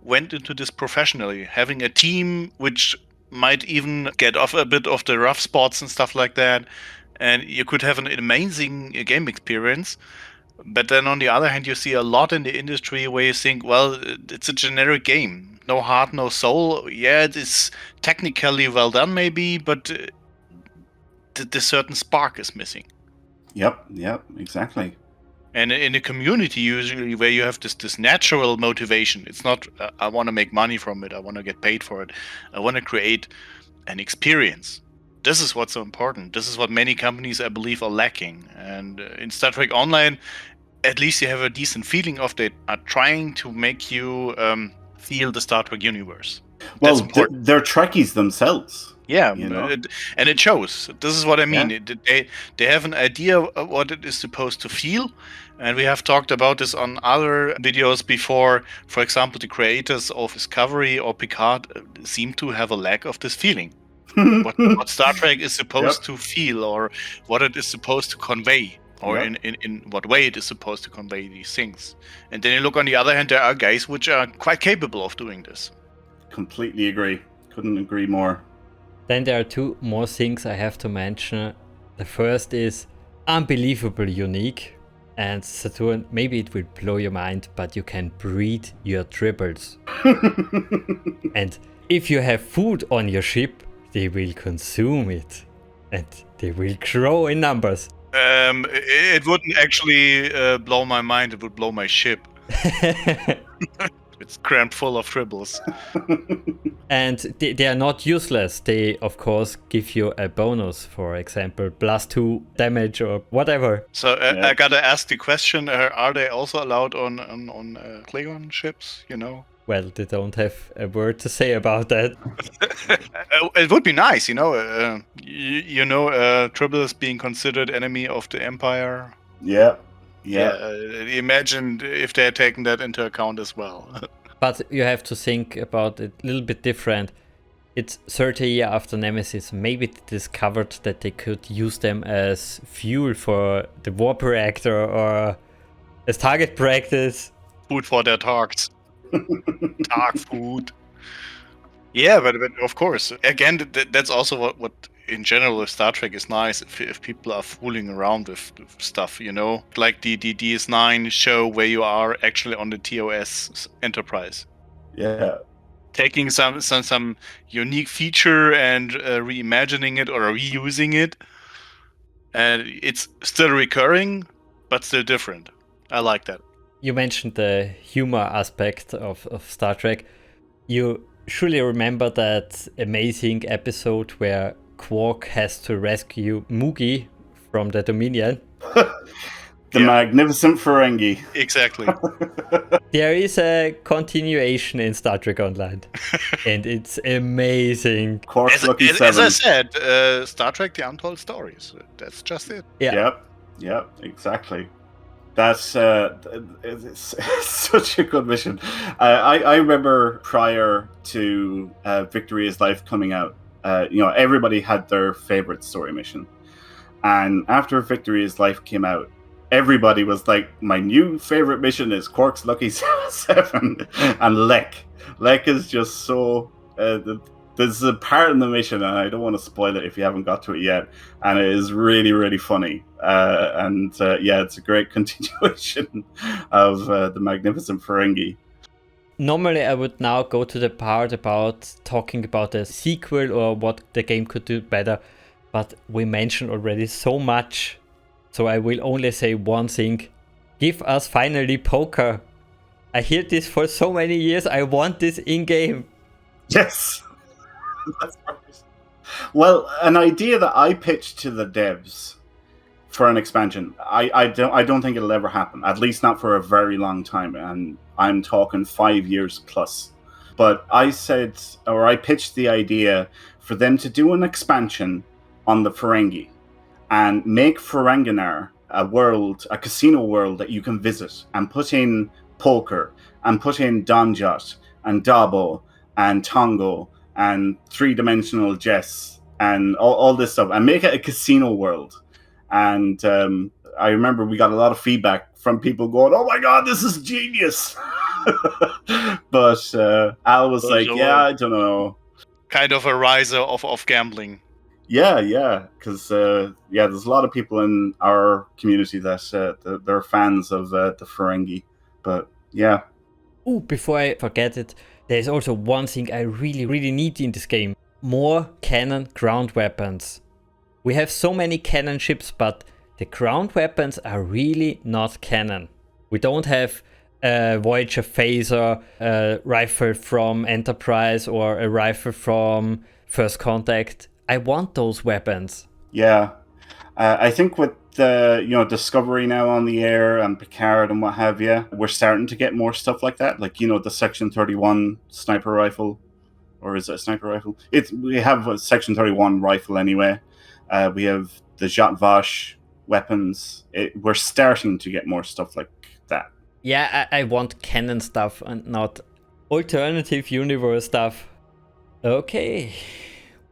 went into this professionally, having a team which might even get off a bit of the rough spots and stuff like that. And you could have an amazing game experience. But then on the other hand, you see a lot in the industry where you think, well, it's a generic game. No heart, no soul. Yeah, it is technically well done maybe, but the certain spark is missing. Yep, exactly. And in the community, usually where you have this natural motivation, it's not, I want to make money from it, I want to get paid for it. I want to create an experience. This is what's so important. This is what many companies, I believe, are lacking. And in Star Trek Online, at least you have a decent feeling of they are trying to make you feel the Star Trek universe. Well, they're Trekkies themselves. Yeah, and it shows. This is what I mean. Yeah. They have an idea of what it is supposed to feel. And we have talked about this on other videos before. For example, the creators of Discovery or Picard seem to have a lack of this feeling. what Star Trek is supposed to feel, or what it is supposed to convey, or in what way it is supposed to convey these things. And then you look on the other hand, there are guys which are quite capable of doing this. Completely agree. Couldn't agree more. Then there are 2 more things I have to mention. The first is unbelievably unique. And Saturn, maybe it will blow your mind, but you can breed your tribbles. And if you have food on your ship, they will consume it. And they will grow in numbers. It wouldn't actually blow my mind, it would blow my ship. It's crammed full of tribbles. And they are not useless. They, of course, give you a bonus, for example, +2 damage or whatever. So I gotta ask the question, are they also allowed on Klingon ships, you know? Well, they don't have a word to say about that. It would be nice, you know. Tribble is being considered enemy of the Empire. Yeah. Imagine if they had taken that into account as well. But you have to think about it a little bit different. It's 30 years after Nemesis. Maybe they discovered that they could use them as fuel for the warp reactor or as target practice. Food for their targets. Targ food. Yeah, but of course, again, that's also what in general with Star Trek is nice. If people are fooling around with stuff, you know, like the DS9 show where you are actually on the TOS Enterprise. Yeah. Taking some unique feature and reimagining it or reusing it, and it's still recurring, but still different. I like that. You mentioned the humor aspect of Star Trek. You surely remember that amazing episode where Quark has to rescue Moogie from the Dominion. The Magnificent Ferengi. Exactly. There is a continuation in Star Trek Online, and it's amazing. Quark's Lucky As Seven. I said, Star Trek: The Untold Stories. That's just it. Yeah. Yep, exactly. That's it's such a good mission. I remember prior to Victory is Life coming out, everybody had their favorite story mission, and after Victory is Life came out, everybody was like, my new favorite mission is Quark's Lucky 7 and Lek. Lek is just so there's a part in the mission, and I don't want to spoil it if you haven't got to it yet, and it is really, really funny. It's a great continuation of the Magnificent Ferengi. Normally, I would now go to the part about talking about the sequel or what the game could do better, but we mentioned already so much, so I will only say one thing. Give us finally poker. I heard this for so many years. I want this in-game. Yes. That's right. Well, an idea that I pitched to the devs for an expansion, I don't think it'll ever happen, at least not for a very long time, and I'm talking 5 years plus. But I pitched the idea for them to do an expansion on the Ferengi and make Ferenginar a casino world that you can visit, and put in poker, and put in Donjot and Dabo and Tongo and three-dimensional chess and all this stuff, and make it a casino world. And I remember we got a lot of feedback from people going, "Oh my god, this is genius!" But Al was like, "Yeah, I don't know." Kind of a riser of gambling. Yeah, because there's a lot of people in our community that they're fans of the Ferengi. But yeah. Oh, before I forget it, there's also one thing I really, really need in this game. More cannon ground weapons. We have so many cannon ships, but the ground weapons are really not cannon. We don't have a Voyager phaser, a rifle from Enterprise, or a rifle from First Contact. I want those weapons. Yeah. I think with Discovery now on the air and Picard and what have you, we're starting to get more stuff like that. Like, the Section 31 sniper rifle. Or is it a sniper rifle? We have a Section 31 rifle anyway. We have the Jat Vash weapons. We're starting to get more stuff like that. Yeah, I want canon stuff and not alternative universe stuff. Okay.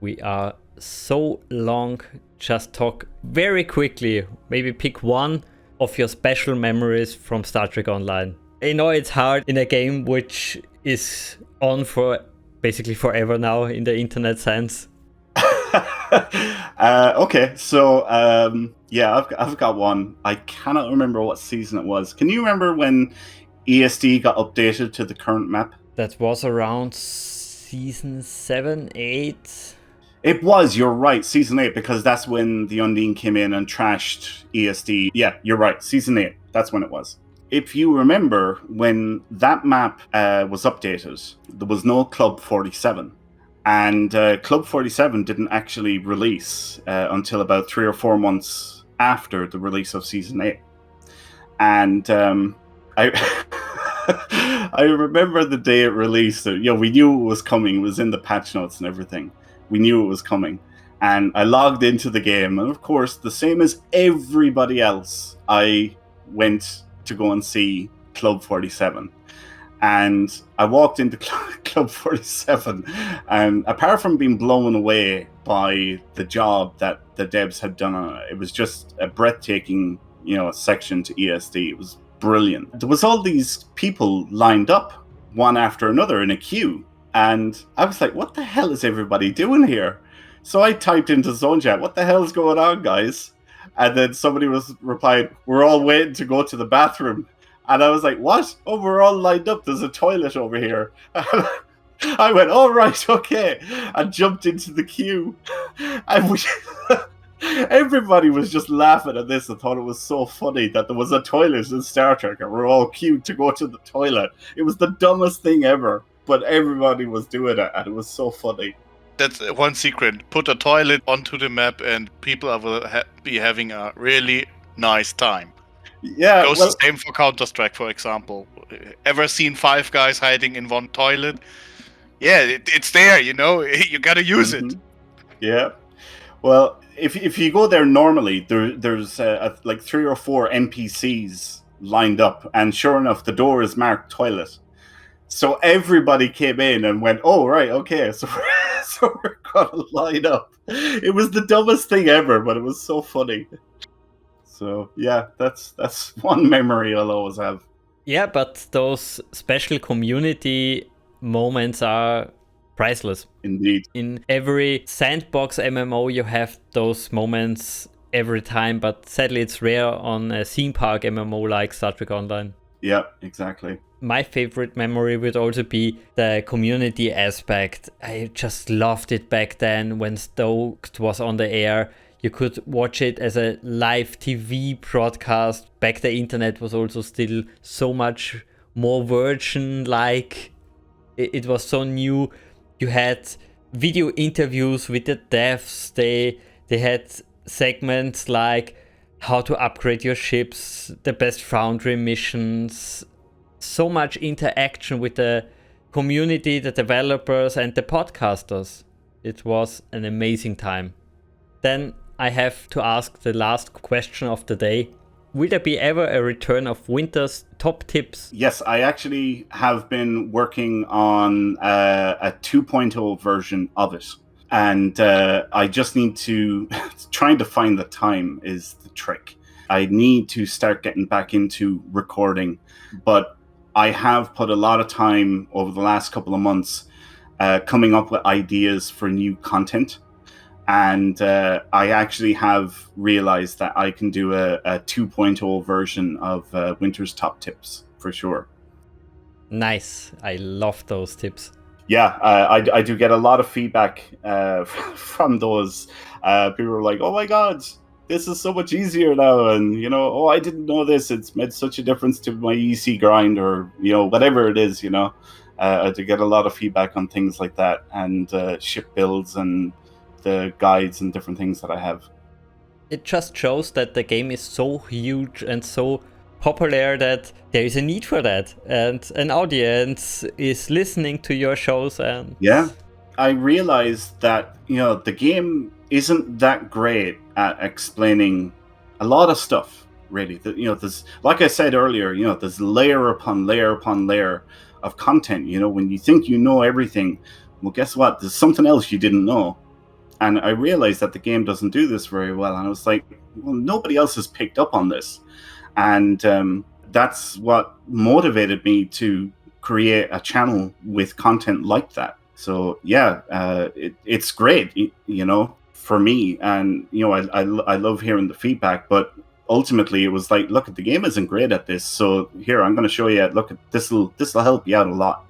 We are so long. Just talk very quickly. Maybe pick one of your special memories from Star Trek Online. I know it's hard in a game which is on for basically forever now in the internet sense. Okay, so I've got one. I cannot remember what season it was. Can you remember when ESD got updated to the current map? That was around season 7, 8. It was, you're right, season 8, because that's when the Undine came in and trashed ESD. Yeah, you're right, season 8, that's when it was. If you remember, when that map was updated, there was no Club 47. And Club 47 didn't actually release until about 3 or 4 months after the release of season 8. And I I remember the day it released. We knew it was coming. It was in the patch notes and everything. We knew it was coming. And I logged into the game. And of course, the same as everybody else, I went to go and see Club 47. And I walked into Club 47, and apart from being blown away by the job that the devs had done on it, it was just a breathtaking, section to ESD. It was brilliant. There was all these people lined up, one after another in a queue, and I was like, what the hell is everybody doing here? So I typed into Zone Chat, what the hell is going on, guys? And then somebody replied, we're all waiting to go to the bathroom. And I was like, what? Oh, we're all lined up. There's a toilet over here. I went, oh, right, okay. I jumped into the queue. And everybody was just laughing at this and thought it was so funny that there was a toilet in Star Trek and we're all queued to go to the toilet. It was the dumbest thing ever. But everybody was doing it, and it was so funny. That's one secret. Put a toilet onto the map and people will be having a really nice time. Yeah, Goes the same for Counter-Strike, for example. Ever seen 5 guys hiding in one toilet? Yeah, it's there, you know. You gotta use it. Yeah. Well, if you go there normally, there's like 3 or 4 NPCs lined up, and sure enough, the door is marked toilet. So everybody came in and went, "Oh, right, okay, so we're gonna line up." It was the dumbest thing ever, but it was so funny. So yeah, that's one memory I'll always have. Yeah, but those special community moments are priceless. Indeed. In every sandbox MMO, you have those moments every time, but sadly it's rare on a theme park MMO like Star Trek Online. Yeah, exactly. My favorite memory would also be the community aspect. I just loved it back then when Stoked was on the air. You could watch it as a live TV broadcast. Back the internet was also still so much more virgin-like. It was so new. You had video interviews with the devs. They had segments like how to upgrade your ships, the best foundry missions. So much interaction with the community, the developers, and the podcasters. It was an amazing time. Then I have to ask the last question of the day. Will there be ever a return of Winter's top tips? Yes, I actually have been working on a 2.0 version of it. And I just need to... trying to find the time is the trick. I need to start getting back into recording. But I have put a lot of time over the last couple of months coming up with ideas for new content. And I actually have realized that I can do a 2.0 version of Winter's Top Tips, for sure. Nice. I love those tips. Yeah, I do get a lot of feedback from those. People are like, "Oh my God, this is so much easier now," and "Oh, I didn't know this. It's made such a difference to my EC grind," or whatever it is. I do get a lot of feedback on things like that, and ship builds and the guides and different things that I have. It just shows that the game is so huge and so popular that there is a need for that, and an audience is listening to your shows. And yeah, I realized that the game isn't that great at explaining a lot of stuff, really. There's, like I said earlier, there's layer upon layer upon layer of content. When you think you know everything, well, guess what? There's something else you didn't know. And I realized that the game doesn't do this very well. And I was like, well, nobody else has picked up on this. And that's what motivated me to create a channel with content like that. So yeah, it's great, for me. And I love hearing the feedback. But ultimately, it was like, look, the game isn't great at this. So here, I'm going to show you. Look, this will help you out a lot.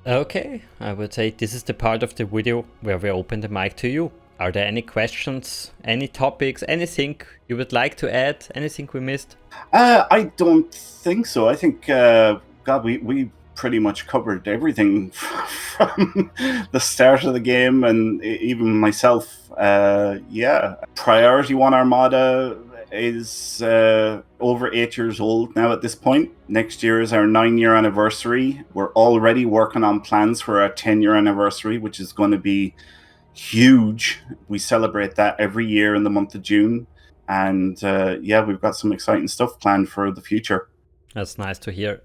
Okay, I would say this is the part of the video where we open the mic to you. Are there any questions, any topics, anything you would like to add? Anything we missed? I don't think so. I think, God, we pretty much covered everything from the start of the game, and even myself. Yeah, Priority 1 Armada is over 8 years old now at this point. Next year is our 9-year anniversary. We're already working on plans for our 10-year anniversary, which is going to be huge. We celebrate that every year in the month of June. And yeah, we've got some exciting stuff planned for the future. That's nice to hear.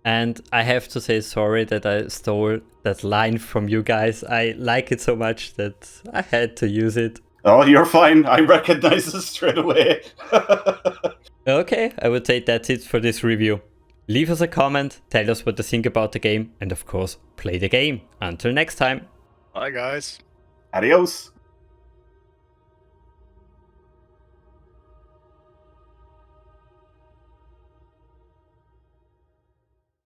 And I have to say sorry that I stole that line from you guys. I like it so much that I had to use it. Oh, you're fine. I recognize it straight away. Okay, I would say that's it for this review. Leave us a comment, tell us what you think about the game, and of course, play the game. Until next time. Bye, guys. Adios.